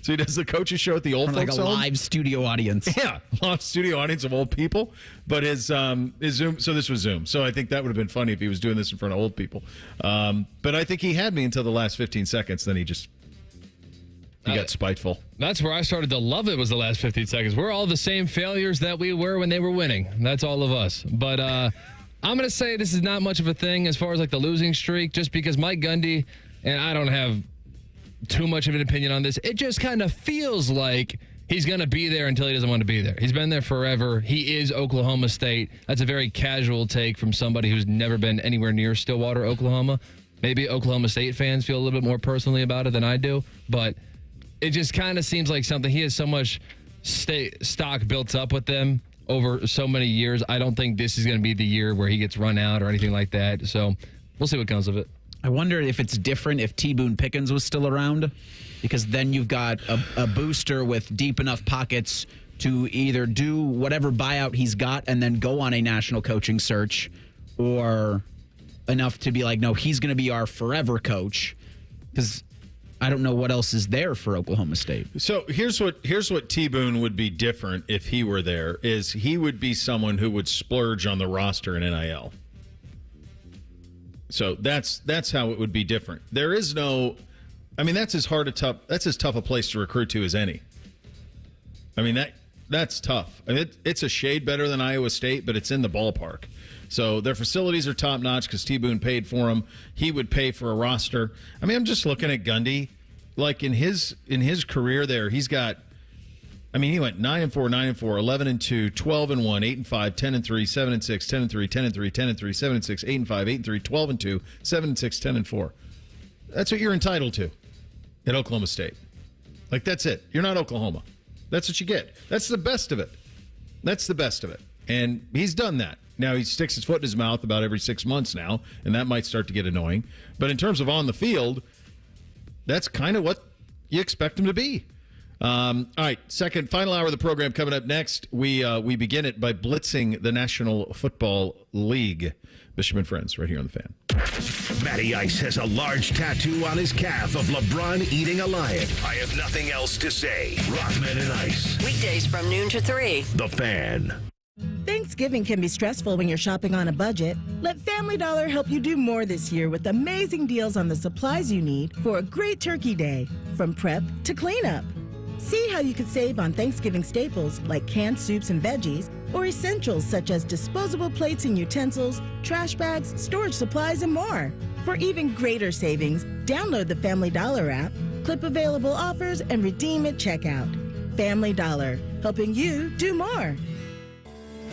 So he does the coach's show at the old folks' home? Like a live studio audience. Yeah, live studio audience of old people. But his Zoom, so this was Zoom. So I think that would have been funny if he was doing this in front of old people. But I think he had me until the last 15 seconds. Then he got spiteful. That's where I started to love it, was the last 15 seconds. We're all the same failures that we were when they were winning. That's all of us. But I'm going to say this is not much of a thing as far as like the losing streak, just because Mike Gundy, and I don't have too much of an opinion on this. It just kind of feels like he's going to be there until he doesn't want to be there. He's been there forever. He is Oklahoma State. That's a very casual take from somebody who's never been anywhere near Stillwater, Oklahoma. Maybe Oklahoma State fans feel a little bit more personally about it than I do, but it just kind of seems like something. He has so much stock built up with them over so many years. I don't think this is going to be the year where he gets run out or anything like that. So we'll see what comes of it. I wonder if it's different if T. Boone Pickens was still around, because then you've got a booster with deep enough pockets to either do whatever buyout he's got and then go on a national coaching search, or enough to be like, no, he's going to be our forever coach, because I don't know what else is there for Oklahoma State. So here's what T. Boone would be different if he were there, is he would be someone who would splurge on the roster in NIL. So that's how it would be different. There is no, I mean, that's as tough a place to recruit to as any. I mean, that's tough. I mean, it's a shade better than Iowa State, but it's in the ballpark. So their facilities are top notch because T. Boone paid for them. He would pay for a roster. I mean, I'm just looking at Gundy. Like in his career there, he's got, I mean, he went 9-4, 9-4, 11-2, 12-1, 8-5, 10-3, 7-6, 10-3, 10-3, 10-3, 7-6, 8-5, 8-3, 12-2, 7-6, 10-4. That's what you're entitled to at Oklahoma State. Like, that's it. You're not Oklahoma. That's what you get. That's the best of it. That's the best of it. And he's done that. Now, he sticks his foot in his mouth about every 6 months now, and that might start to get annoying. But in terms of on the field, that's kind of what you expect him to be. All right, final hour of the program coming up next. We begin it by blitzing the National Football League. Bishop and Friends, right here on The Fan. Matty Ice has a large tattoo on his calf of LeBron eating a lion. I have nothing else to say. Rothman and Ice. Weekdays from noon to 3. The Fan. Thanksgiving can be stressful when you're shopping on a budget. Let Family Dollar help you do more this year with amazing deals on the supplies you need for a great turkey day, from prep to cleanup. See how you could save on Thanksgiving staples like canned soups and veggies, or essentials such as disposable plates and utensils, trash bags, storage supplies, and more. For even greater savings, download the Family Dollar app, clip available offers, and redeem at checkout. Family Dollar, helping you do more.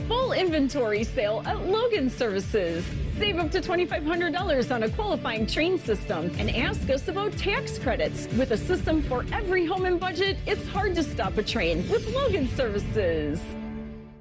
Full inventory sale at Logan Services. Save up to $2,500 on a qualifying train system and ask us about tax credits. With a system for every home and budget, it's hard to stop a train with Logan Services.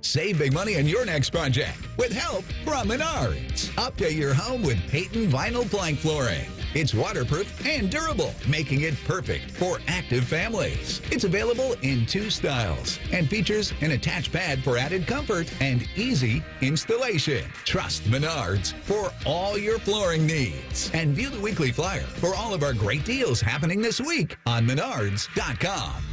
Save big money on your next project with help from Menards. Update your home with Peyton vinyl plank flooring. It's waterproof and durable, making it perfect for active families. It's available in 2 styles and features an attached pad for added comfort and easy installation. Trust Menards for all your flooring needs. And view the weekly flyer for all of our great deals happening this week on Menards.com.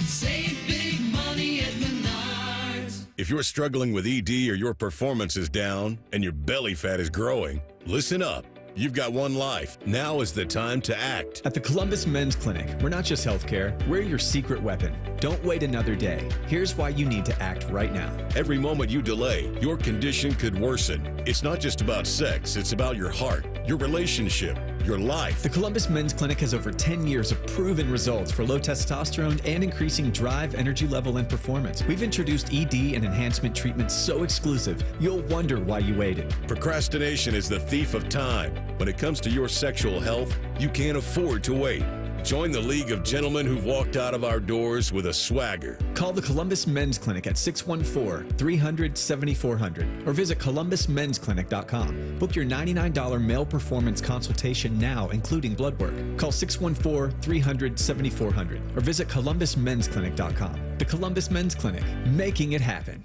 Save big money at Menards. If you're struggling with ED or your performance is down and your belly fat is growing, listen up. You've got one life. Now is the time to act. At the Columbus Men's Clinic, we're not just healthcare, we're your secret weapon. Don't wait another day. Here's why you need to act right now. Every moment you delay, your condition could worsen. It's not just about sex, it's about your heart, your relationship, your life. The Columbus Men's Clinic has over 10 years of proven results for low testosterone and increasing drive, energy level, and performance. We've introduced ED and enhancement treatments so exclusive, you'll wonder why you waited. Procrastination is the thief of time. When it comes to your sexual health, you can't afford to wait. Join the League of Gentlemen who've walked out of our doors with a swagger. Call the Columbus Men's Clinic at 614-300-7400 or visit columbusmensclinic.com. Book your $99 male performance consultation now, including blood work. Call 614-300-7400 or visit columbusmensclinic.com. The Columbus Men's Clinic, making it happen.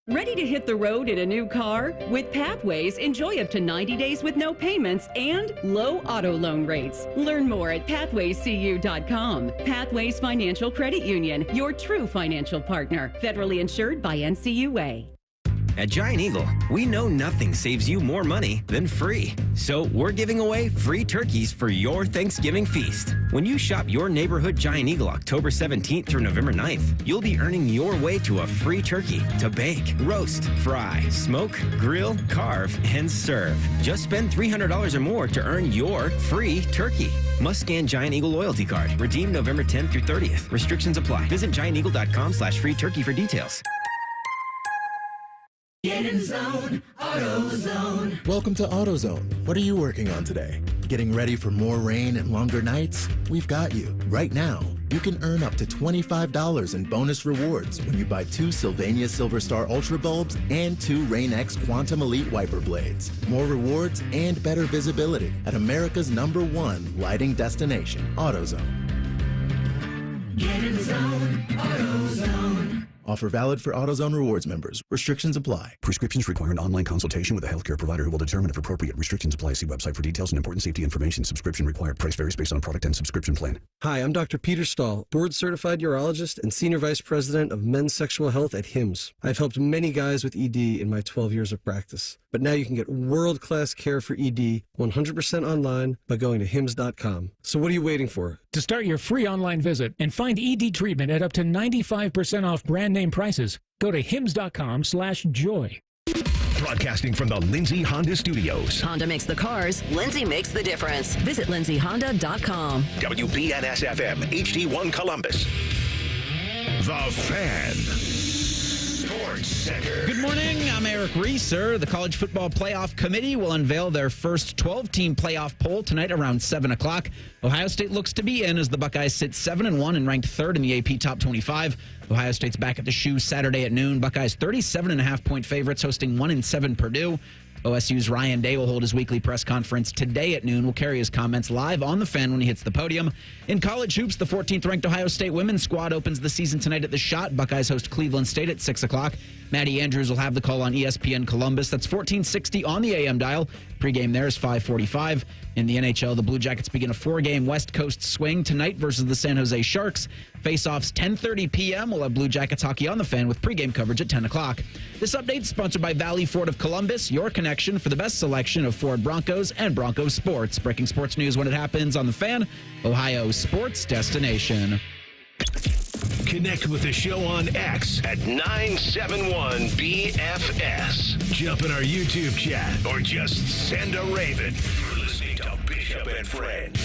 Ready to hit the road in a new car? With Pathways, enjoy up to 90 days with no payments and low auto loan rates. Learn more at pathwayscu.com. Pathways Financial Credit Union, your true financial partner. Federally insured by NCUA. At Giant Eagle, we know nothing saves you more money than free. So we're giving away free turkeys for your Thanksgiving feast. When you shop your neighborhood Giant Eagle October 17th through November 9th, you'll be earning your way to a free turkey to bake, roast, fry, smoke, grill, carve, and serve. Just spend $300 or more to earn your free turkey. Must scan Giant Eagle loyalty card. Redeem November 10th through 30th. Restrictions apply. Visit gianteagle.com/free turkey for details. Get in zone, AutoZone. Welcome to AutoZone. What are you working on today? Getting ready for more rain and longer nights? We've got you. Right now, you can earn up to $25 in bonus rewards when you buy 2 Sylvania Silver Star Ultra bulbs and 2 Rain-X Quantum Elite wiper blades. More rewards and better visibility at America's #1 lighting destination, AutoZone. Get in zone, AutoZone. Offer valid for AutoZone Rewards members. Restrictions apply. Prescriptions require an online consultation with a healthcare provider who will determine if appropriate. Restrictions apply. See website for details and important safety information. Subscription required. Price varies based on product and subscription plan. Hi, I'm Dr. Peter Stahl, board-certified urologist and senior vice president of men's sexual health at HIMSS. I've helped many guys with ED in my 12 years of practice. But now you can get world-class care for ED 100% online by going to hims.com. So what are you waiting for? To start your free online visit and find ED treatment at up to 95% off brand name prices, go to hims.com/joy. Broadcasting from the Lindsay Honda Studios. Honda makes the cars. Lindsay makes the difference. Visit lindsayhonda.com. WBNS-FM, HD1 Columbus. The Fan. Sports Center. Good morning. I'm Eric Reeser. The College Football Playoff Committee will unveil their first 12-team playoff poll tonight around 7 o'clock. Ohio State looks to be in as the Buckeyes sit 7-1 and ranked 3rd in the AP Top 25. Ohio State's back at the Shoe Saturday at noon. Buckeyes 37.5-point favorites hosting 1-7 Purdue. OSU's Ryan Day will hold his weekly press conference today at noon. We'll carry his comments live on the Fan when he hits the podium. In college hoops, the 14th-ranked Ohio State women's squad opens the season tonight at the Shot. Buckeyes host Cleveland State at 6 o'clock. Maddie Andrews will have the call on ESPN Columbus. That's 1460 on the AM dial. Pregame there is 5:45. In the NHL, the Blue Jackets begin a 4-game West Coast swing tonight versus the San Jose Sharks. Face-offs 10:30 p.m. We'll have Blue Jackets hockey on the Fan with pregame coverage at 10 o'clock. This update is sponsored by Valley Ford of Columbus, your connection for the best selection of Ford Broncos and Broncos sports. Breaking sports news when it happens on the Fan, Ohio's sports destination. Connect with the show on X at 971BFS. Jump in our YouTube chat or just send a raven. You're listening to Bishop and Friends.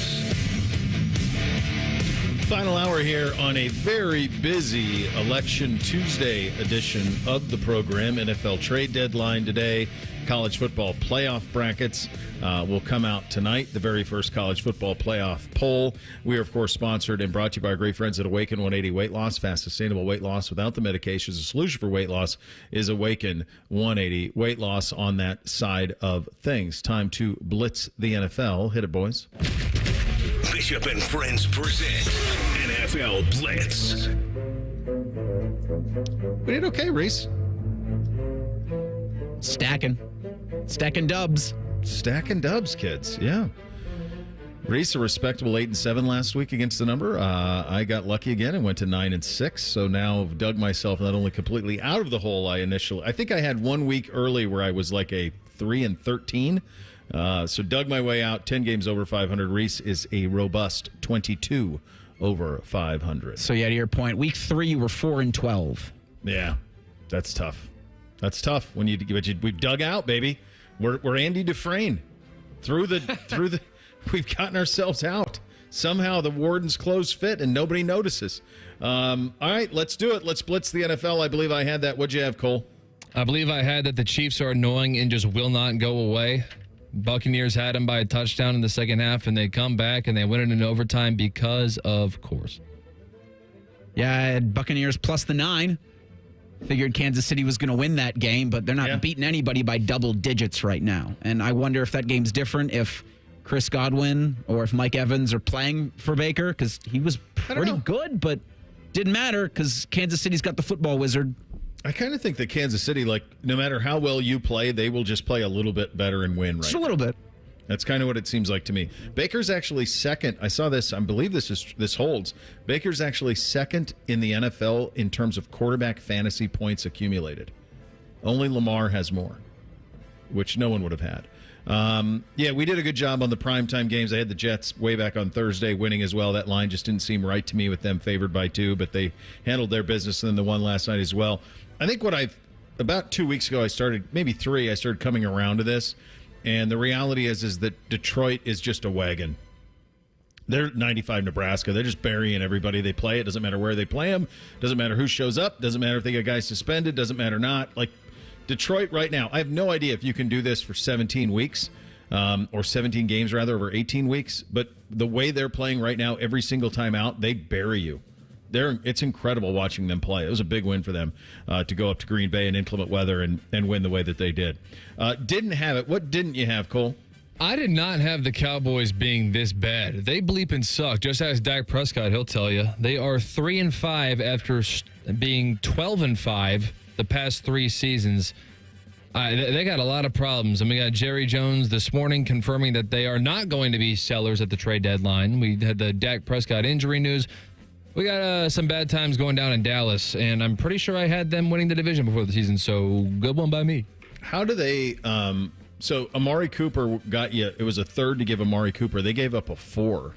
Final hour here on a very busy Election Tuesday edition of the program. NFL trade deadline today. College football playoff brackets will come out tonight. The very first college football playoff poll. We are, of course, sponsored and brought to you by our great friends at Awaken 180 Weight Loss. Fast, sustainable weight loss without the medications. The solution for weight loss is Awaken 180 Weight Loss on that side of things. Time to blitz the NFL. Hit it, boys. Bishop and Friends present NFL Blitz. We did okay, Reese. Stacking dubs. Stacking dubs, kids. Yeah. Reese, a respectable 8-7 last week against the number. I got lucky again and went to 9-6. So now I've dug myself not only completely out of the hole I think I had 1 week early where I was like a 3-13. So dug my way out. 10 games over 500. Reese is a robust 22 over 500. So yeah, to your point, week 3 you were 4-12. Yeah, that's tough. That's tough when we've dug out, baby. We're Andy Dufresne through the we've gotten ourselves out. Somehow the warden's clothes fit and nobody notices. All right, let's do it. Let's blitz the NFL. I believe I had that. What'd you have, Cole? I believe I had that the Chiefs are annoying and just will not go away. Buccaneers had them by a touchdown in the second half, and they come back and they win it in overtime because of course. Yeah, I had Buccaneers plus the 9. Figured Kansas City was going to win that game, but they're not beating anybody by double digits right now. And I wonder if that game's different if Chris Godwin or if Mike Evans are playing for Baker, because he was pretty good, but didn't matter because Kansas City's got the football wizard. I kind of think that Kansas City, no matter how well you play, they will just play a little bit better and win, right? Just a little bit. That's kind of what it seems like to me. Baker's actually second. I saw this. I believe this holds. Baker's actually second in the NFL in terms of quarterback fantasy points accumulated. Only Lamar has more, which no one would have had. Yeah, we did a good job on the primetime games. I had the Jets way back on Thursday winning as well. That line just didn't seem right to me with them favored by 2, but they handled their business, and then the one last night as well. I think about 2 weeks ago, maybe 3, I started coming around to this, and the reality is that Detroit is just a wagon. They're 95 Nebraska. They're just burying everybody they play. It doesn't matter where they play them. Doesn't matter who shows up. Doesn't matter if they get guys suspended. Doesn't matter not. Like, Detroit right now, I have no idea if you can do this for 17 weeks or 17 games, rather, over 18 weeks. But the way they're playing right now, every single time out, they bury you. It's incredible watching them play. It was a big win for them to go up to Green Bay in inclement weather and win the way that they did. Didn't have it. What didn't you have, Cole? I did not have the Cowboys being this bad. They bleeping suck. Just ask Dak Prescott, he'll tell you. They are 3-5 after being 12-5 the past 3 seasons. They got a lot of problems. And we got Jerry Jones this morning confirming that they are not going to be sellers at the trade deadline. We had the Dak Prescott injury news. We got some bad times going down in Dallas, and I'm pretty sure I had them winning the division before the season, so good one by me. How do they so Amari Cooper got you, it was a third to give Amari Cooper. They gave up a 4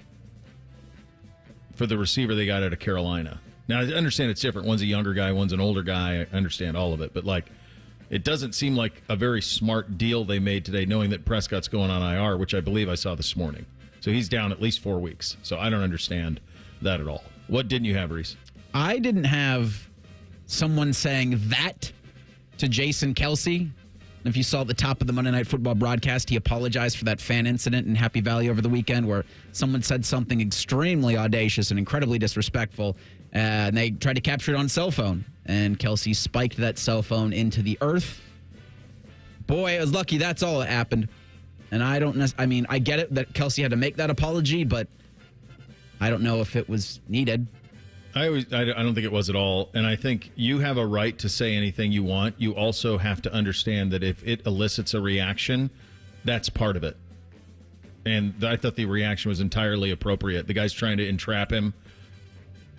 for the receiver they got out of Carolina. Now, I understand it's different. One's a younger guy, one's an older guy. I understand all of it. But, it doesn't seem like a very smart deal they made today, knowing that Prescott's going on IR, which I believe I saw this morning. So he's down at least 4 weeks. So I don't understand that at all. What didn't you have, Reese? I didn't have someone saying that to Jason Kelsey. If you saw at the top of the Monday Night Football broadcast, he apologized for that fan incident in Happy Valley over the weekend where someone said something extremely audacious and incredibly disrespectful, and they tried to capture it on cell phone. And Kelsey spiked that cell phone into the earth. Boy, I was lucky that's all that happened. And I get it that Kelsey had to make that apology, but I don't know if it was needed. I don't think it was at all. And I think you have a right to say anything you want. You also have to understand that if it elicits a reaction, that's part of it. And I thought the reaction was entirely appropriate. The guy's trying to entrap him,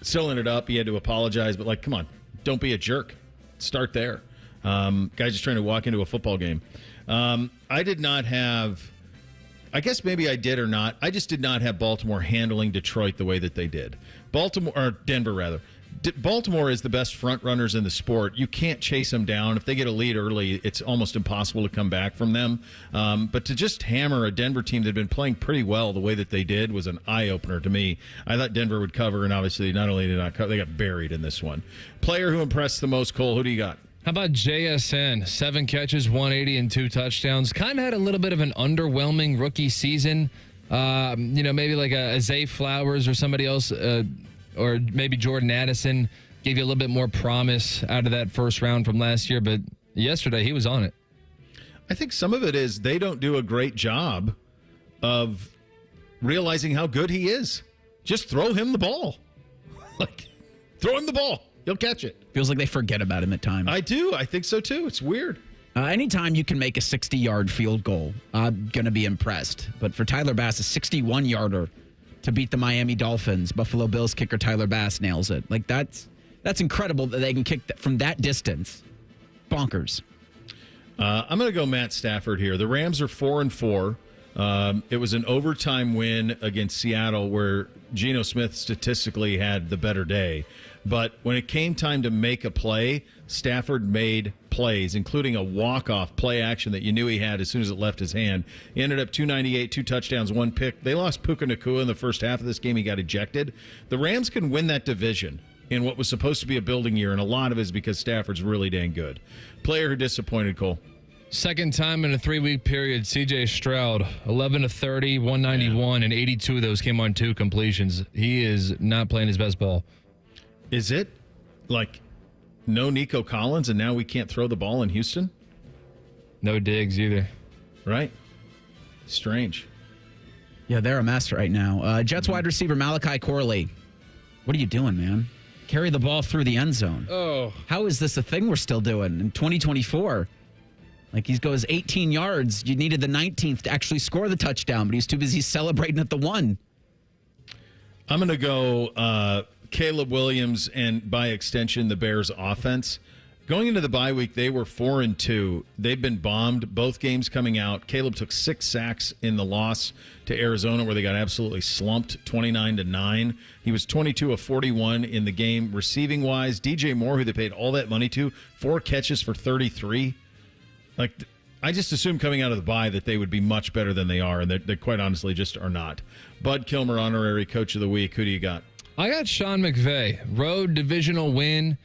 selling it up. He had to apologize, but come on, don't be a jerk. Start there. Guy's just trying to walk into a football game. I did not have, I guess maybe I did or not. I just did not have Baltimore handling Detroit the way that they did. Denver, rather. Baltimore is the best front runners in the sport. You can't chase them down. If they get a lead early, it's almost impossible to come back from them. But to just hammer a Denver team that had been playing pretty well the way that they did was an eye-opener to me. I thought Denver would cover, and obviously not only did not cover, they got buried in this one. Player who impressed the most, Cole, who do you got? How about JSN? 7 catches, 180, and 2 touchdowns. Kind of had a little bit of an underwhelming rookie season. Maybe like a Zay Flowers or somebody else, or maybe Jordan Addison gave you a little bit more promise out of that first round from last year. But yesterday, he was on it. I think some of it is they don't do a great job of realizing how good he is. Just throw him the ball. Throw him the ball. He'll catch it. Feels like they forget about him at times. I do. I think so, too. It's weird. Anytime you can make a 60-yard field goal, I'm going to be impressed. But for Tyler Bass, a 61-yarder to beat the Miami Dolphins, Buffalo Bills kicker Tyler Bass nails it. That's incredible that they can kick from that distance. Bonkers. I'm going to go Matt Stafford here. The Rams are 4-4. It was an overtime win against Seattle where Geno Smith statistically had the better day. But when it came time to make a play, Stafford made plays, including a walk-off play action that you knew he had as soon as it left his hand. He ended up 298, 2 touchdowns, 1 pick. They lost Puka Nacua in the first half of this game. He got ejected. The Rams can win that division in what was supposed to be a building year, and a lot of it is because Stafford's really dang good. Player who disappointed, Cole. Second time in a 3-week period, C.J. Stroud, 11 of 30, 191, and 82 of those came on 2 completions. He is not playing his best ball. Is it no Nico Collins and now we can't throw the ball in Houston? No Diggs either. Right. Strange. Yeah, they're a mess right now. Jets wide receiver Malachi Corley. What are you doing, man? Carry the ball through the end zone. Oh. How is this a thing we're still doing in 2024? He goes 18 yards. You needed the 19th to actually score the touchdown, but he's too busy celebrating at the 1. I'm going to go Caleb Williams and, by extension, the Bears' offense. Going into the bye week, they were 4-2. They've been bombed, both games coming out. Caleb took 6 sacks in the loss to Arizona, where they got absolutely slumped, 29-9. He was 22 of 41 in the game. Receiving wise, DJ Moore, who they paid all that money to, 4 catches for 33. Like, I just assumed coming out of the bye that they would be much better than they are, and they quite honestly just are not. Bud Kilmer, honorary coach of the week. Who do you got? I got Sean McVay. Road divisional win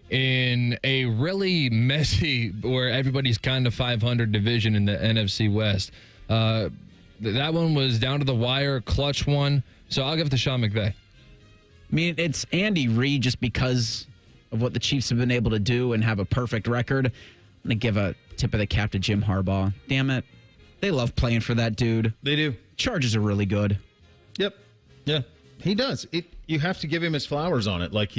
in a really messy, where everybody's kind of 500 division in the NFC West. That one was down to the wire, clutch one. So I'll give it to Sean McVay. I mean, it's Andy Reid just because of what the Chiefs have been able to do and have a perfect record. I'm going to give a tip of the cap to Jim Harbaugh. Damn it. They love playing for that dude. They do. Chargers are really good. Yep. Yeah, he does. You have to give him his flowers on it. Like,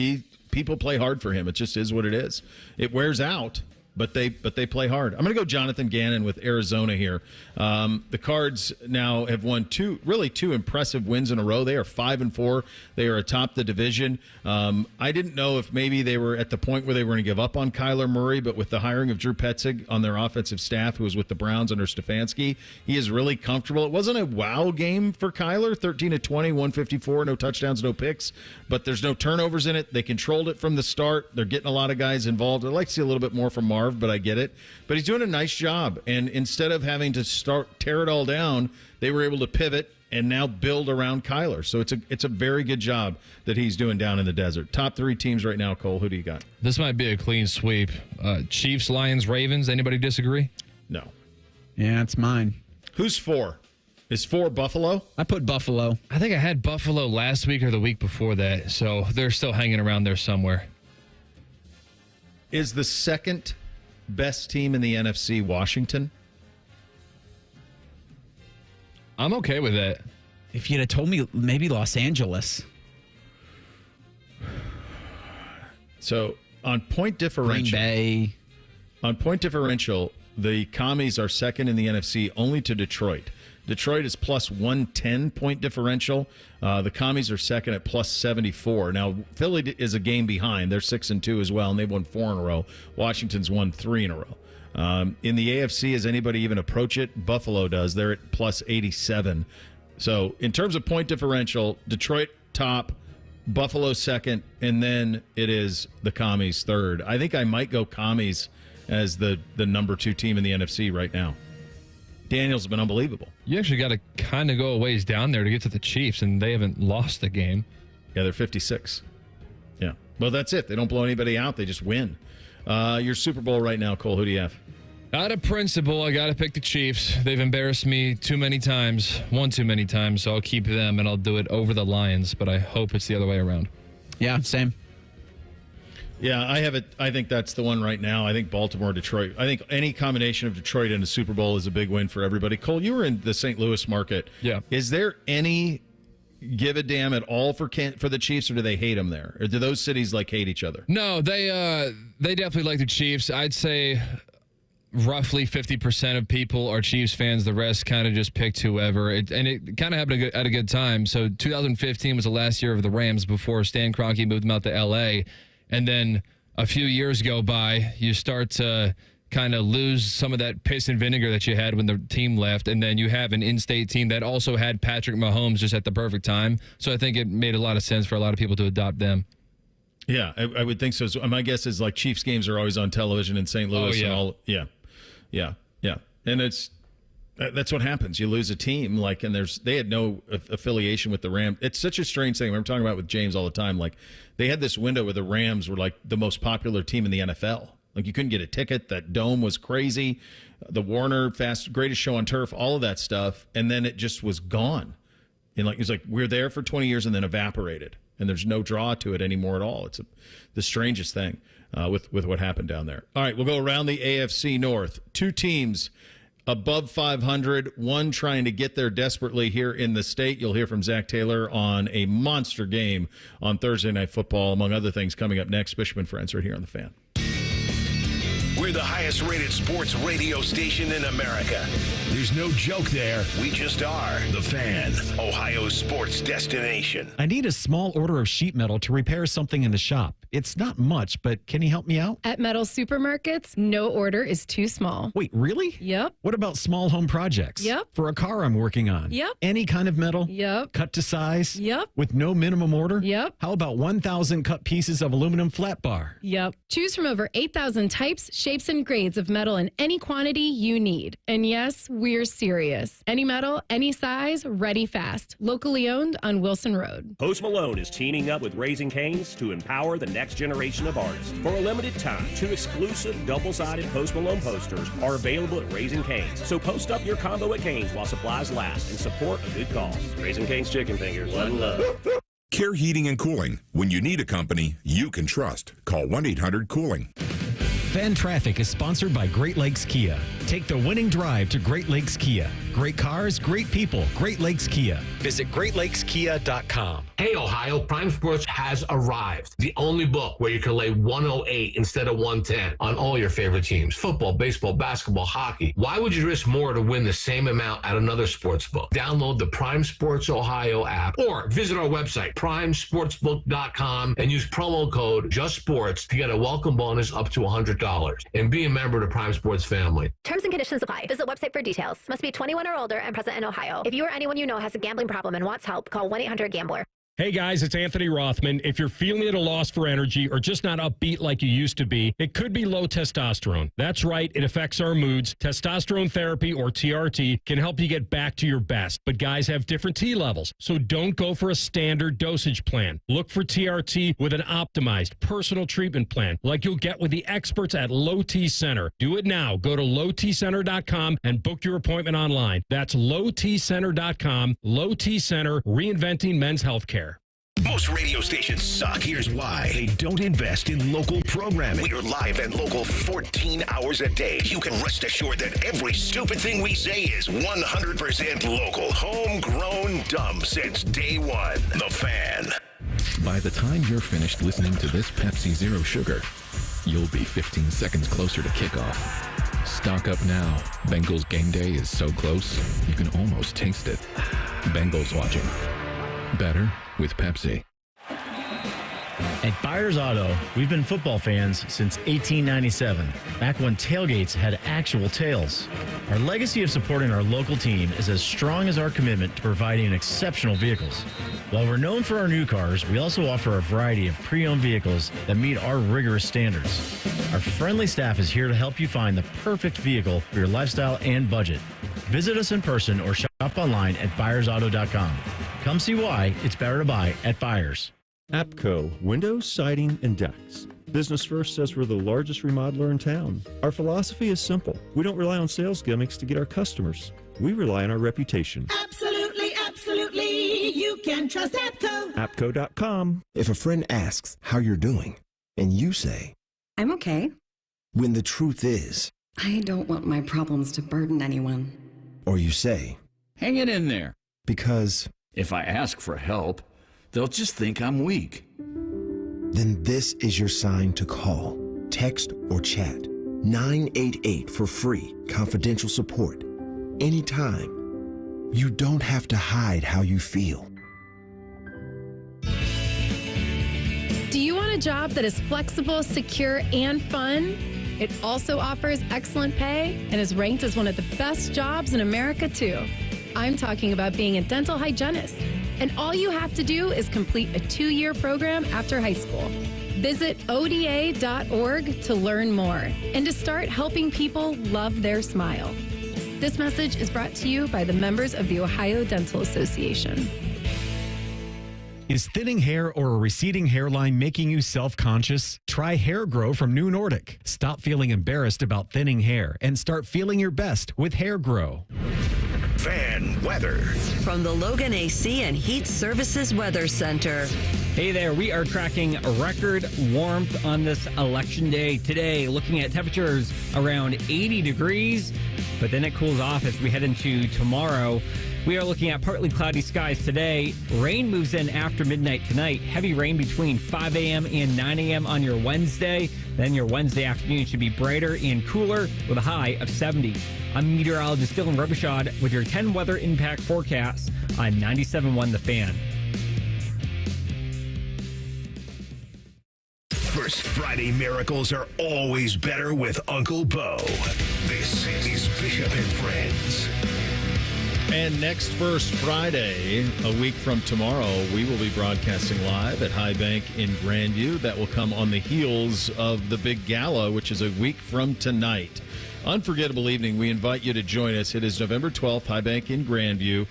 people play hard for him. It just is what it is. It wears out, but they play hard. I'm going to go Jonathan Gannon with Arizona here. The Cards now have won two impressive wins in a row. They are 5-4. They are atop the division. I didn't know if maybe they were at the point where they were going to give up on Kyler Murray, but with the hiring of Drew Petzing on their offensive staff, who was with the Browns under Stefanski, he is really comfortable. It wasn't a wow game for Kyler, 13-20, 154, no touchdowns, no picks, but there's no turnovers in it. They controlled it from the start. They're getting a lot of guys involved. I'd like to see a little bit more from Marv, but I get it. But he's doing a nice job, and instead of having to tear it all down, they were able to pivot and now build around Kyler. So it's a very good job that he's doing down in the desert. Top 3 teams right now, Cole. Who do you got? This might be a clean sweep. Chiefs, Lions, Ravens. Anybody disagree? No. Yeah, it's mine. Who's 4? Is 4 Buffalo? I put Buffalo. I think I had Buffalo last week or the week before that, so they're still hanging around there somewhere. Is the second best team in the NFC Washington? I'm okay with that. If you'd have told me maybe Los Angeles. So on point differential, Green Bay. On point differential, the Commies are second in the NFC only to Detroit. Detroit is plus 110 point differential. The Commies are second at plus 74. Now, Philly is a game behind. They're 6-2 as well, and they've won 4 in a row. Washington's won 3 in a row. In the AFC, does anybody even approach it? Buffalo does. They're at plus 87. So in terms of point differential, Detroit top, Buffalo second, and then it is the Commies third. I think I might go Commies as the number 2 team in the NFC right now. Daniel's been unbelievable. You actually got to kind of go a ways down there to get to the Chiefs, and they haven't lost a game. Yeah, they're 56. Yeah. Well, that's it. They don't blow anybody out. They just win. Your Super Bowl right now, Cole. Who do you have? Out of principle, I got to pick the Chiefs. They've embarrassed me too many times, one too many times, so I'll keep them, and I'll do it over the Lions, but I hope it's the other way around. Yeah, same. Yeah, I have it. I think that's the one right now. I think Baltimore, Detroit. I think any combination of Detroit and a Super Bowl is a big win for everybody. Cole, you were in the St. Louis market. Yeah. Is there any give a damn at all for the Chiefs, or do they hate them there? Or do those cities hate each other? No, they definitely like the Chiefs. I'd say roughly 50% of people are Chiefs fans. The rest kind of just picked whoever. It kind of happened at a good time. So 2015 was the last year of the Rams before Stan Kroenke moved them out to L.A., and then a few years go by, you start to kind of lose some of that piss and vinegar that you had when the team left, and then you have an in-state team that also had Patrick Mahomes just at the perfect time. So I think it made a lot of sense for a lot of people to adopt them. Yeah, I would think so. So my guess is Chiefs games are always on television in St. Louis. Oh, yeah. And all. Yeah. And that's what happens. You lose a team, and they had no affiliation with the Rams. It's such a strange thing. We're talking about with James all the time. They had this window where the Rams were the most popular team in the NFL. You couldn't get a ticket. That dome was crazy. The Warner greatest show on turf, all of that stuff, and then it just was gone. And it was we're there for 20 years and then evaporated, and there's no draw to it anymore at all. It's the strangest thing with what happened down there. All right, we'll go around the AFC North. 2 teams above 500, one trying to get there desperately here in the state. You'll hear from Zach Taylor on a monster game on Thursday Night Football, among other things, coming up next. Bishop and Friends right here on The Fan. We're the highest rated sports radio station in America. There's no joke there. We just are. The Fan, Ohio's sports destination. I need a small order of sheet metal to repair something in the shop. It's not much, but can you help me out? At Metal Supermarkets, no order is too small. Wait, really? Yep. What about small home projects? Yep. For a car I'm working on? Yep. Any kind of metal? Yep. Cut to size? Yep. With no minimum order? Yep. How about 1,000 cut pieces of aluminum flat bar? Yep. Choose from over 8,000 types, shapes, and grades of metal in any quantity you need. And yes, we're serious. Any metal, any size, ready fast. Locally owned on Wilson Road. Post Malone is teaming up with Raising Cane's to empower the next generation of artists. For a limited time, 2 exclusive double-sided Post Malone posters are available at Raising Cane's. So post up your combo at Cane's while supplies last and support a good cause. Raising Cane's Chicken Fingers. One love. Care Heating and Cooling. When you need a company you can trust, call 1-800-COOLING. Fan Traffic is sponsored by Great Lakes Kia. Take the winning drive to Great Lakes Kia. Great cars, great people. Great Lakes Kia. Visit GreatLakesKia.com. Hey, Ohio, Prime Sports has arrived. The only book where you can lay 108 instead of 110 on all your favorite teams. Football, baseball, basketball, hockey. Why would you risk more to win the same amount at another sports book? Download the Prime Sports Ohio app or visit our website, primesportsbook.com, and use promo code JUSTSPORTS to get a welcome bonus up to $100. And be a member of the Prime Sports family. Terms and conditions apply. Visit website for details. Must be 21 or older and present in Ohio. If you or anyone you know has a gambling problem and wants help, call 1-800-GAMBLER. Hey guys, it's Anthony Rothman. If you're feeling at a loss for energy or just not upbeat like you used to be, it could be low testosterone. That's right, it affects our moods. Testosterone therapy, or TRT, can help you get back to your best. But guys have different T levels, so don't go for a standard dosage plan. Look for TRT with an optimized personal treatment plan, like you'll get with the experts at Low T Center. Do it now. Go to lowtcenter.com and book your appointment online. That's lowtcenter.com. Low T Center, reinventing men's healthcare. Most radio stations suck. Here's why. They don't invest in local programming. We're live and local 14 hours a day. You can rest assured that every stupid thing we say is 100% local. Homegrown dumb since day one. The Fan. By the time you're finished listening to this Pepsi Zero Sugar, you'll be 15 seconds closer to kickoff. Stock up now. Bengals game day is so close, you can almost taste it. Bengals watching. Better with Pepsi. At Byers Auto, we've been football fans since 1897, back when tailgates had actual tails. Our legacy of supporting our local team is as strong as our commitment to providing exceptional vehicles. While we're known for our new cars, we also offer a variety of pre-owned vehicles that meet our rigorous standards. Our friendly staff is here to help you find the perfect vehicle for your lifestyle and budget. Visit us in person or shop online at byersauto.com. Come see why it's better to buy at Byers. APCO, windows, siding, and decks. Business First says we're the largest remodeler in town. Our philosophy is simple. We don't rely on sales gimmicks to get our customers. We rely on our reputation. Absolutely, absolutely. You can trust APCO. APCO.com. If a friend asks how you're doing, and you say, I'm okay. When the truth is, I don't want my problems to burden anyone. Or you say, hang it in there. Because if I ask for help, they'll just think I'm weak. Then this is your sign to call, text, or chat 988 for free, confidential support. Anytime. You don't have to hide how you feel. Do you want a job that is flexible, secure, and fun? It also offers excellent pay and is ranked as one of the best jobs in America, too. I'm talking about being a dental hygienist. And all you have to do is complete a 2-year program after high school. Visit ODA.org to learn more and to start helping people love their smile. This message is brought to you by the members of the Ohio Dental Association. Is thinning hair or a receding hairline making you self-conscious? Try Hair Grow from New Nordic. Stop feeling embarrassed about thinning hair and start feeling your best with Hair Grow. Fan weather. From the Logan AC and Heat Services Weather Center. Hey there, we are tracking record warmth on this election day today, looking at temperatures around 80 degrees, but then it cools off as we head into tomorrow. We are looking at partly cloudy skies today. Rain moves in after midnight tonight. Heavy rain between 5 a.m. and 9 a.m. on your Wednesday. Then your Wednesday afternoon should be brighter and cooler with a high of 70. I'm meteorologist Dylan Robichaud with your 10 weather impact forecast on 97.1 The Fan. First Friday miracles are always better with Uncle Bo. This is Bishop and Friends. And next First Friday, a week from tomorrow, we will be broadcasting live at High Bank in Grandview. That will come on the heels of the big gala, which is a week from tonight. Unforgettable evening. We invite you to join us. It is November 12th, High Bank in Grandview.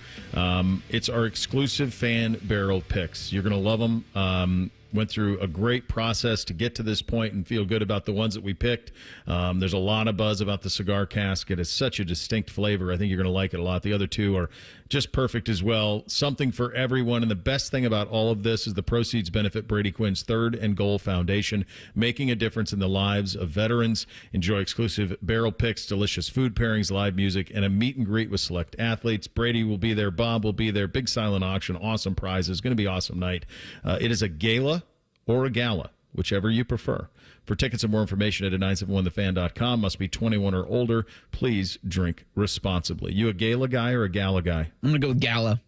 It's our exclusive fan barrel picks. You're going to love them. Went through a great process to get to this point and feel good about the ones that we picked. There's a lot of buzz about the cigar cask. It has such a distinct flavor. I think you're going to like it a lot. The other two are just perfect as well. Something for everyone. And the best thing about all of this is the proceeds benefit Brady Quinn's Third and Goal Foundation, making a difference in the lives of veterans. Enjoy exclusive barrel picks, delicious food pairings, live music, and a meet and greet with select athletes. Brady will be there. Bob will be there. Big silent auction. Awesome prizes. Going to be an awesome night. It is a gala or a gala, whichever you prefer. For tickets and more information, at 971thefan.com. Must be 21 or older. Please drink responsibly. You a gala guy or a gala guy? I'm going to go with gala.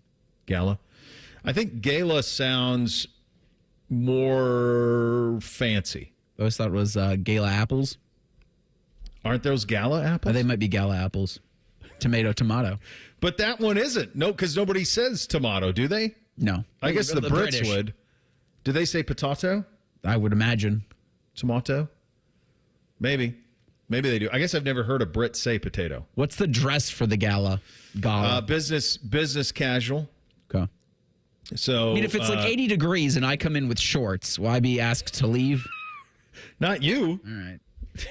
Gala? I think gala sounds more fancy. I always thought it was gala apples. Aren't those gala apples? They might be gala apples. Tomato. But that one isn't. No, because nobody says tomato, do they? No. I guess the Brits British would. Do they say potato? I would imagine. Tomato? Maybe they do. I guess I've never heard a Brit say potato. What's the dress for the gala? Business casual. Okay. So I mean, if it's like 80 degrees and I come in with shorts, will I be asked to leave? Not you. All right.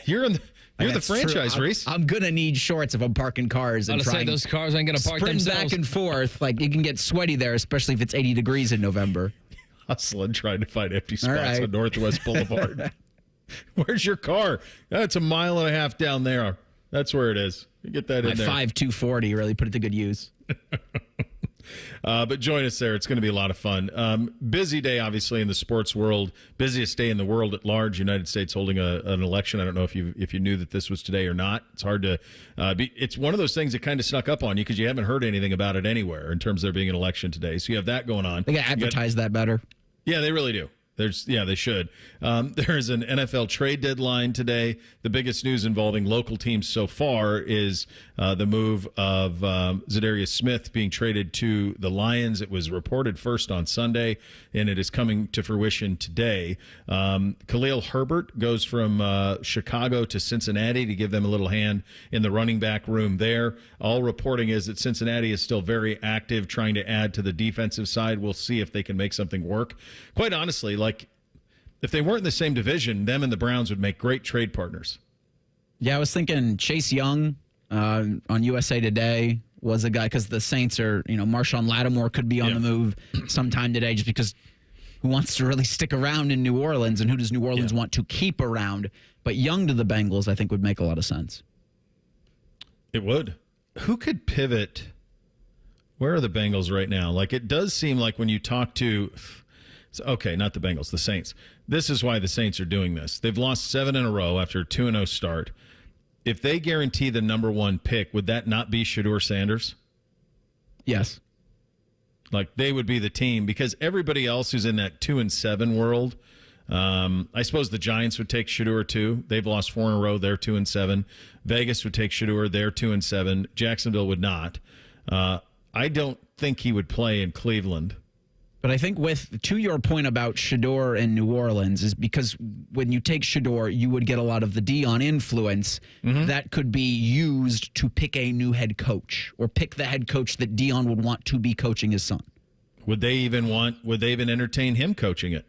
You're the franchise, Reese. I'm gonna need shorts if I'm parking cars and trying. Those cars ain't gonna park sprint themselves. back and forth. Like you can get sweaty there, especially if it's 80 degrees in November. Hustling, trying to find empty spots on Northwest Boulevard. Where's your car? It's a mile and a half down there. That's where it is. You get that in there. 5.240 really put it to good use. But join us there. It's going to be a lot of fun. Busy day, obviously, in the sports world. Busiest day in the world at large. United States holding an election. I don't know if you knew that this was today or not. It's hard to it's one of those things that kind of snuck up on you because you haven't heard anything about it anywhere in terms of there being an election today. So you have that going on. They got to advertise that better. Yeah, they really do. They should. There's an NFL trade deadline today. The biggest news involving local teams so far is the move of Zadarius Smith being traded to the Lions. It was reported first on Sunday, and it is coming to fruition today. Khalil Herbert goes from Chicago to Cincinnati to give them a little hand in the running back room there. All reporting is that Cincinnati is still very active, trying to add to the defensive side. We'll see if they can make something work. Quite honestly, if they weren't in the same division, them and the Browns would make great trade partners. Yeah, I was thinking Chase Young on USA Today was a guy because the Saints are, Marshawn Lattimore could be on the move sometime today just because who wants to really stick around in New Orleans and who does New Orleans want to keep around? But Young to the Bengals, I think, would make a lot of sense. It would. Who could pivot? Where are the Bengals right now? It does seem like when you talk to... Okay, not the Bengals, the Saints. This is why the Saints are doing this. They've lost 7 in a row after a 2-0 start. If they guarantee the number 1 pick, would that not be Shedeur Sanders? Yes. They would be the team because everybody else who's in that 2-7 world, I suppose the Giants would take Shedeur too. They've lost 4 in a row. They're 2-7. Vegas would take Shedeur. They're 2-7. Jacksonville would not. I don't think he would play in Cleveland. But I think to your point about Shedeur and New Orleans is because when you take Shedeur, you would get a lot of the Dion influence that could be used to pick a new head coach or pick the head coach that Dion would want to be coaching his son. Would they even entertain him coaching it?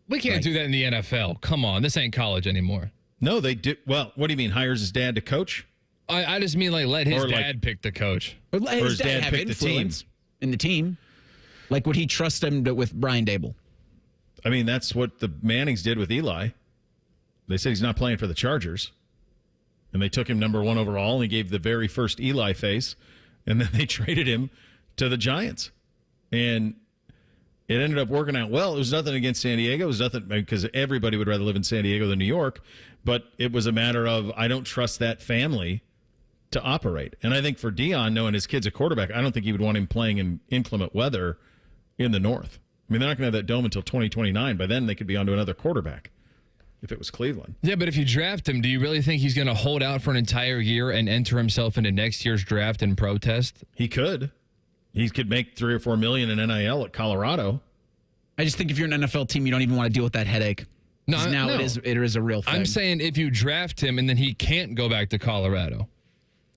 We can't do that in the NFL. Come on, this ain't college anymore. No, they do. Well, what do you mean? Hires his dad to coach? I just mean let his dad pick the coach. Or let his dad have influence in the team. Would he trust him with Brian Dable? I mean, that's what the Mannings did with Eli. They said he's not playing for the Chargers. And they took him number 1 overall, and he gave the very first Eli face. And then they traded him to the Giants. And it ended up working out well. It was nothing against San Diego. It was nothing because everybody would rather live in San Diego than New York. But it was a matter of I don't trust that family to operate. And I think for Deion, knowing his kid's a quarterback, I don't think he would want him playing in inclement weather in the north. I mean, they're not going to have that dome until 2029. By then, they could be on to another quarterback if it was Cleveland. Yeah, but if you draft him, do you really think he's going to hold out for an entire year and enter himself into next year's draft and protest? He could. He could make $3 or $4 million in NIL at Colorado. I just think if you're an NFL team, you don't even want to deal with that headache. No. It is a real thing. I'm saying if you draft him and then he can't go back to Colorado,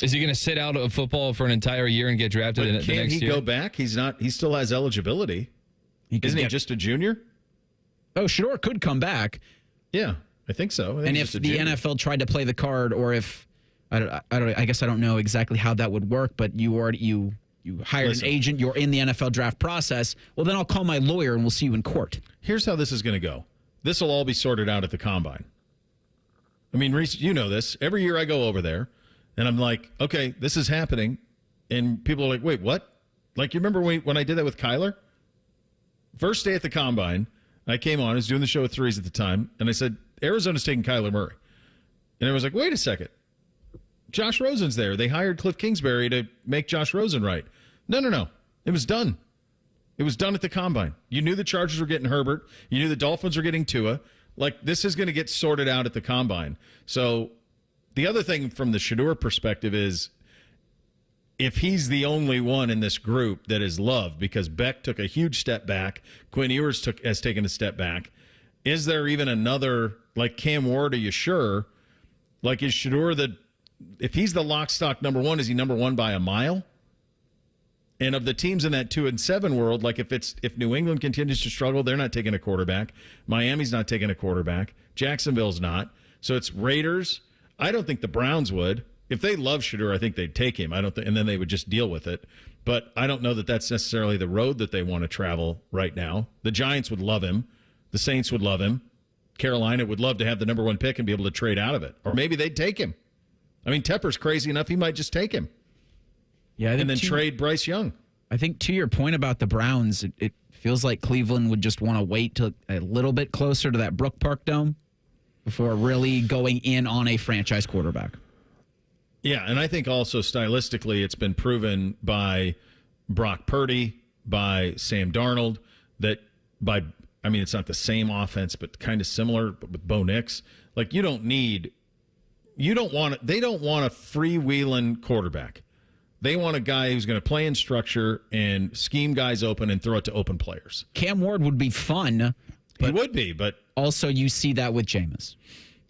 is he going to sit out of football for an entire year and get drafted the next year? Can't he go back? He's not. He still has eligibility. Isn't he just a junior? Oh, Shedeur could come back. Yeah, I think so. And if the NFL tried to play the card, or if I guess I don't know exactly how that would work, but you hired an agent, you're in the NFL draft process. Well, then I'll call my lawyer and we'll see you in court. Here's how this is going to go. This will all be sorted out at the Combine. I mean, Reese, you know this. Every year I go over there, and I'm like, okay, this is happening. And people are like, wait, what? Like, you remember when I did that with Kyler? First day at the Combine, I came on. I was doing the show with Threes at the time, and I said, Arizona's taking Kyler Murray. And I was like, wait a second. Josh Rosen's there. They hired Cliff Kingsbury to make Josh Rosen right. No. It was done. It was done at the Combine. You knew the Chargers were getting Herbert. You knew the Dolphins were getting Tua. Like, this is going to get sorted out at the Combine. So the other thing from the Shedeur perspective is if he's the only one in this group that is loved because Beck took a huge step back, Quinn Ewers has taken a step back, is there even another, like Cam Ward, are you sure? Like, is Shedeur if he's the lock stock number 1, is he number 1 by a mile? And of the teams in that 2-7 world, like if New England continues to struggle, they're not taking a quarterback. Miami's not taking a quarterback. Jacksonville's not. So it's Raiders. I don't think the Browns would. If they love Shedeur, I think they'd take him. And then they would just deal with it. But I don't know that that's necessarily the road that they want to travel right now. The Giants would love him. The Saints would love him. Carolina would love to have the number 1 pick and be able to trade out of it. Or maybe they'd take him. I mean, Tepper's crazy enough, he might just take him. Yeah, and then trade Bryce Young. I think to your point about the Browns, it feels like Cleveland would just want to wait till a little bit closer to that Brook Park Dome before really going in on a franchise quarterback. Yeah, and I think also stylistically it's been proven by Brock Purdy, by Sam Darnold, that it's not the same offense, but kind of similar, but with Bo Nix. Like, they don't want a freewheeling quarterback. They want a guy who's going to play in structure and scheme guys open and throw it to open players. Cam Ward would be fun. He would be, but also you see that with Jameis.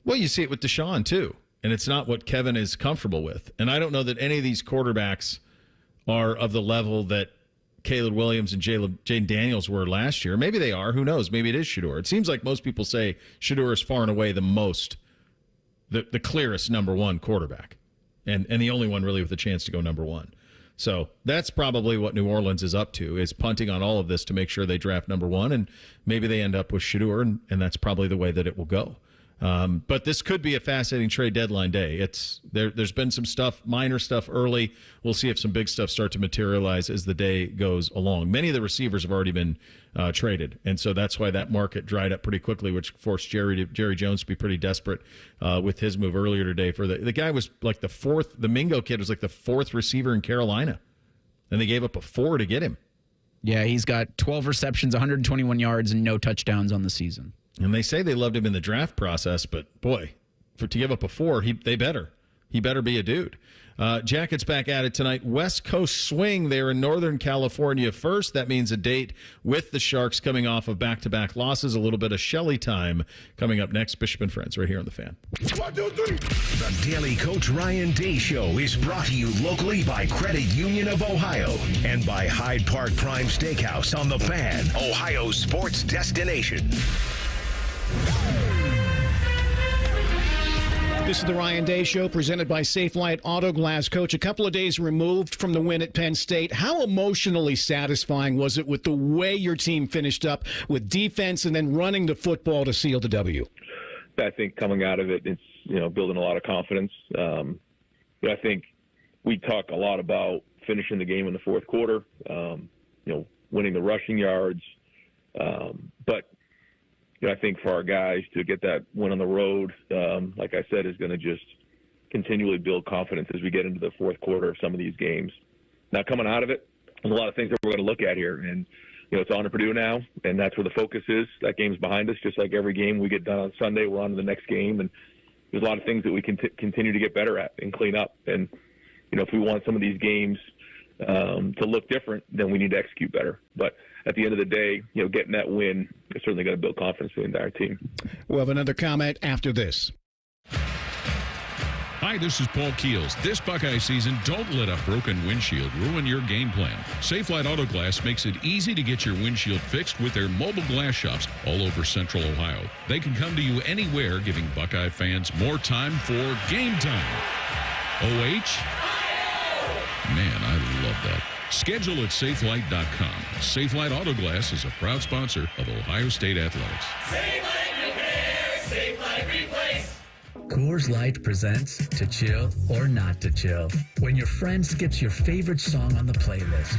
Well, you see it with Deshaun too, and it's not what Kevin is comfortable with. And I don't know that any of these quarterbacks are of the level that Caleb Williams and Jaden Daniels were last year. Maybe they are. Who knows? Maybe it is Shedeur. It seems like most people say Shedeur is far and away the clearest number 1 quarterback. And the only one really with a chance to go number 1. So that's probably what New Orleans is up to, is punting on all of this to make sure they draft number 1, and maybe they end up with Shedeur, and that's probably the way that it will go. But this could be a fascinating trade deadline day. There's been some stuff, minor stuff early. We'll see if some big stuff start to materialize as the day goes along. Many of the receivers have already been traded, and so that's why that market dried up pretty quickly, which forced Jerry Jones to be pretty desperate with his move earlier today. For the guy was like the 4th. The Mingo kid was like the 4th receiver in Carolina, and they gave up a 4 to get him. Yeah, he's got 12 receptions, 121 yards, and no touchdowns on the season. And they say they loved him in the draft process, but boy, to give up a 4, he better be a dude. Jackets back at it tonight. West Coast swing there in Northern California first. That means a date with the Sharks coming off of back-to-back losses. A little bit of Shelley time coming up next. Bishop and Friends right here on The Fan. 1, 2, 3. The Daily Coach Ryan Day Show is brought to you locally by Credit Union of Ohio and by Hyde Park Prime Steakhouse on The Fan, Ohio's sports destination. This is the Ryan Day Show, presented by Safe Light Auto Glass. Coach, a couple of days removed from the win at Penn State, how emotionally satisfying was it with the way your team finished up with defense and then running the football to seal the W? I think coming out of it, it's building a lot of confidence. I think we talk a lot about finishing the game in the fourth quarter, winning the rushing yards, but I think for our guys to get that win on the road, like I said, is going to just continually build confidence as we get into the fourth quarter of some of these games. Now, coming out of it, there's a lot of things that we're going to look at here, and it's on to Purdue now, and that's where the focus is. That game's behind us, just like every game we get done on Sunday, we're on to the next game, and there's a lot of things that we can continue to get better at and clean up. And if we want some of these games to look different, then we need to execute better. But at the end of the day, getting that win is certainly going to build confidence in the entire team. We'll have another comment after this. Hi, this is Paul Keels. This Buckeye season, don't let a broken windshield ruin your game plan. Safelite Auto Glass makes it easy to get your windshield fixed with their mobile glass shops all over Central Ohio. They can come to you anywhere, giving Buckeye fans more time for game time. OH? Man, I love that. Schedule at SafeLight.com. SafeLight Auto Glass is a proud sponsor of Ohio State Athletics. SafeLight Repair, SafeLight Replace. Coors Light presents To Chill or Not to Chill. When your friend skips your favorite song on the playlist.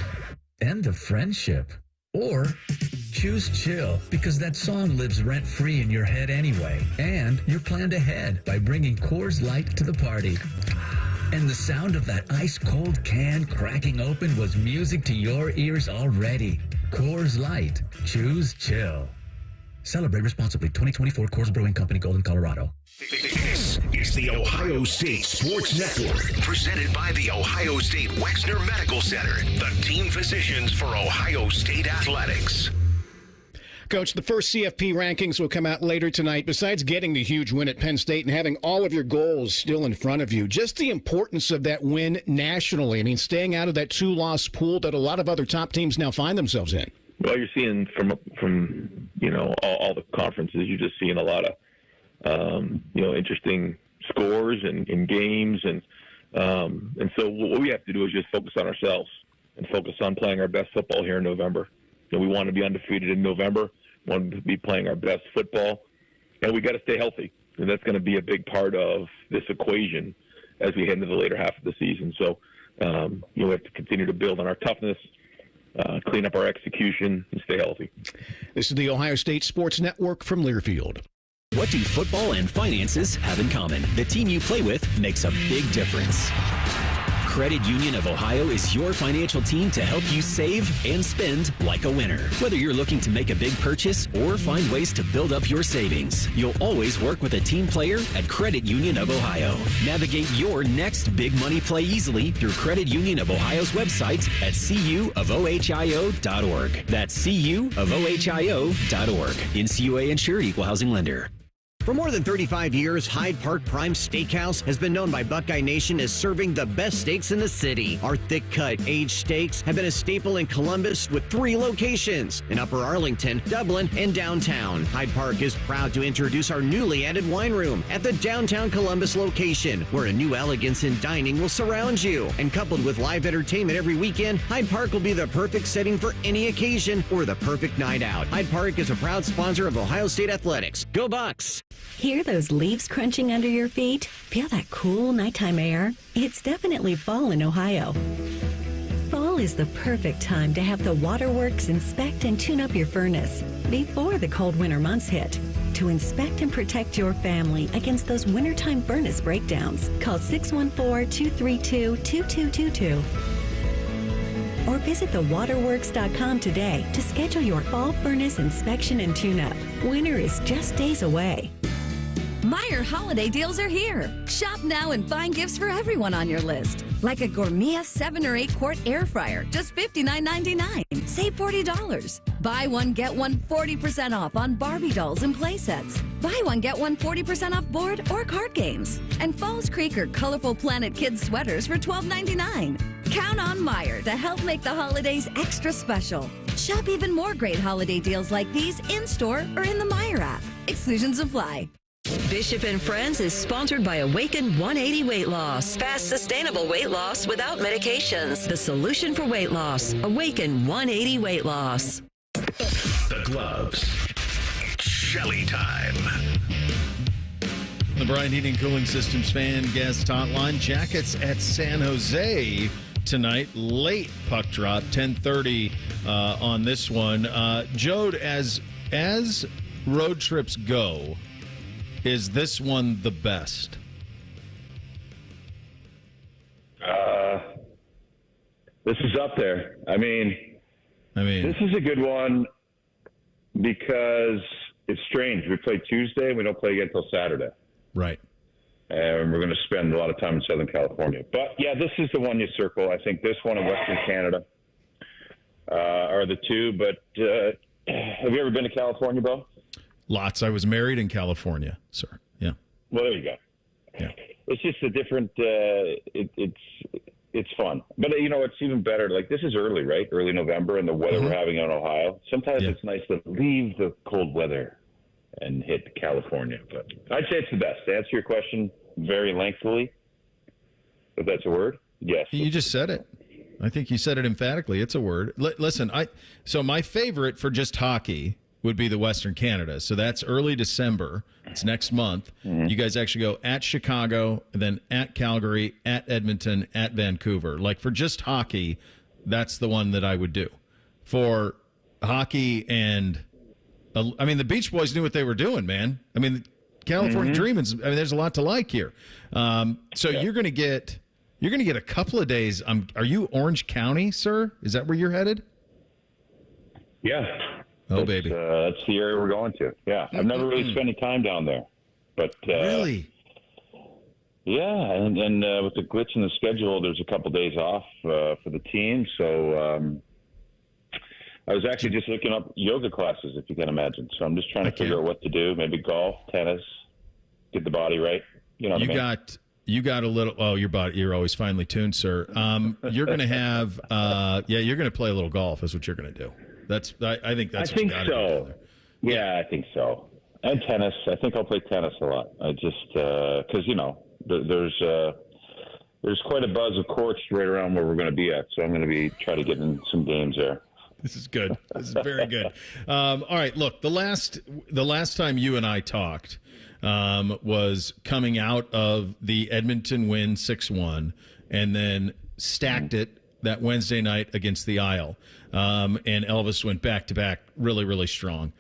End of friendship. Or choose chill because that song lives rent-free in your head anyway. And you're planned ahead by bringing Coors Light to the party. And the sound of that ice-cold can cracking open was music to your ears already. Coors Light. Choose chill. Celebrate responsibly. 2024 Coors Brewing Company, Golden, Colorado. This is the Ohio State Sports Network, presented by the Ohio State Wexner Medical Center, the team physicians for Ohio State Athletics. Coach, the first CFP rankings will come out later tonight. Besides getting the huge win at Penn State and having all of your goals still in front of you, just the importance of that win nationally. I mean, staying out of that two-loss pool that a lot of other top teams now find themselves in. Well, you're seeing from all the conferences, you're just seeing a lot of interesting scores and games, and so what we have to do is just focus on ourselves and focus on playing our best football here in November. We want to be undefeated in November. We want to be playing our best football, and we got to stay healthy. And that's going to be a big part of this equation as we head into the later half of the season. So we have to continue to build on our toughness, clean up our execution, and stay healthy. This is the Ohio State Sports Network from Learfield. What do football and finances have in common? The team you play with makes a big difference. Credit Union of Ohio is your financial team to help you save and spend like a winner. Whether you're looking to make a big purchase or find ways to build up your savings, you'll always work with a team player at Credit Union of Ohio. Navigate your next big money play easily through Credit Union of Ohio's website at cuofohio.org. That's cuofohio.org. NCUA insured, equal housing lender. For more than 35 years, Hyde Park Prime Steakhouse has been known by Buckeye Nation as serving the best steaks in the city. Our thick-cut, aged steaks have been a staple in Columbus with 3 locations in Upper Arlington, Dublin, and downtown. Hyde Park is proud to introduce our newly added wine room at the downtown Columbus location, where a new elegance in dining will surround you. And coupled with live entertainment every weekend, Hyde Park will be the perfect setting for any occasion or the perfect night out. Hyde Park is a proud sponsor of Ohio State Athletics. Go Bucks! Hear those leaves crunching under your feet? Feel that cool nighttime air? It's definitely fall in Ohio. Fall is the perfect time to have the Waterworks inspect and tune up your furnace before the cold winter months hit. To inspect and protect your family against those wintertime furnace breakdowns, call 614-232-2222. Or visit thewaterworks.com today to schedule your fall furnace inspection and tune-up. Winter is just days away. Meijer holiday deals are here. Shop now and find gifts for everyone on your list. Like a Gourmet 7 or 8 quart air fryer, just $59.99. Save $40. Buy one, get one 40% off on Barbie dolls and play sets. Buy one, get one 40% off board or card games. And Falls Creek or Colorful Planet kids sweaters for $12.99. Count on Meijer to help make the holidays extra special. Shop even more great holiday deals like these in-store or in the Meijer app. Exclusions apply. Bishop and Friends is sponsored by Awaken 180 Weight Loss. Fast, sustainable weight loss without medications. The solution for weight loss. Awaken 180 Weight Loss. The Gloves. Shelley time. The Bryant Heating Cooling Systems fan guest hotline. Jackets at San Jose tonight. Late puck drop, 10:30 on this one. Jode, as road trips go, is this one the best? This is up there. I mean, this is a good one because it's strange. We play Tuesday and we don't play again until Saturday. Right. And we're going to spend a lot of time in Southern California. But, yeah, this is the one you circle. I think this one in Western Canada are the two. But have you ever been to California, Bo? Lots. I was married in California, sir. Yeah. Well, there you go. Yeah. It's just a different it's fun. But, it's even better. Like, this is early, right? Early November, and the weather we're having in Ohio. Sometimes it's nice to leave the cold weather and hit California. But I'd say it's the best. To answer your question very lengthily, if that's a word, yes. You just said it. I think you said it emphatically. It's a word. Listen, so my favorite for just hockey would be the Western Canada. So that's early December. It's next month. You guys actually go at Chicago, then at Calgary, at Edmonton, at Vancouver. Like for just hockey, that's the one that I would do. For hockey and, the Beach Boys knew what they were doing, man. I mean, California Dreaming, there's a lot to like here. So you're going to get a couple of days. Are you Orange County, sir? Is that where you're headed? Yeah. Oh, baby. That's the area we're going to. Yeah. I've never really spent any time down there. But really? Yeah. And with the glitch in the schedule, there's a couple days off for the team. So I was actually just looking up yoga classes, if you can imagine. So I'm just trying to figure out what to do. Maybe golf, tennis, get the body right. You know what I mean? You got a little. Oh, your body. You're always finely tuned, sir. You're going to have. You're going to play a little golf. Is what you're going to do. I think that's. I think so. Yeah, I think so. And tennis. I think I'll play tennis a lot. I just because there's quite a buzz of courts right around where we're going to be at. So I'm going to try to get in some games there. This is good. This is very good. All right, look, the last time you and I talked was coming out of the Edmonton win 6-1 and then stacked it that Wednesday night against the Isle. And Elvis went back-to-back really, really strong.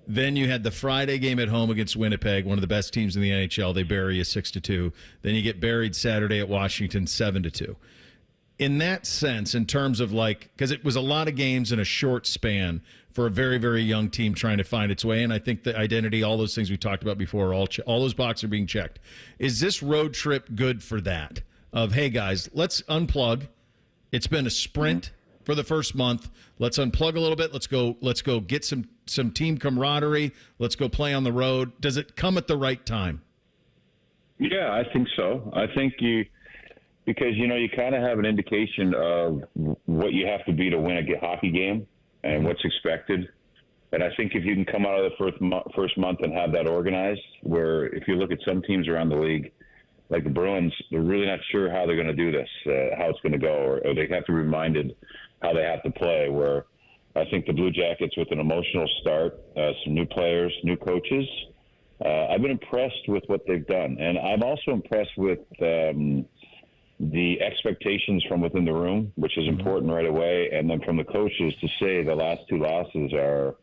Then you had the Friday game at home against Winnipeg, one of the best teams in the NHL. They bury you 6-2. Then you get buried Saturday at Washington 7-2. In that sense, in terms of because it was a lot of games in a short span for a very, very young team trying to find its way, and I think the identity, all those things we talked about before, all those boxes are being checked. Is this road trip good for that? Of, hey, guys, let's unplug. It's been a sprint for the first month. Let's unplug a little bit. Let's go get some team camaraderie. Let's go play on the road. Does it come at the right time? Yeah, I think so. I think because you kind of have an indication of what you have to be to win a hockey game and what's expected. And I think if you can come out of the first month and have that organized, where if you look at some teams around the league, like the Bruins, they're really not sure how they're going to do this, how it's going to go, or they have to be reminded how they have to play, where I think the Blue Jackets with an emotional start, some new players, new coaches, I've been impressed with what they've done. And I'm also impressed with the expectations from within the room, which is important right away. And then from the coaches to say the last two losses are,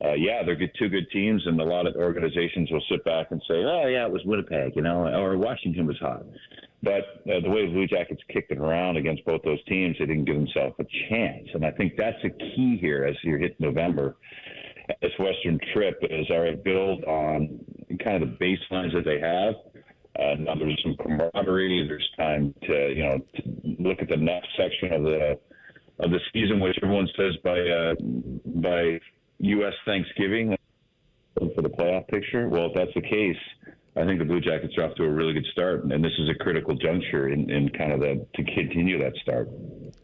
they're two good teams. And a lot of organizations will sit back and say, oh, yeah, it was Winnipeg, or Washington was hot. But the way the Blue Jackets kicked it around against both those teams, they didn't give themselves a chance. And I think that's a key here as you hit November. This Western trip is build on kind of the baselines that they have. Now there's some camaraderie. There's time to look at the next section of the season, which everyone says by U.S. Thanksgiving for the playoff picture. Well, if that's the case, I think the Blue Jackets are off to a really good start, and this is a critical juncture in kind of to continue that start.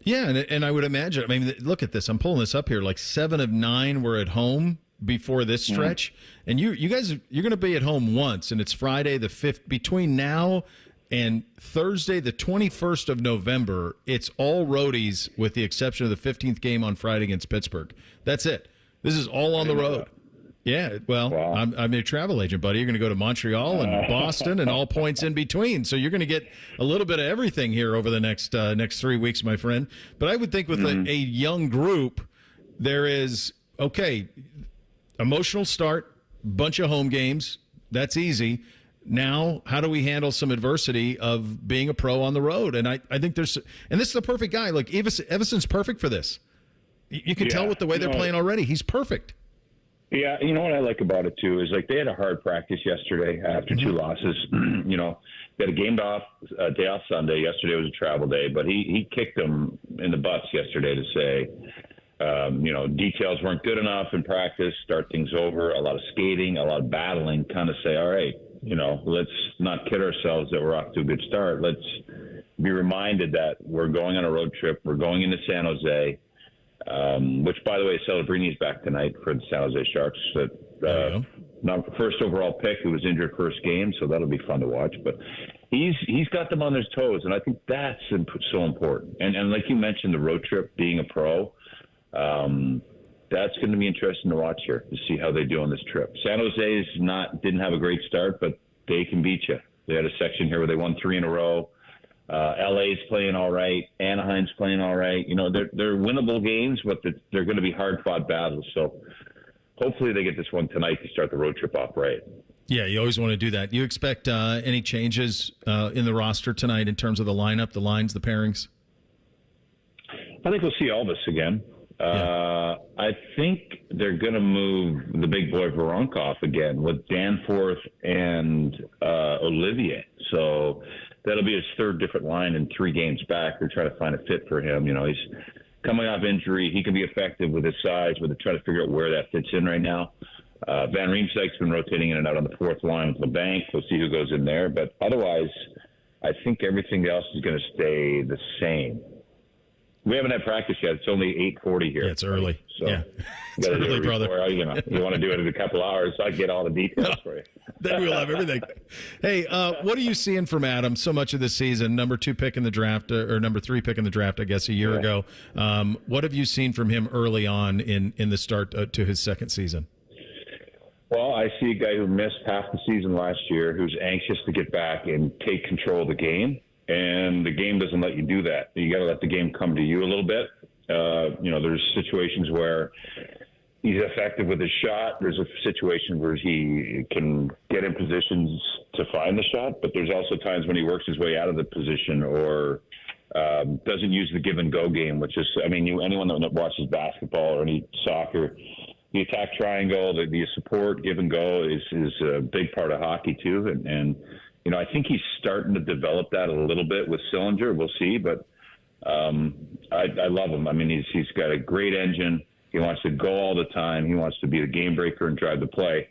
Yeah, and I would imagine. I mean, look at this. I'm pulling this up here. 7 of 9 were at home before this stretch, and you guys, you're going to be at home once, and it's Friday the 5th. Between now and Thursday the 21st of November, it's all roadies with the exception of the 15th game on Friday against Pittsburgh. That's it. This is all on the road. Yeah, well, wow. I'm a travel agent, buddy. You're going to go to Montreal and Boston and all points in between. So you're going to get a little bit of everything here over the next 3 weeks, my friend. But I would think with a young group, there is, okay, emotional start, bunch of home games. That's easy. Now, how do we handle some adversity of being a pro on the road? And I think there's – and this is the perfect guy. Like, Evason's perfect for this. You can tell with the way they're playing already. He's perfect. Yeah, you know what I like about it, too, is like they had a hard practice yesterday after two losses. You know, they had a day off Sunday. Yesterday was a travel day, but he kicked them in the butts yesterday to say, you know, details weren't good enough in practice, start things over, a lot of skating, a lot of battling, kind of say, all right, you know, let's not kid ourselves that we're off to a good start. Let's be reminded that we're going on a road trip. We're going into San Jose. Which, by the way, Celebrini back tonight for the San Jose Sharks. Not first overall pick, who was injured first game, so that'll be fun to watch. But he's got them on their toes, and I think that's so important. And like you mentioned, the road trip, being a pro, that's going to be interesting to watch here to see how they do on this trip. San Jose's didn't have a great start, but they can beat you. They had a section here where they won 3 in a row. LA's playing all right. Anaheim's playing all right. You know, they're winnable games, but they're going to be hard-fought battles. So hopefully they get this one tonight to start the road trip off right. Yeah, you always want to do that. You expect any changes in the roster tonight in terms of the lineup, the lines, the pairings? I think we'll see Elvis again. I think they're going to move the big boy Voronkov again with Danforth and Olivier. So that'll be his third different line in 3 games back. They're trying to find a fit for him. You know, he's coming off injury. He can be effective with his size, but they're trying to figure out where that fits in right now. Van Riemsdyk's been rotating in and out on the 4th line with LeBanc. We'll see who goes in there. But otherwise, I think everything else is going to stay the same. We haven't had practice yet. It's only 8:40 here. Yeah, it's early. So yeah, it's early, brother. You want to do it in a couple hours, so I get all the details for you. Then we'll have everything. Hey, what are you seeing from Adam so much of this season? Number 2 pick in the draft, or number 3 pick in the draft, I guess, a year ago. What have you seen from him early on in the start to his second season? Well, I see a guy who missed half the season last year who's anxious to get back and take control of the game. And the game doesn't let you do that. You got to let the game come to you a little bit. You know, there's situations where he's effective with his shot. There's a situation where he can get in positions to find the shot, but there's also times when he works his way out of the position or doesn't use the give and go game, which is, I mean, anyone that watches basketball or any soccer, the attack triangle, the support, give and go is a big part of hockey too. And you know, I think he's starting to develop that a little bit with Sillinger. We'll see, but I love him. I mean, he's got a great engine. He wants to go all the time. He wants to be the game breaker and drive the play.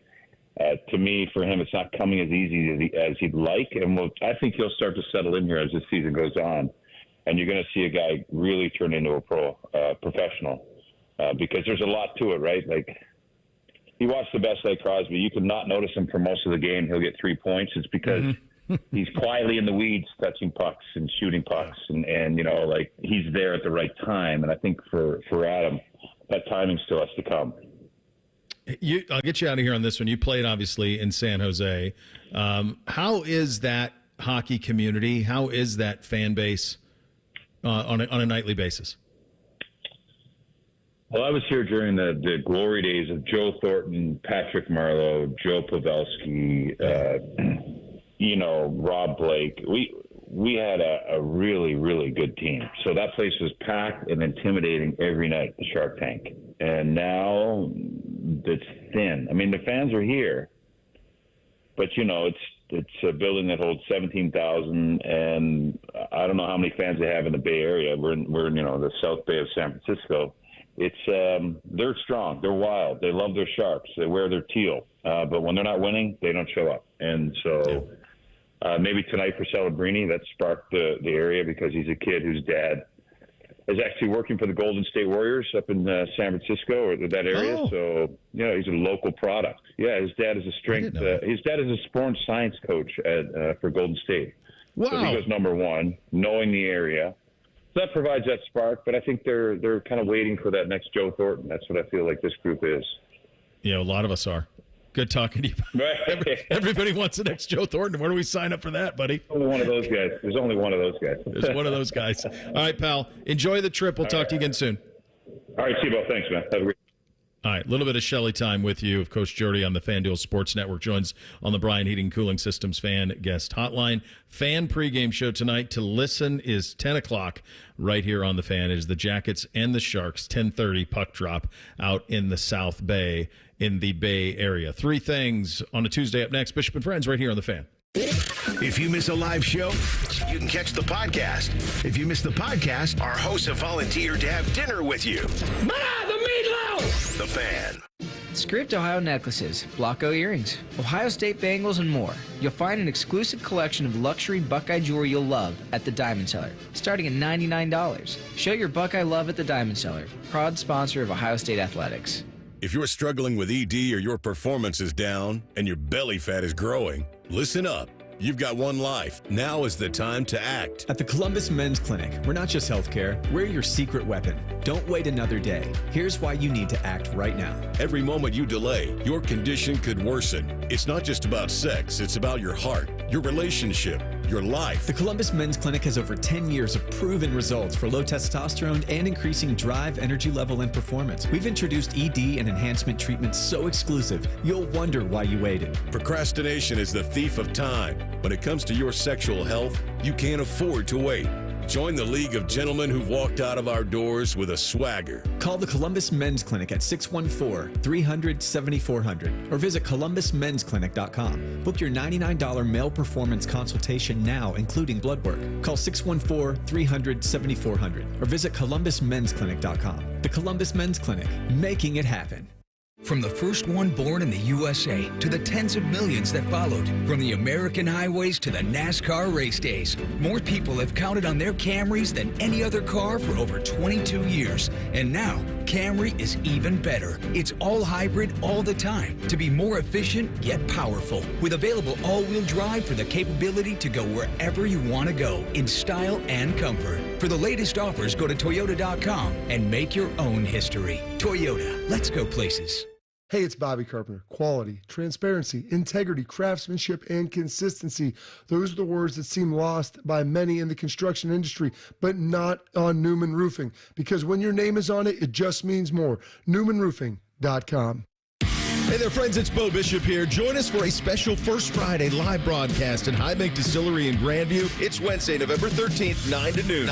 To me, for him, it's not coming as easy as he'd like, and I think he'll start to settle in here as the season goes on. And you're going to see a guy really turn into a professional because there's a lot to it, right? Like, you watch the best like Crosby, you can not notice him for most of the game. He'll get 3 points. It's because he's quietly in the weeds touching pucks and shooting pucks. And you know, like, he's there at the right time. And I think for Adam, that timing still has to come. I'll get you out of here on this one. You played, obviously, in San Jose. How is that hockey community? How is that fan base on a nightly basis? Well, I was here during the glory days of Joe Thornton, Patrick Marleau, Joe Pavelski, you know, Rob Blake. We had a really, really good team. So that place was packed and intimidating every night at the Shark Tank. And now it's thin. I mean, the fans are here, but, you know, it's a building that holds 17,000, and I don't know how many fans they have in the Bay Area. We're in you know, the South Bay of San Francisco. It's they're strong, they're wild, they love their Sharks, they wear their teal, but when they're not winning, they don't show up. And so maybe tonight for Celebrini, that sparked the area because he's a kid whose dad is actually working for the Golden State Warriors up in San Francisco or that area. Oh. So, he's a local product. Yeah, his dad is a strength. His dad is a sports science coach for Golden State. Wow. So he goes number one, knowing the area. So that provides that spark. But I think they're kind of waiting for that next Joe Thornton. That's what I feel like this group is. Yeah, a lot of us are. Good talking to you. Everybody wants the next Joe Thornton. Where do we sign up for that, buddy? Only one of those guys. There's only one of those guys. There's one of those guys. All right, pal. Enjoy the trip. We'll talk to you again soon. All right, T-Ball. Thanks, man. Have a great. All right, a little bit of Shelley time with you. Of Coach Jody on the FanDuel Sports Network joins on the Brian Heating Cooling Systems fan guest hotline. Fan pregame show tonight to listen is 10 o'clock right here on the Fan. It is the Jackets and the Sharks, 10:30 puck drop out in the South Bay in the Bay Area. Three things on a Tuesday up next. Bishop and Friends right here on the Fan. If you miss a live show, you can catch the podcast. If you miss the podcast, our hosts have volunteered to have dinner with you. The meatloaf! The Fan. Script Ohio necklaces, Blocko earrings, Ohio State bangles, and more. You'll find an exclusive collection of luxury Buckeye jewelry you'll love at the Diamond Cellar, starting at $99. Show your Buckeye love at the Diamond Cellar, proud sponsor of Ohio State Athletics. If you're struggling with ED or your performance is down and your belly fat is growing, listen up. You've got one life. Now is the time to act. At the Columbus Men's Clinic, we're not just healthcare, we're your secret weapon. Don't wait another day. Here's why you need to act right now. Every moment you delay, your condition could worsen. It's not just about sex, it's about your heart, your relationship, your life. The Columbus Men's Clinic has over 10 years of proven results for low testosterone and increasing drive, energy level, and performance. We've introduced ED and enhancement treatments so exclusive, you'll wonder why you waited. Procrastination is the thief of time. When it comes to your sexual health, you can't afford to wait. Join the League of Gentlemen who've walked out of our doors with a swagger. Call the Columbus Men's Clinic at 614-300-7400 or visit columbusmensclinic.com. Book your $99 male performance consultation now, including blood work. Call 614-300-7400 or visit columbusmensclinic.com. The Columbus Men's Clinic, making it happen. From the first one born in the USA to the tens of millions that followed, from the American highways to the NASCAR race days, more people have counted on their Camrys than any other car for over 22 years. And now, Camry is even better. It's all hybrid all the time to be more efficient yet powerful, with available all-wheel drive for the capability to go wherever you want to go in style and comfort. For the latest offers, go to Toyota.com and make your own history. Toyota, let's go places. Hey, it's Bobby Carpenter. Quality, transparency, integrity, craftsmanship, and consistency. Those are the words that seem lost by many in the construction industry, but not on Newman Roofing. Because when your name is on it, it just means more. NewmanRoofing.com. Hey there, friends. It's Bo Bishop here. Join us for a special First Friday live broadcast in High Bank Distillery in Grandview. It's Wednesday, November 13th, 9 to noon.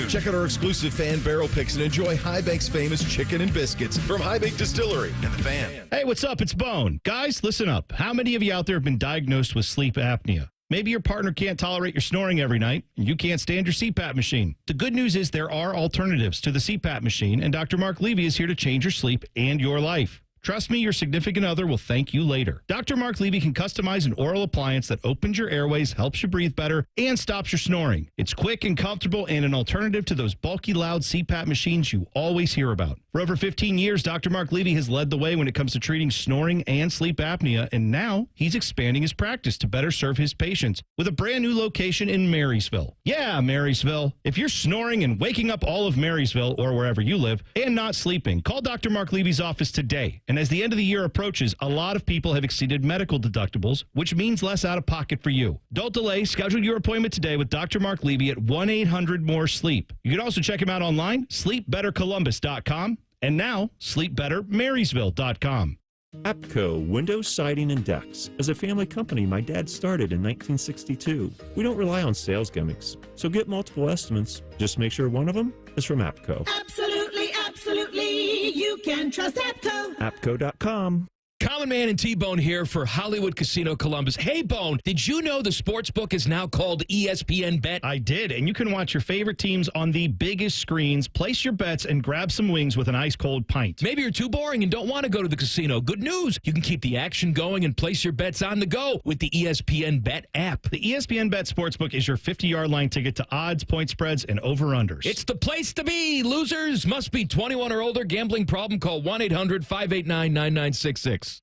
Check out our exclusive fan barrel picks and enjoy High Bank's famous chicken and biscuits from High Bank Distillery and the Fan. Hey, what's up? It's Bone. Guys, listen up. How many of you out there have been diagnosed with sleep apnea? Maybe your partner can't tolerate your snoring every night, and you can't stand your CPAP machine. The good news is there are alternatives to the CPAP machine, and Dr. Mark Levy is here to change your sleep and your life. Trust me, your significant other will thank you later. Dr. Mark Levy can customize an oral appliance that opens your airways, helps you breathe better, and stops your snoring. It's quick and comfortable and an alternative to those bulky, loud CPAP machines you always hear about. For over 15 years, Dr. Mark Levy has led the way when it comes to treating snoring and sleep apnea, and now he's expanding his practice to better serve his patients with a brand new location in Marysville. Yeah, Marysville. If you're snoring and waking up all of Marysville or wherever you live and not sleeping, call Dr. Mark Levy's office today. And as the end of the year approaches, a lot of people have exceeded medical deductibles, which means less out of pocket for you. Don't delay. Schedule your appointment today with Dr. Mark Levy at 1-800-MORE-SLEEP. You can also check him out online, sleepbettercolumbus.com, and now sleepbettermarysville.com. APCO Windows, Siding, and Decks is a family company my dad started in 1962. We don't rely on sales gimmicks, so get multiple estimates. Just make sure one of them is from APCO. Absolutely, absolutely. You can trust APCO. APCO.com. Common Man and T-Bone here for Hollywood Casino Columbus. Hey, Bone, did you know the sportsbook is now called ESPN Bet? I did, and you can watch your favorite teams on the biggest screens, place your bets, and grab some wings with an ice-cold pint. Maybe you're too boring and don't want to go to the casino. Good news. You can keep the action going and place your bets on the go with the ESPN Bet app. The ESPN Bet Sportsbook is your 50-yard line ticket to odds, point spreads, and over-unders. It's the place to be. Losers must be 21 or older. Gambling problem? Call 1-800-589-9966.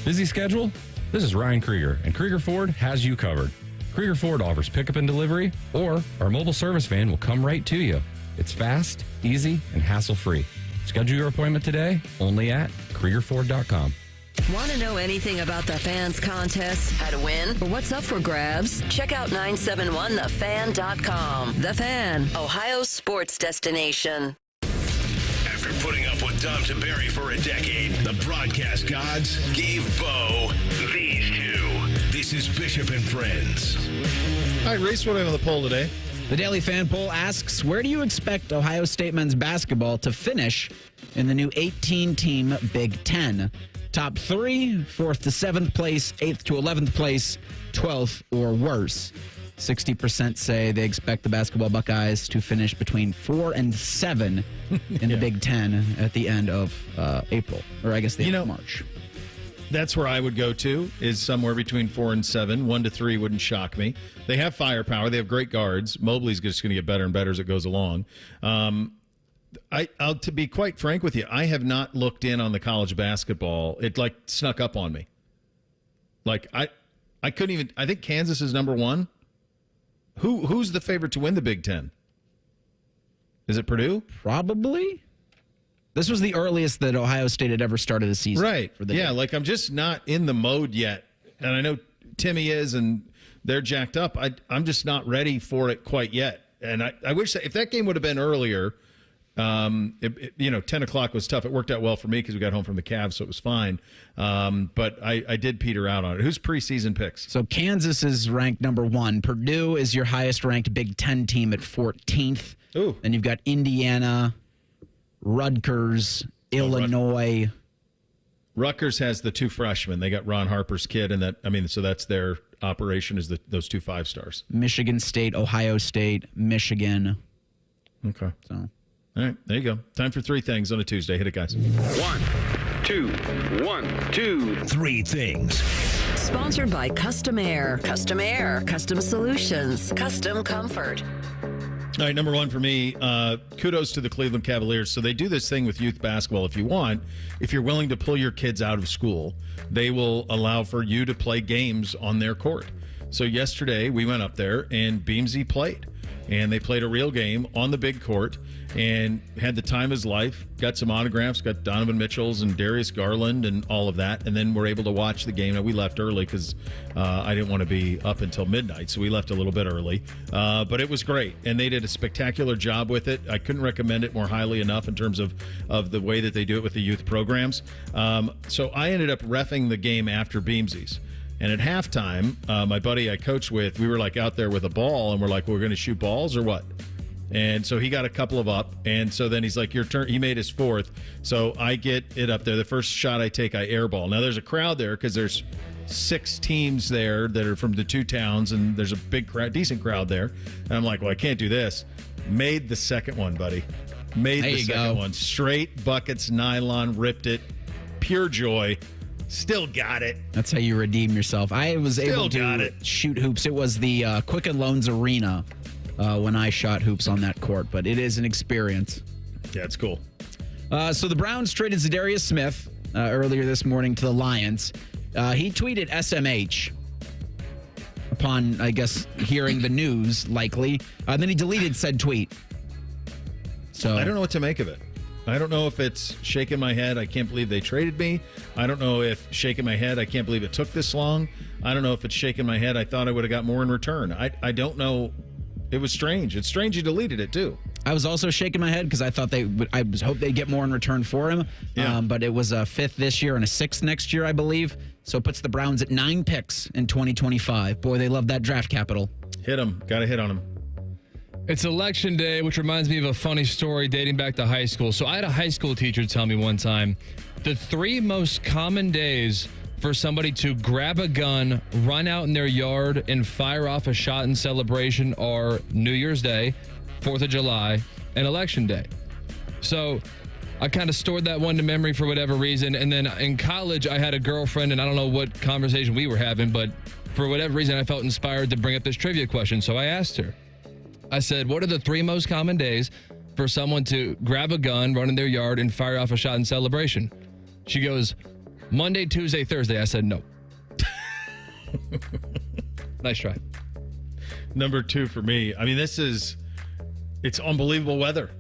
Busy schedule? This is Ryan Krieger, and Krieger Ford has you covered. Krieger Ford offers pickup and delivery, or our mobile service van will come right to you. It's fast, easy, and hassle-free. Schedule your appointment today only at KriegerFord.com. Want to know anything about the Fans contest, how to win, or what's up for grabs? Check out 971thefan.com. The Fan, Ohio's sports destination. After putting up with Tom Tiberi for a decade, the broadcast gods gave Bo these two. This is Bishop and Friends. All right, race what I have on the poll today. The Daily Fan Poll asks, where do you expect Ohio State men's basketball to finish in the new 18-team Big Ten? Top 3, 4th to 7th place, 8th to 11th place, 12th or worse. 60% say they expect the basketball Buckeyes to finish between 4 and 7 in the Big Ten at the end of April, or I guess the end of March. That's where I would go to, is somewhere between 4 and 7. 1 to 3 wouldn't shock me. They have firepower. They have great guards. Mobley's just going to get better and better as it goes along. To be quite frank with you, I have not looked in on the college basketball. It snuck up on me. I couldn't even. I think Kansas is number 1. Who's the favorite to win the Big Ten? Is it Purdue? Probably. This was the earliest that Ohio State had ever started a season. Right. I'm just not in the mode yet. And I know Timmy is, and they're jacked up. I'm just not ready for it quite yet. And I wish that if that game would have been earlier, 10 o'clock was tough. It worked out well for me because we got home from the Cavs, so it was fine. But I did peter out on it. Who's preseason picks? So Kansas is ranked number 1. Purdue is your highest ranked Big Ten team at 14th. Ooh. Then you've got Indiana, Rutgers, Illinois. Rutgers has the 2 freshmen. They got Ron Harper's kid, and so that's their operation is those 2 5-stars. Michigan State, Ohio State, Michigan. Okay. So, all right, there you go. Time for 3 things on a Tuesday. Hit it, guys. 1, 2, 1, 2, 3 things. Sponsored by Custom Air. Custom Air. Custom Solutions. Custom Comfort. All right, number 1 for me, kudos to the Cleveland Cavaliers. So they do this thing with youth basketball. If you're willing to pull your kids out of school, they will allow for you to play games on their court. So yesterday we went up there and Beamsy played. And they played a real game on the big court and had the time of his life. Got some autographs, got Donovan Mitchell's and Darius Garland and all of that. And then we're able to watch the game. Now, we left early because I didn't want to be up until midnight, so we left a little bit early. But it was great, and they did a spectacular job with it. I couldn't recommend it more highly enough in terms of the way that they do it with the youth programs. So I ended up reffing the game after Beamsy's. And at halftime, my buddy I coached with, we were out there with a ball, and we're like, we're going to shoot balls or what? And so he got a couple of up, and so then he's like, your turn. He made his 4th. So I get it up there. The first shot I take, I airball. Now there's a crowd there because there's 6 teams there that are from the 2 towns, and there's a big crowd, decent crowd there. And I'm like, well, I can't do this. Made the second one, buddy. Made the second one. Straight buckets, nylon, ripped it. Pure joy. Still got it. That's how you redeem yourself. I was able to shoot hoops. It was the Quicken Loans Arena when I shot hoops on that court, but it is an experience. Yeah, it's cool. So the Browns traded Zadarius Smith earlier this morning to the Lions. He tweeted SMH upon, I guess, hearing the news, likely. Then he deleted said tweet. So I don't know what to make of it. I don't know if it's shaking my head, I can't believe they traded me. I don't know if shaking my head, I can't believe it took this long. I don't know if it's shaking my head, I thought I would have got more in return. I don't know. It was strange. It's strange you deleted it, too. I was also shaking my head because I thought I hoped they'd get more in return for him. Yeah. But it was a 5th this year and a 6th next year, I believe. So it puts the Browns at 9 picks in 2025. Boy, they love that draft capital. Hit them. Got to hit on them. It's election day, which reminds me of a funny story dating back to high school. So I had a high school teacher tell me one time the 3 most common days for somebody to grab a gun, run out in their yard, and fire off a shot in celebration are New Year's Day, 4th of July, and Election Day. So I kind of stored that one to memory for whatever reason. And then in college, I had a girlfriend, and I don't know what conversation we were having, but for whatever reason, I felt inspired to bring up this trivia question. So I asked her. I said, what are the 3 most common days for someone to grab a gun, run in their yard, and fire off a shot in celebration? She goes, Monday, Tuesday, Thursday. I said, no. Nice try. Number 2 for me. I mean, it's unbelievable weather.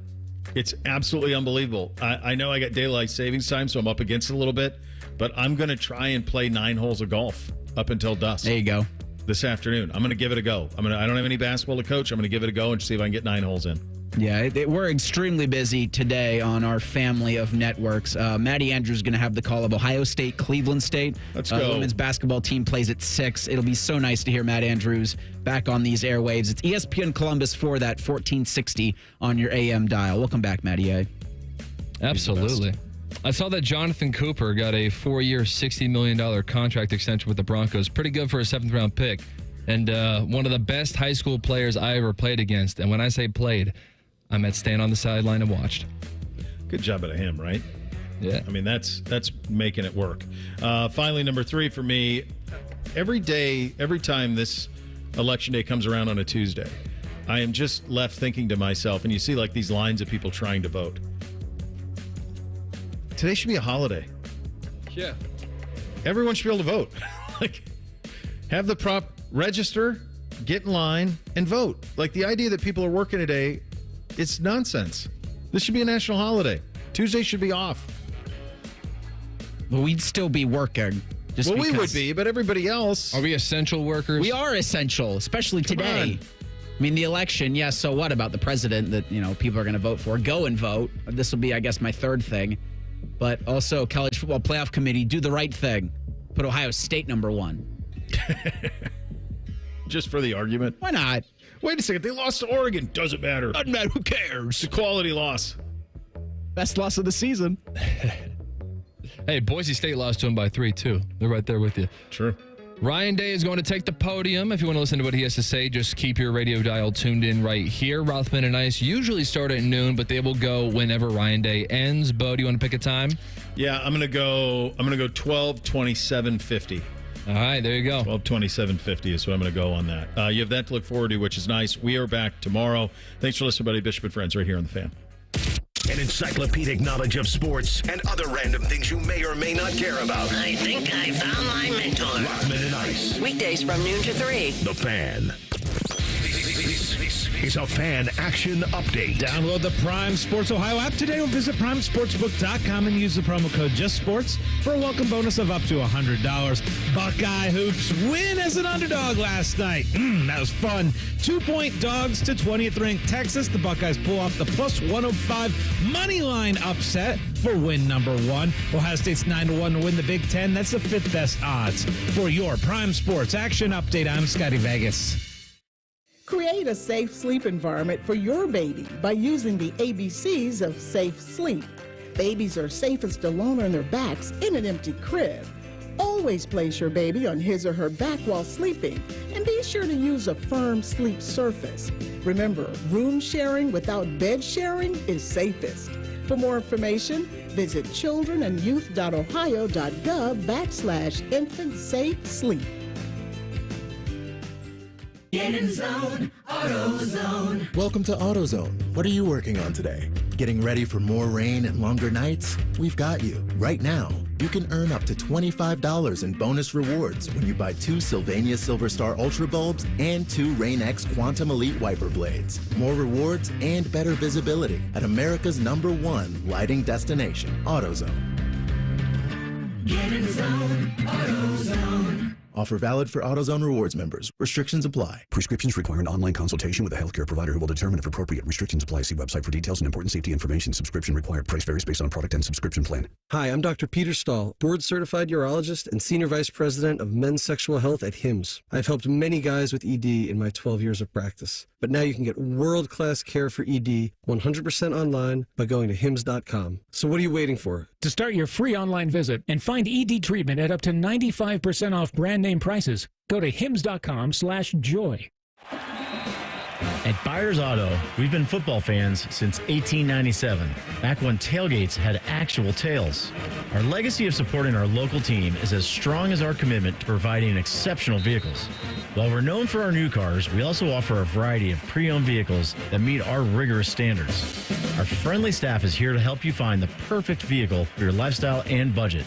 It's absolutely unbelievable. I know I got daylight savings time, so I'm up against it a little bit, but I'm going to try and play 9 holes of golf up until dusk. There you go. This afternoon. I'm going to give it a go. I don't have any basketball to coach. I'm going to give it a go and see if I can get 9 holes in. Yeah, we're extremely busy today on our family of networks. Maddie Andrews is going to have the call of Ohio State, Cleveland State. Let's go. The women's basketball team plays at 6. It'll be so nice to hear Matt Andrews back on these airwaves. It's ESPN Columbus for that 1460 on your AM dial. Welcome back, Maddie. Absolutely. I saw that Jonathan Cooper got a 4-year, $60 million contract extension with the Broncos. Pretty good for a 7th-round pick. And one of the best high school players I ever played against. And when I say played, I meant stand on the sideline and watched. Good job out of him, right? Yeah. I mean, that's making it work. Finally, number 3 for me, every time this election day comes around on a Tuesday, I am just left thinking to myself, and you see like these lines of people trying to vote. Today should be a holiday. Yeah. Everyone should be able to vote. Like, have the register, get in line, and vote. Like, the idea that people are working today, it's nonsense. This should be a national holiday. Tuesday should be off. Well, we'd still be working. We would be, but everybody else. Are we essential workers? We are essential, especially today. I mean, the election, yes, so what about the president that, people are going to vote for? Go and vote. This will be, I guess, my 3rd thing. But also, College Football Playoff Committee, do the right thing. Put Ohio State number 1. Just for the argument? Why not? Wait a second. They lost to Oregon. Doesn't matter. Doesn't matter. Who cares? It's a quality loss. Best loss of the season. Hey, Boise State lost to them by 3, too. They're right there with you. True. Ryan Day is going to take the podium. If you want to listen to what he has to say, just keep your radio dial tuned in right here. Rothman and Ice usually start at noon, but they will go whenever Ryan Day ends. Bo, do you want to pick a time? Yeah, I'm gonna go 12:27:50. All right, there you go. 12:27:50 is what I'm going to go on that. You have that to look forward to, which is nice. We are back tomorrow. Thanks for listening, buddy. Bishop and Friends, right here on The Fan. An encyclopedic knowledge of sports and other random things you may or may not care about. I think I found my mentor. Rothman and Ice. Weekdays from noon to 3. The Fan. This is a Fan Action Update. Download the Prime Sports Ohio app today or visit primesportsbook.com and use the promo code JustSports for a welcome bonus of up to $100. Buckeye Hoops win as an underdog last night. That was fun. 2-point dogs to 20th ranked Texas. The Buckeyes pull off the plus 105 money line upset for win number 1. Ohio State's 9-1 to win the Big Ten. That's the 5th best odds. For your Prime Sports Action Update, I'm Scotty Vegas. Create a safe sleep environment for your baby by using the ABCs of safe sleep. Babies are safest alone on their backs in an empty crib. Always place your baby on his or her back while sleeping, and be sure to use a firm sleep surface. Remember, room sharing without bed sharing is safest. For more information, visit childrenandyouth.ohio.gov/infant safe sleep. Get in the zone, AutoZone. Welcome to AutoZone. What are you working on today? Getting ready for more rain and longer nights? We've got you. Right now, you can earn up to $25 in bonus rewards when you buy 2 Sylvania Silver Star Ultra bulbs and 2 Rain-X Quantum Elite wiper blades. More rewards and better visibility at America's #1 lighting destination, AutoZone. Get in the zone, AutoZone. Offer valid for AutoZone Rewards members. Restrictions apply. Prescriptions require an online consultation with a healthcare provider who will determine if appropriate. Restrictions apply. See website for details and important safety information. Subscription required. Price varies based on product and subscription plan. Hi, I'm Dr. Peter Stahl, board-certified urologist and senior vice president of men's sexual health at HIMSS. I've helped many guys with ED in my 12 years of practice. But now you can get world-class care for ED 100% online by going to HIMSS.com. So what are you waiting for? To start your free online visit and find ED treatment at up to 95% off brand name prices, go to hims.com/joy. At Byers Auto, we've been football fans since 1897, back when tailgates had actual tails. Our legacy of supporting our local team is as strong as our commitment to providing exceptional vehicles. While we're known for our new cars, we also offer a variety of pre-owned vehicles that meet our rigorous standards. Our friendly staff is here to help you find the perfect vehicle for your lifestyle and budget.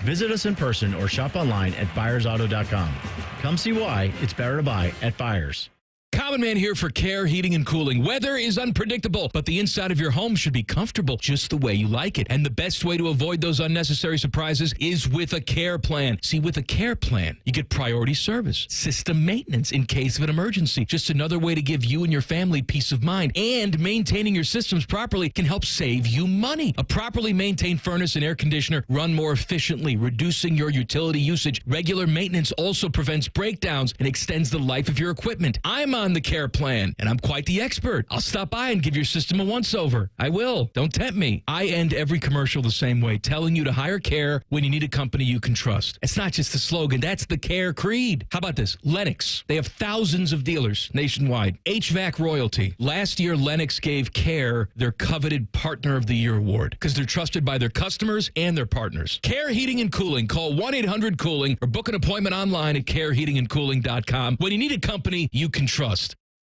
Visit us in person or shop online at buyersauto.com. Come see why it's better to buy at Byers. Common Man here for Care Heating and Cooling. Weather is unpredictable, but the inside of your home should be comfortable just the way you like it. And the best way to avoid those unnecessary surprises is with a care plan. See, with a care plan, you get priority service, system maintenance in case of an emergency. Just another way to give you and your family peace of mind. And maintaining your systems properly can help save you money. A properly maintained furnace and air conditioner run more efficiently, reducing your utility usage. Regular maintenance also prevents breakdowns and extends the life of your equipment. I'm on the care plan, and I'm quite the expert. I'll stop by and give your system a once-over. I will. Don't tempt me. I end every commercial the same way, telling you to hire Care when you need a company you can trust. It's not just a slogan. That's the Care creed. How about this? Lennox. They have thousands of dealers nationwide. HVAC royalty. Last year, Lennox gave Care their coveted Partner of the Year award because they're trusted by their customers and their partners. Care Heating and Cooling. Call 1-800-COOLING or book an appointment online at careheatingandcooling.com. When you need a company you can trust.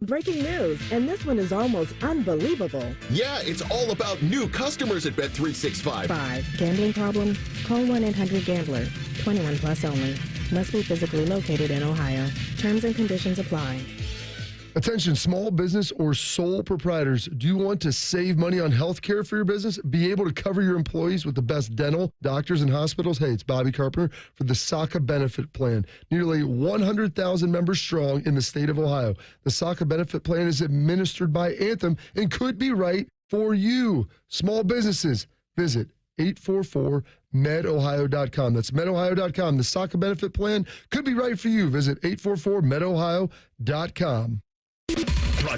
Breaking news, and this one is almost unbelievable. Yeah, it's all about new customers at Bet365. Gambling problem? Call 1-800-GAMBLER. 21 plus only. Must be physically located in Ohio. Terms and conditions apply. Attention, small business or sole proprietors. Do you want to save money on health care for your business? Be able to cover your employees with the best dental, doctors, and hospitals? Hey, it's Bobby Carpenter for the SACA Benefit Plan. Nearly 100,000 members strong in the state of Ohio. The SACA Benefit Plan is administered by Anthem and could be right for you. Small businesses, visit 844-MEDOhio.com. That's medohio.com. The SACA Benefit Plan could be right for you. Visit 844-MEDOhio.com.